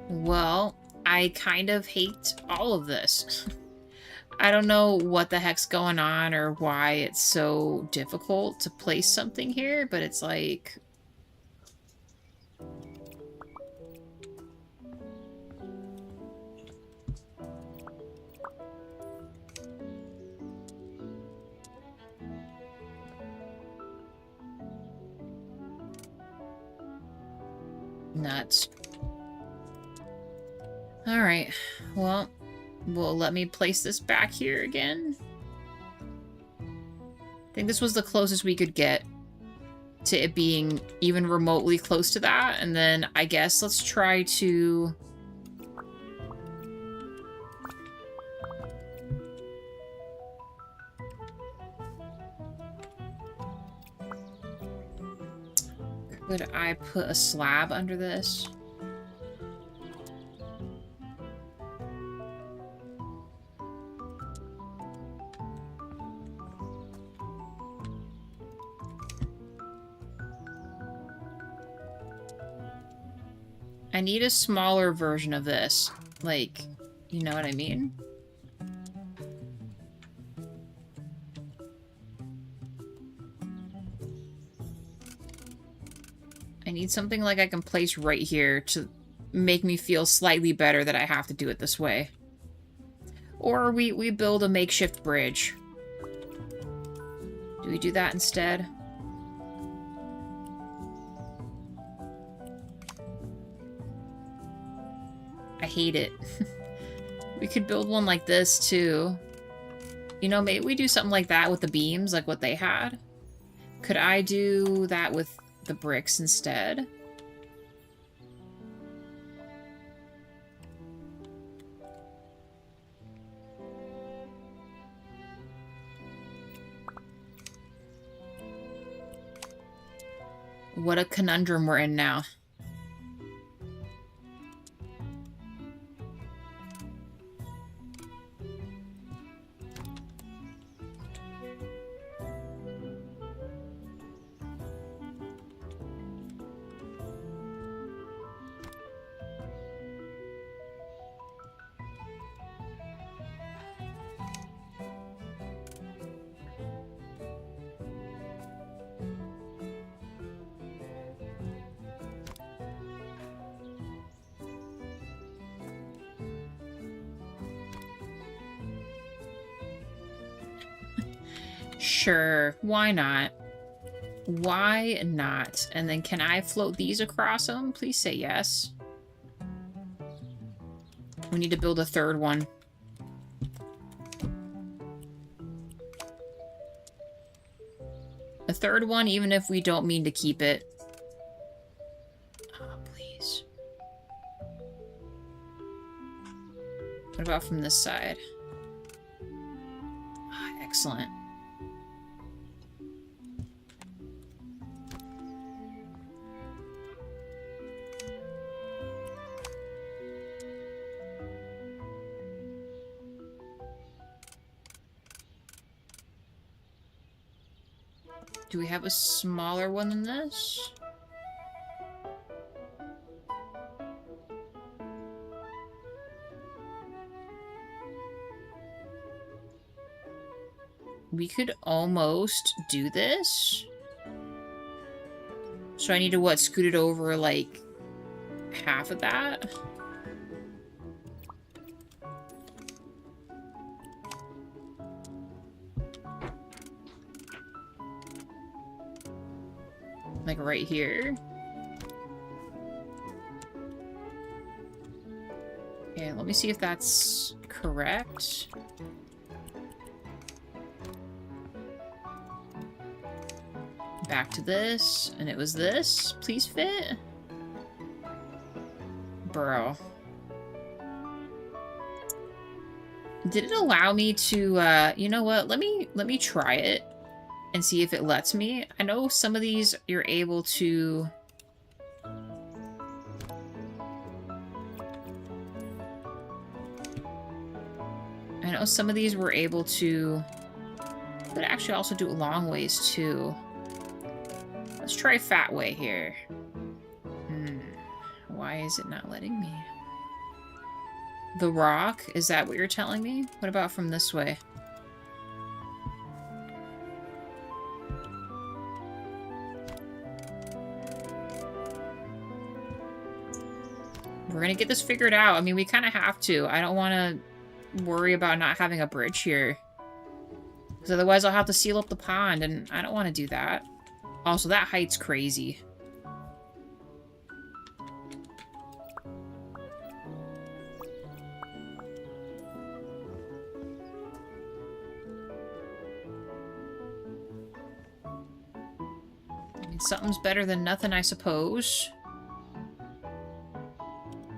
S1: Well, I kind of hate all of this. I don't know what the heck's going on or why it's so difficult to place something here, but it's like... Nuts. Alright, well, let me place this back here again. I think this was the closest we could get to it being even remotely close to that, and then I guess let's try to... Could I put a slab under this? I need a smaller version of this. Like, you know what I mean? I need something like I can place right here to make me feel slightly better that I have to do it this way. Or we build a makeshift bridge. Do we do that instead? I hate it. We could build one like this, too. You know, maybe we do something like that with the beams, like what they had. Could I do that with the bricks instead? What a conundrum we're in now. Sure, why not? Why not? And then can I float these across them? Please say yes. We need to build a third one. A third one, even if we don't mean to keep it. Oh, please. What about from this side? Ah, excellent. Do we have a smaller one than this? We could almost do this. So I need to, what, scoot it over, like, half of that? Like right here. Okay, let me see if that's correct. Back to this, and it was this. Please fit. Bro. Did it allow me to, you know what? Let me try it and see if it lets me. I know some of these you're able to... I know some of these were able to... But actually also do it long ways too. Let's try fat way here. Why is it not letting me? The rock? Is that what you're telling me? What about from this way? We're gonna get this figured out. I mean, we kind of have to. I don't want to worry about not having a bridge here. Because otherwise I'll have to seal up the pond, and I don't want to do that. Also, that height's crazy. I mean, something's better than nothing, I suppose.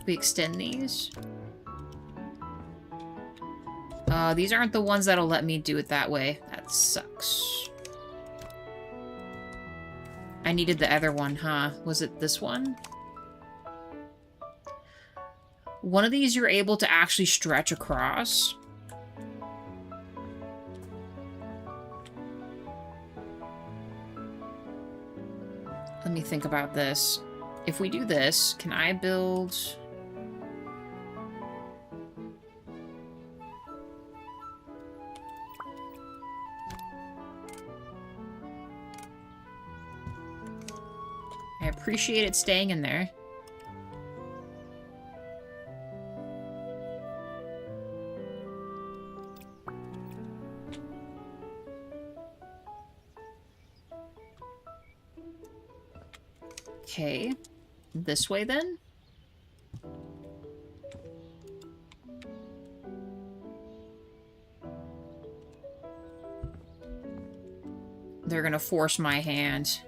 S1: We extend these. These aren't the ones that'll let me do it that way. That sucks. I needed the other one, huh? Was it this one? One of these you're able to actually stretch across. Let me think about this. If we do this, can I build... I appreciate it staying in there. Okay. This way then? They're gonna force my hand.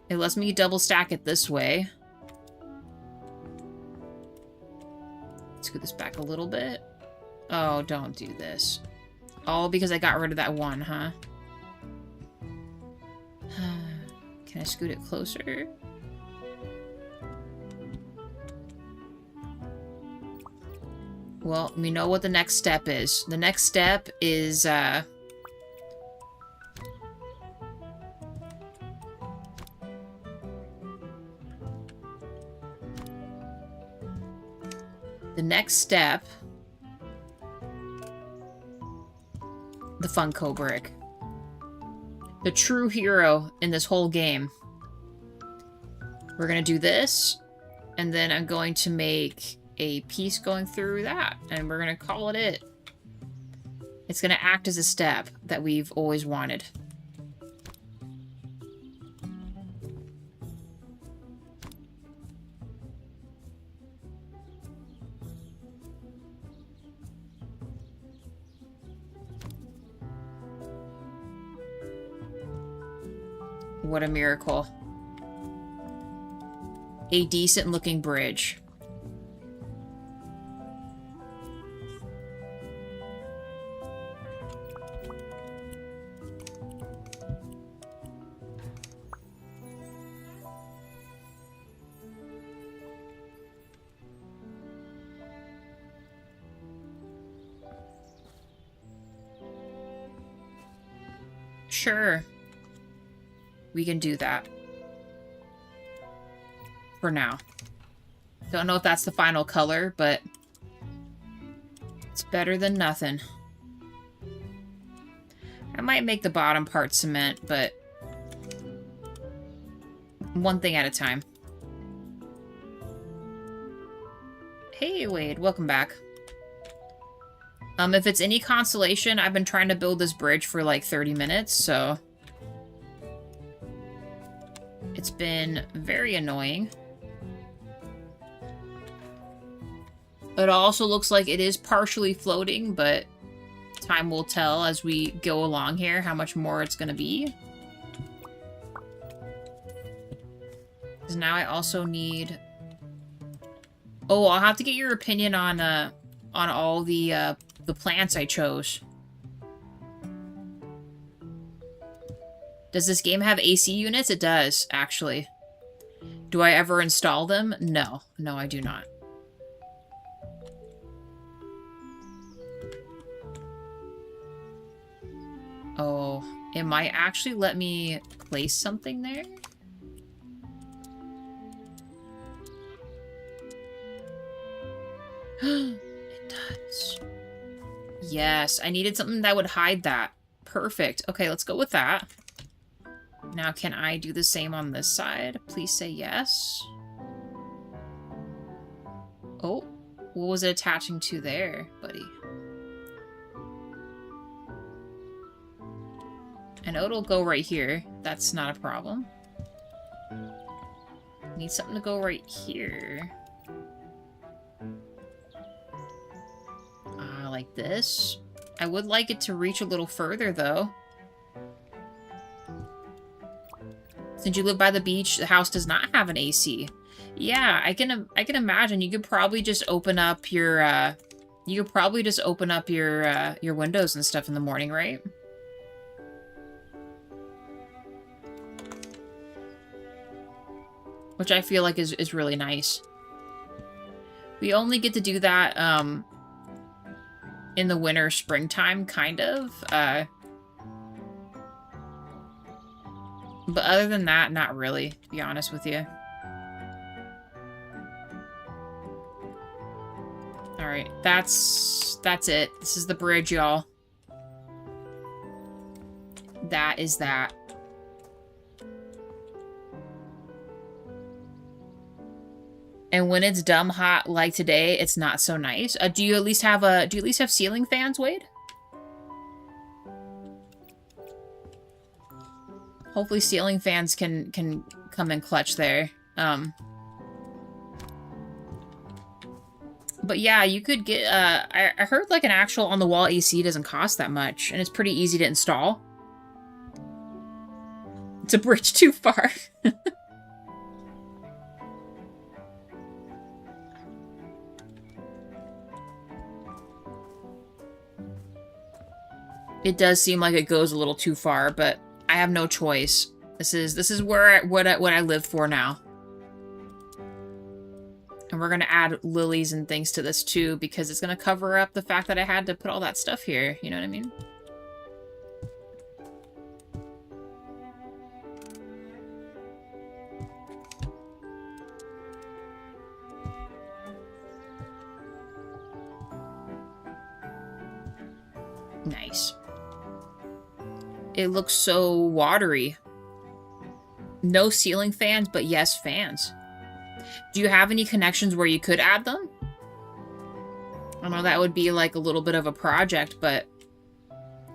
S1: It lets me double stack it this way. Let's scoot this back a little bit. Oh, don't do this. All because I got rid of that one, huh? Can I scoot it closer? Well, we know what the next step is. The next step is, the next step... The Funko brick. The true hero in this whole game. We're gonna do this, and then I'm going to make a piece going through that, and we're gonna call it it. It's going to act as a step that we've always wanted. What a miracle. A decent looking bridge. Sure. We can do that. For now. Don't know if that's the final color, but it's better than nothing. I might make the bottom part cement, but one thing at a time. Hey, Wade, welcome back. If it's any consolation, I've been trying to build this bridge for like 30 minutes, so it's been very annoying. It also looks like it is partially floating, but time will tell as we go along here how much more it's going to be. Because now I also need... Oh, I'll have to get your opinion on all the plants I chose. Does this game have AC units? It does, actually. Do I ever install them? No. No, I do not. Oh, it might actually let me place something there? It does. Yes, I needed something that would hide that. Perfect. Okay, let's go with that. Now, can I do the same on this side? Please say yes. Oh, what was it attaching to there, buddy? I know it'll go right here. That's not a problem. Need something to go right here. Like this. I would like it to reach a little further, though. Since you live by the beach, the house does not have an AC. Yeah, I can imagine. You could probably just open up your your windows and stuff in the morning, right? Which I feel like is really nice. We only get to do that in the winter, springtime, kind of. But other than that, not really, to be honest with you. Alright, that's it. This is the bridge, y'all. That is that. And when it's dumb hot like today, it's not so nice. Do you at least have ceiling fans, Wade? Hopefully ceiling fans can come in clutch there. But yeah, you could get I heard like an actual on the wall AC doesn't cost that much, and it's pretty easy to install. It's a bridge too far. It does seem like it goes a little too far, but I have no choice. This is where what I live for now. And we're gonna add lilies and things to this too, because it's gonna cover up the fact that I had to put all that stuff here. You know what I mean? Nice. It looks so watery. No ceiling fans, but yes, fans. Do you have any connections where you could add them? I know that would be like a little bit of a project, but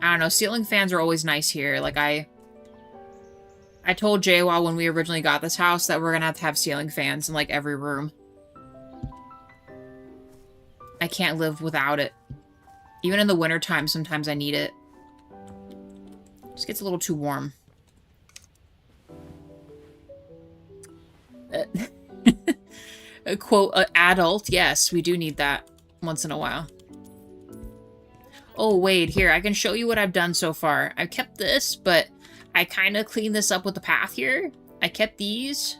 S1: I don't know, ceiling fans are always nice here. Like, I told Jaywall when we originally got this house that we're gonna have to have ceiling fans in, like, every room. I can't live without it. Even in the wintertime, sometimes I need it. Just gets a little too warm. A quote, adult. Yes, we do need that once in a while. Oh, wait, here, I can show you what I've done so far. I've kept this, but I kind of cleaned this up with the path here. I kept these.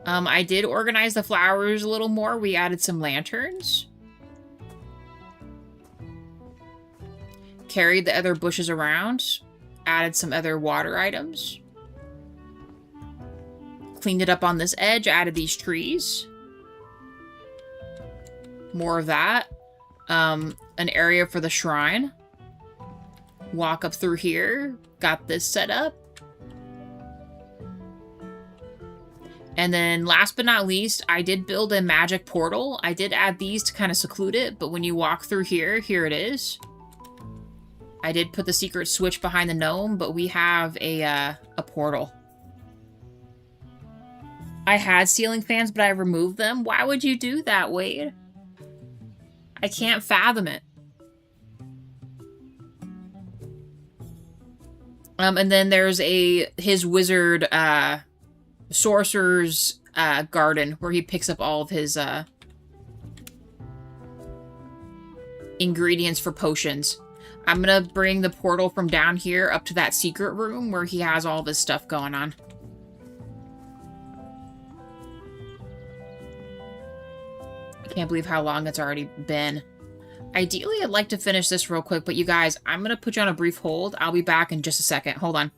S1: I did organize the flowers a little more. We added some lanterns. Carried the other bushes around. Added some other water items. Cleaned it up on this edge. Added these trees. More of that. An area for the shrine. Walk up through here. Got this set up. And then last but not least, I did build a magic portal. I did add these to kind of seclude it, but when you walk through here, here it is. I did put the secret switch behind the gnome, but we have a portal. I had ceiling fans, but I removed them. Why would you do that, Wade? I can't fathom it. And then there's his wizard, sorcerer's, garden, where he picks up all of his, ingredients for potions. I'm gonna bring the portal from down here up to that secret room where he has all of his stuff going on. I can't believe how long it's already been. Ideally, I'd like to finish this real quick, but you guys, I'm gonna put you on a brief hold. I'll be back in just a second. Hold on.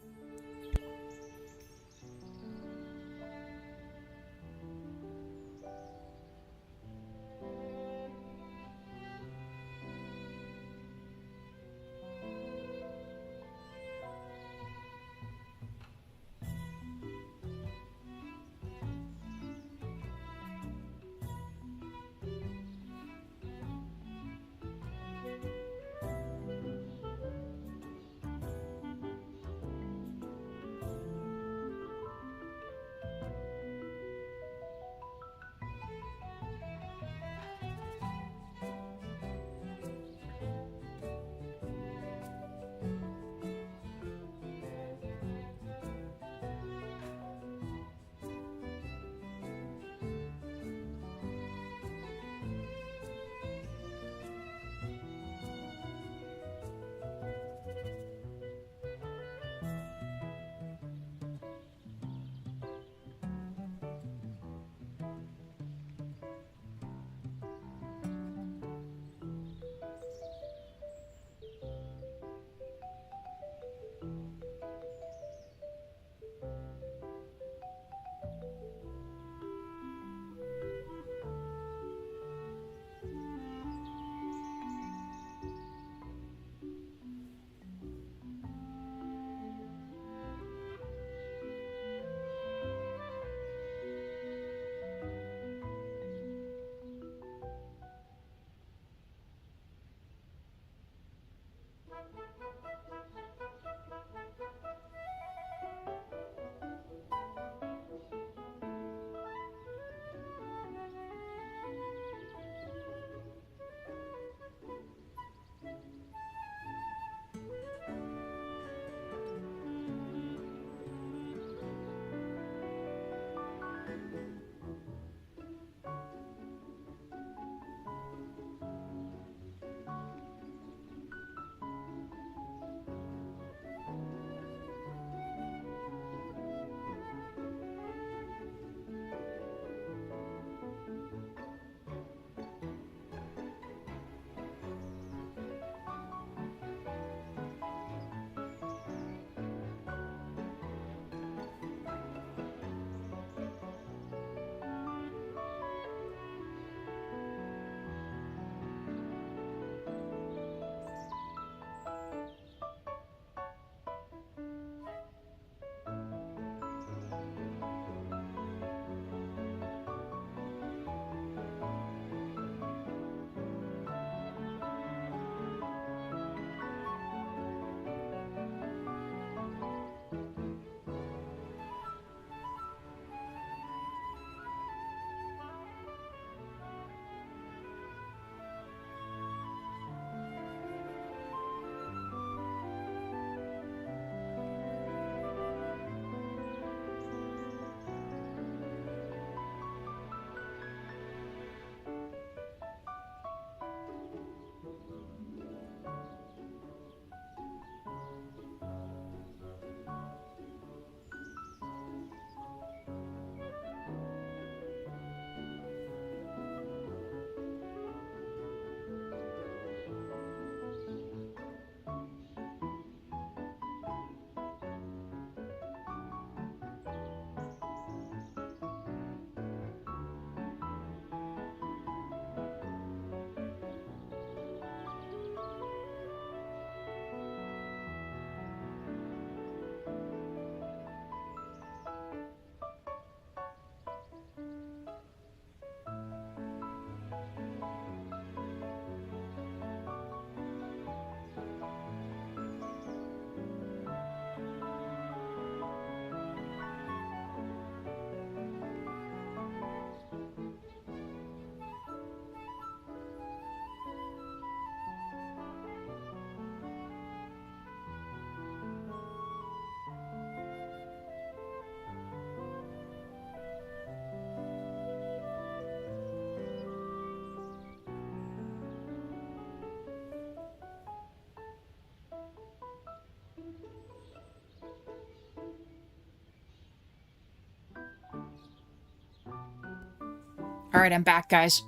S1: All right, I'm back, guys.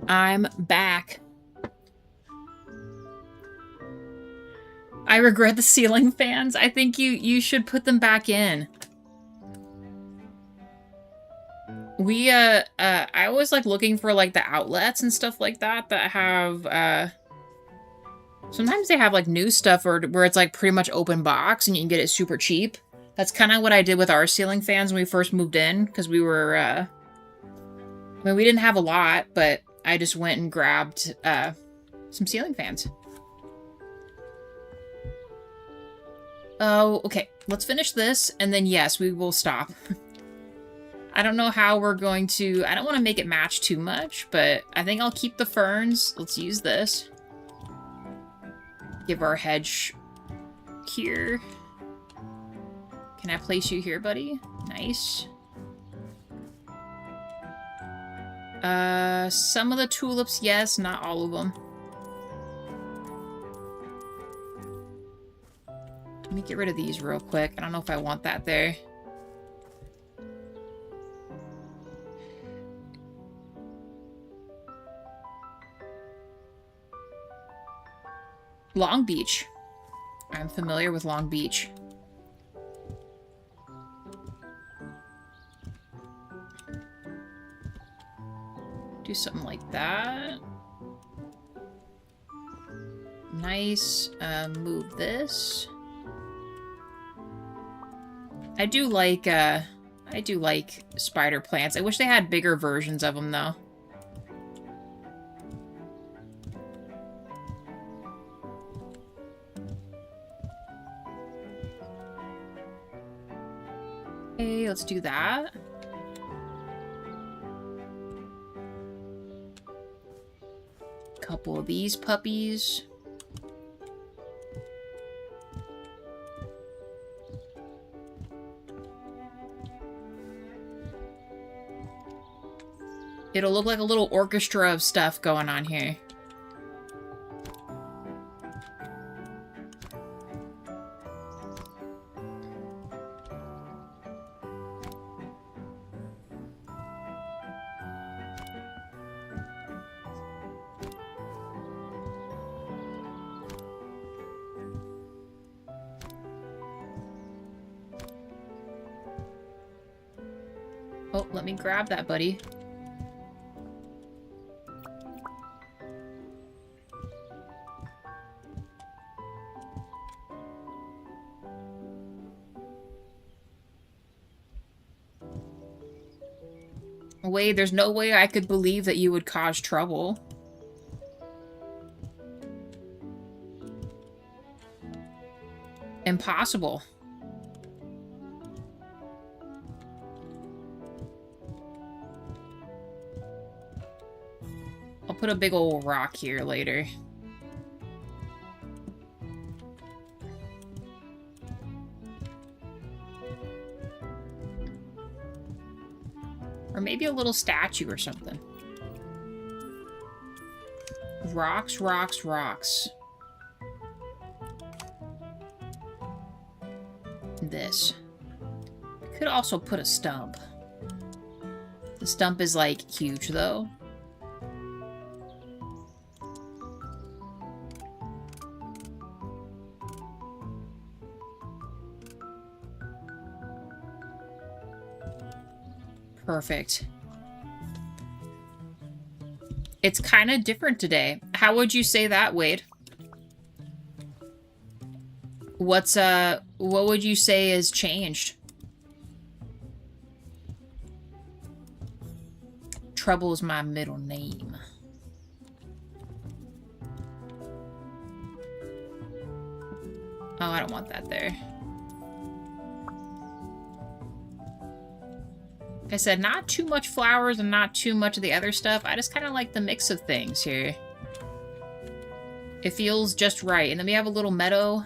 S1: I'm back. I regret the ceiling fans. I think you should put them back in. We, I was, like, looking for, like, the outlets and stuff like that have, sometimes they have, like, new stuff where it's, like, pretty much open box and you can get it super cheap. That's kind of what I did with our ceiling fans when we first moved in, because we were, I mean, we didn't have a lot, but I just went and grabbed, some ceiling fans. Oh, okay. Let's finish this, and then, yes, we will stop. I don't know how we're going to... I don't want to make it match too much, but I think I'll keep the ferns. Let's use this. Give our hedge here. Can I place you here, buddy? Nice. Some of the tulips, yes, not all of them. Let me get rid of these real quick. I don't know if I want that there. Long Beach. I'm familiar with Long Beach. Do something like that. Nice. Move this. I do like spider plants. I wish they had bigger versions of them, though. Okay, let's do that. Couple of these puppies. It'll look like a little orchestra of stuff going on here. Oh, let me grab that, buddy. Wait, there's no way I could believe that you would cause trouble. Impossible. I'll put a big old rock here later. Or maybe a little statue or something. Rocks, rocks, rocks. This. I could also put a stump. The stump is, like, huge, though. Perfect. It's kind of different today. How would you say that, Wade? What would you say has changed? Trouble is my middle name. Oh, I don't want that there. Like I said, not too much flowers and not too much of the other stuff. I just kind of like the mix of things here. It feels just right. And then we have a little meadow.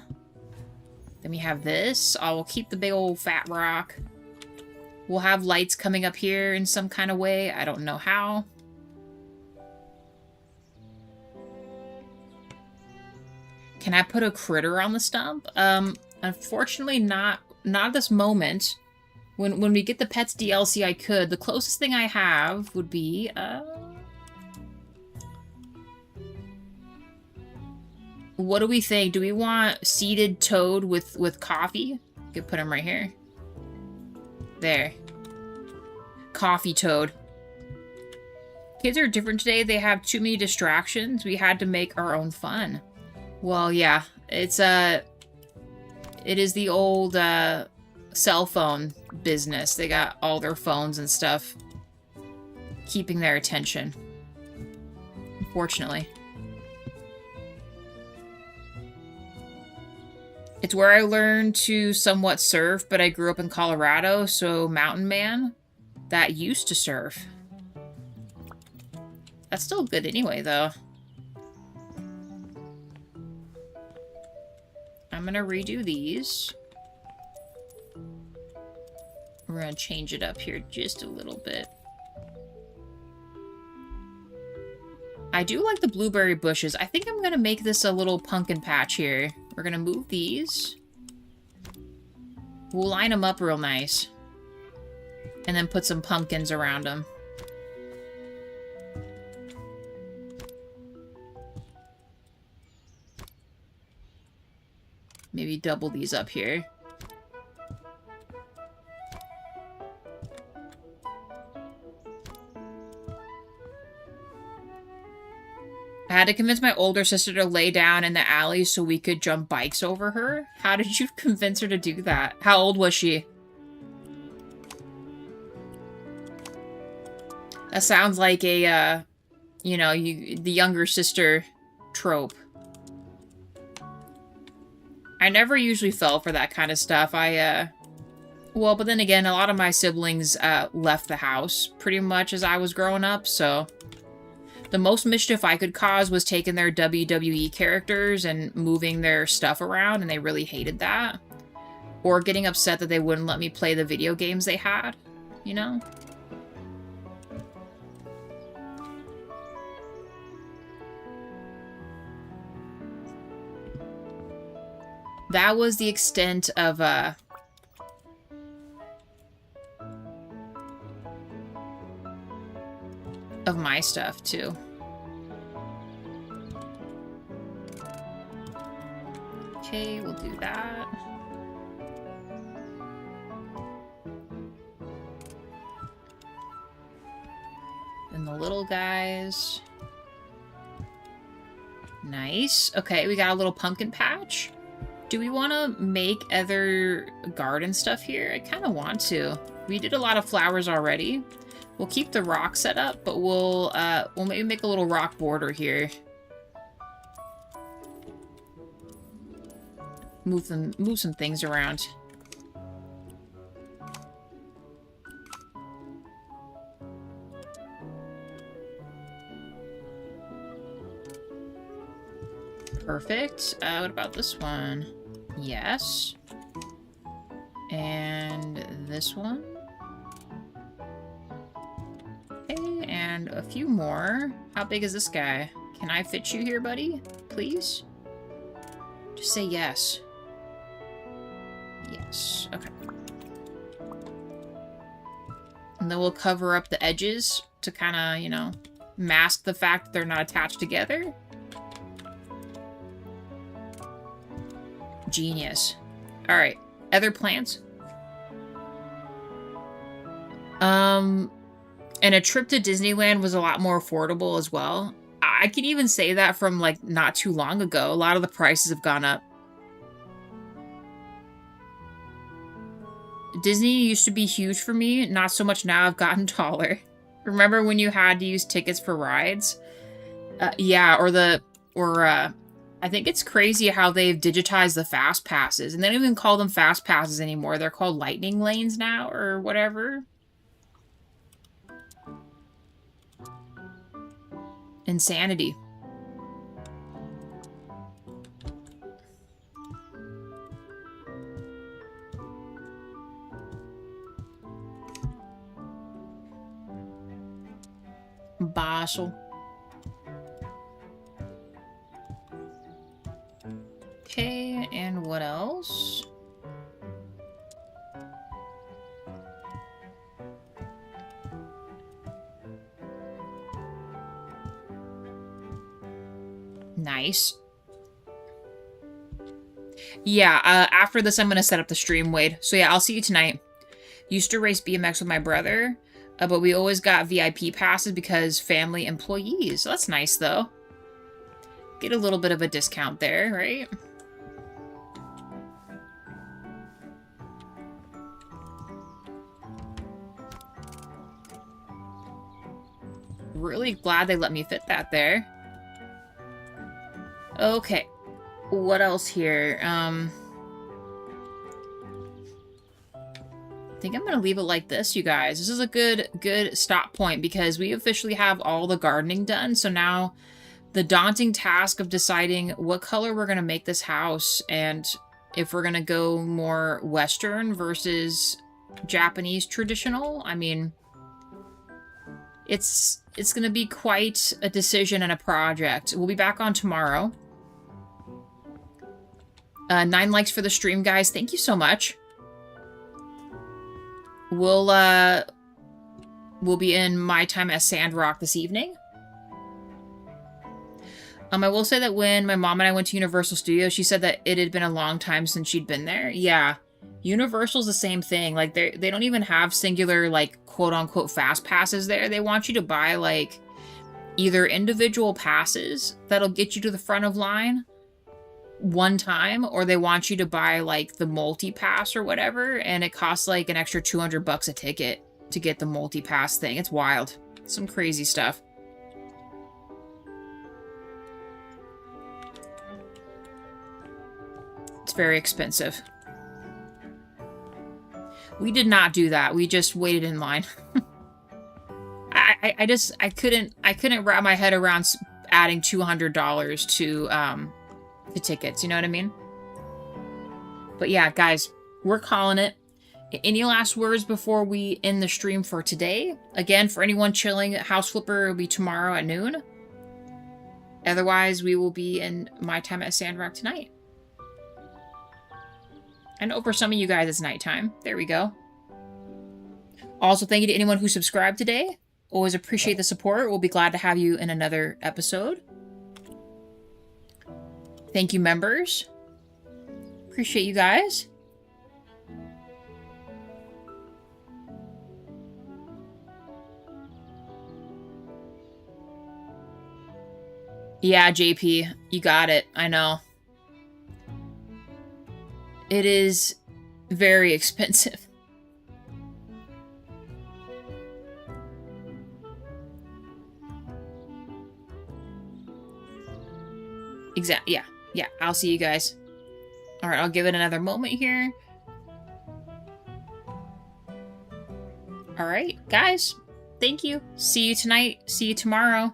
S1: Then we have this. I will keep the big old fat rock. We'll have lights coming up here in some kind of way. I don't know how. Can I put a critter on the stump? Unfortunately, not at this moment. When we get the Pets DLC, I could. The closest thing I have would be, what do we think? Do we want seeded toad with coffee? Could put him right here. There. Coffee toad. Kids are different today. They have too many distractions. We had to make our own fun. Well, yeah. It is the old, cell phone business. They got all their phones and stuff keeping their attention. Unfortunately. It's where I learned to somewhat surf, but I grew up in Colorado, so mountain man that used to surf. That's still good anyway, though. I'm gonna redo these. We're gonna change it up here just a little bit. I do like the blueberry bushes. I think I'm gonna make this a little pumpkin patch here. We're gonna move these. We'll line them up real nice. And then put some pumpkins around them. Maybe double these up here. I had to convince my older sister to lay down in the alley so we could jump bikes over her. How did you convince her to do that? How old was she? That sounds like a, you know, the younger sister trope. I never usually fell for that kind of stuff. Well, but then again, a lot of my siblings, left the house pretty much as I was growing up, so... The most mischief I could cause was taking their WWE characters and moving their stuff around, and they really hated that. Or getting upset that they wouldn't let me play the video games they had, you know? That was the extent of, my stuff, too. Okay, we'll do that. And the little guys. Nice. Okay, we got a little pumpkin patch. Do we want to make other garden stuff here? I kind of want to. We did a lot of flowers already. We'll keep the rock set up, but we'll maybe make a little rock border here. Move some things around. Perfect. What about this one? Yes. And this one. Okay, and a few more. How big is this guy? Can I fit you here, buddy? Please? Just say yes. Yes. Okay. And then we'll cover up the edges to kind of, you know, mask the fact that they're not attached together. Genius. Alright. Other plants? And a trip to Disneyland was a lot more affordable as well. I can even say that from, like, not too long ago. A lot of the prices have gone up. Disney used to be huge for me. Not so much now. I've gotten taller. Remember when you had to use tickets for rides? Yeah, I think it's crazy how they've digitized the fast passes. And they don't even call them fast passes anymore. They're called lightning lanes now, or whatever. Insanity. Basel. Okay, and what else? Nice. Yeah, after this, I'm going to set up the stream, Wade. So yeah, I'll see you tonight. Used to race BMX with my brother, but we always got VIP passes because family employees. So that's nice, though. Get a little bit of a discount there, right? Really glad they let me fit that there. Okay. What else here? I think I'm going to leave it like this, you guys. This is a good stop point because we officially have all the gardening done. So now the daunting task of deciding what color we're going to make this house and if we're going to go more Western versus Japanese traditional. I mean, it's going to be quite a decision and a project. We'll be back on tomorrow. 9 likes for the stream, guys. Thank you so much. We'll be in my time at Sandrock this evening. I will say that when my mom and I went to Universal Studios, she said that it had been a long time since she'd been there. Yeah, Universal's the same thing. Like, they don't even have singular, like, quote-unquote fast passes there. They want you to buy, like, either individual passes that'll get you to the front of line one time, or they want you to buy, like, the multi-pass or whatever, and it costs, like, an extra $200 a ticket to get the multi-pass thing. It's wild. Some crazy stuff. It's very expensive. We did not do that. We just waited in line. I couldn't wrap my head around adding $200 to the tickets, you know what I mean? But yeah, guys, we're calling it. Any last words before we end the stream for today? Again, for anyone chilling, House Flipper will be tomorrow at noon. Otherwise, we will be in my time at Sandrock tonight. I know for some of you guys it's nighttime. There we go. Also, thank you to anyone who subscribed today. Always appreciate the support. We'll be glad to have you in another episode. Thank you, members. Appreciate you guys. Yeah, JP, you got it. I know. It is very expensive. Exactly. Yeah. Yeah. I'll see you guys. All right. I'll give it another moment here. All right, guys. Thank you. See you tonight. See you tomorrow.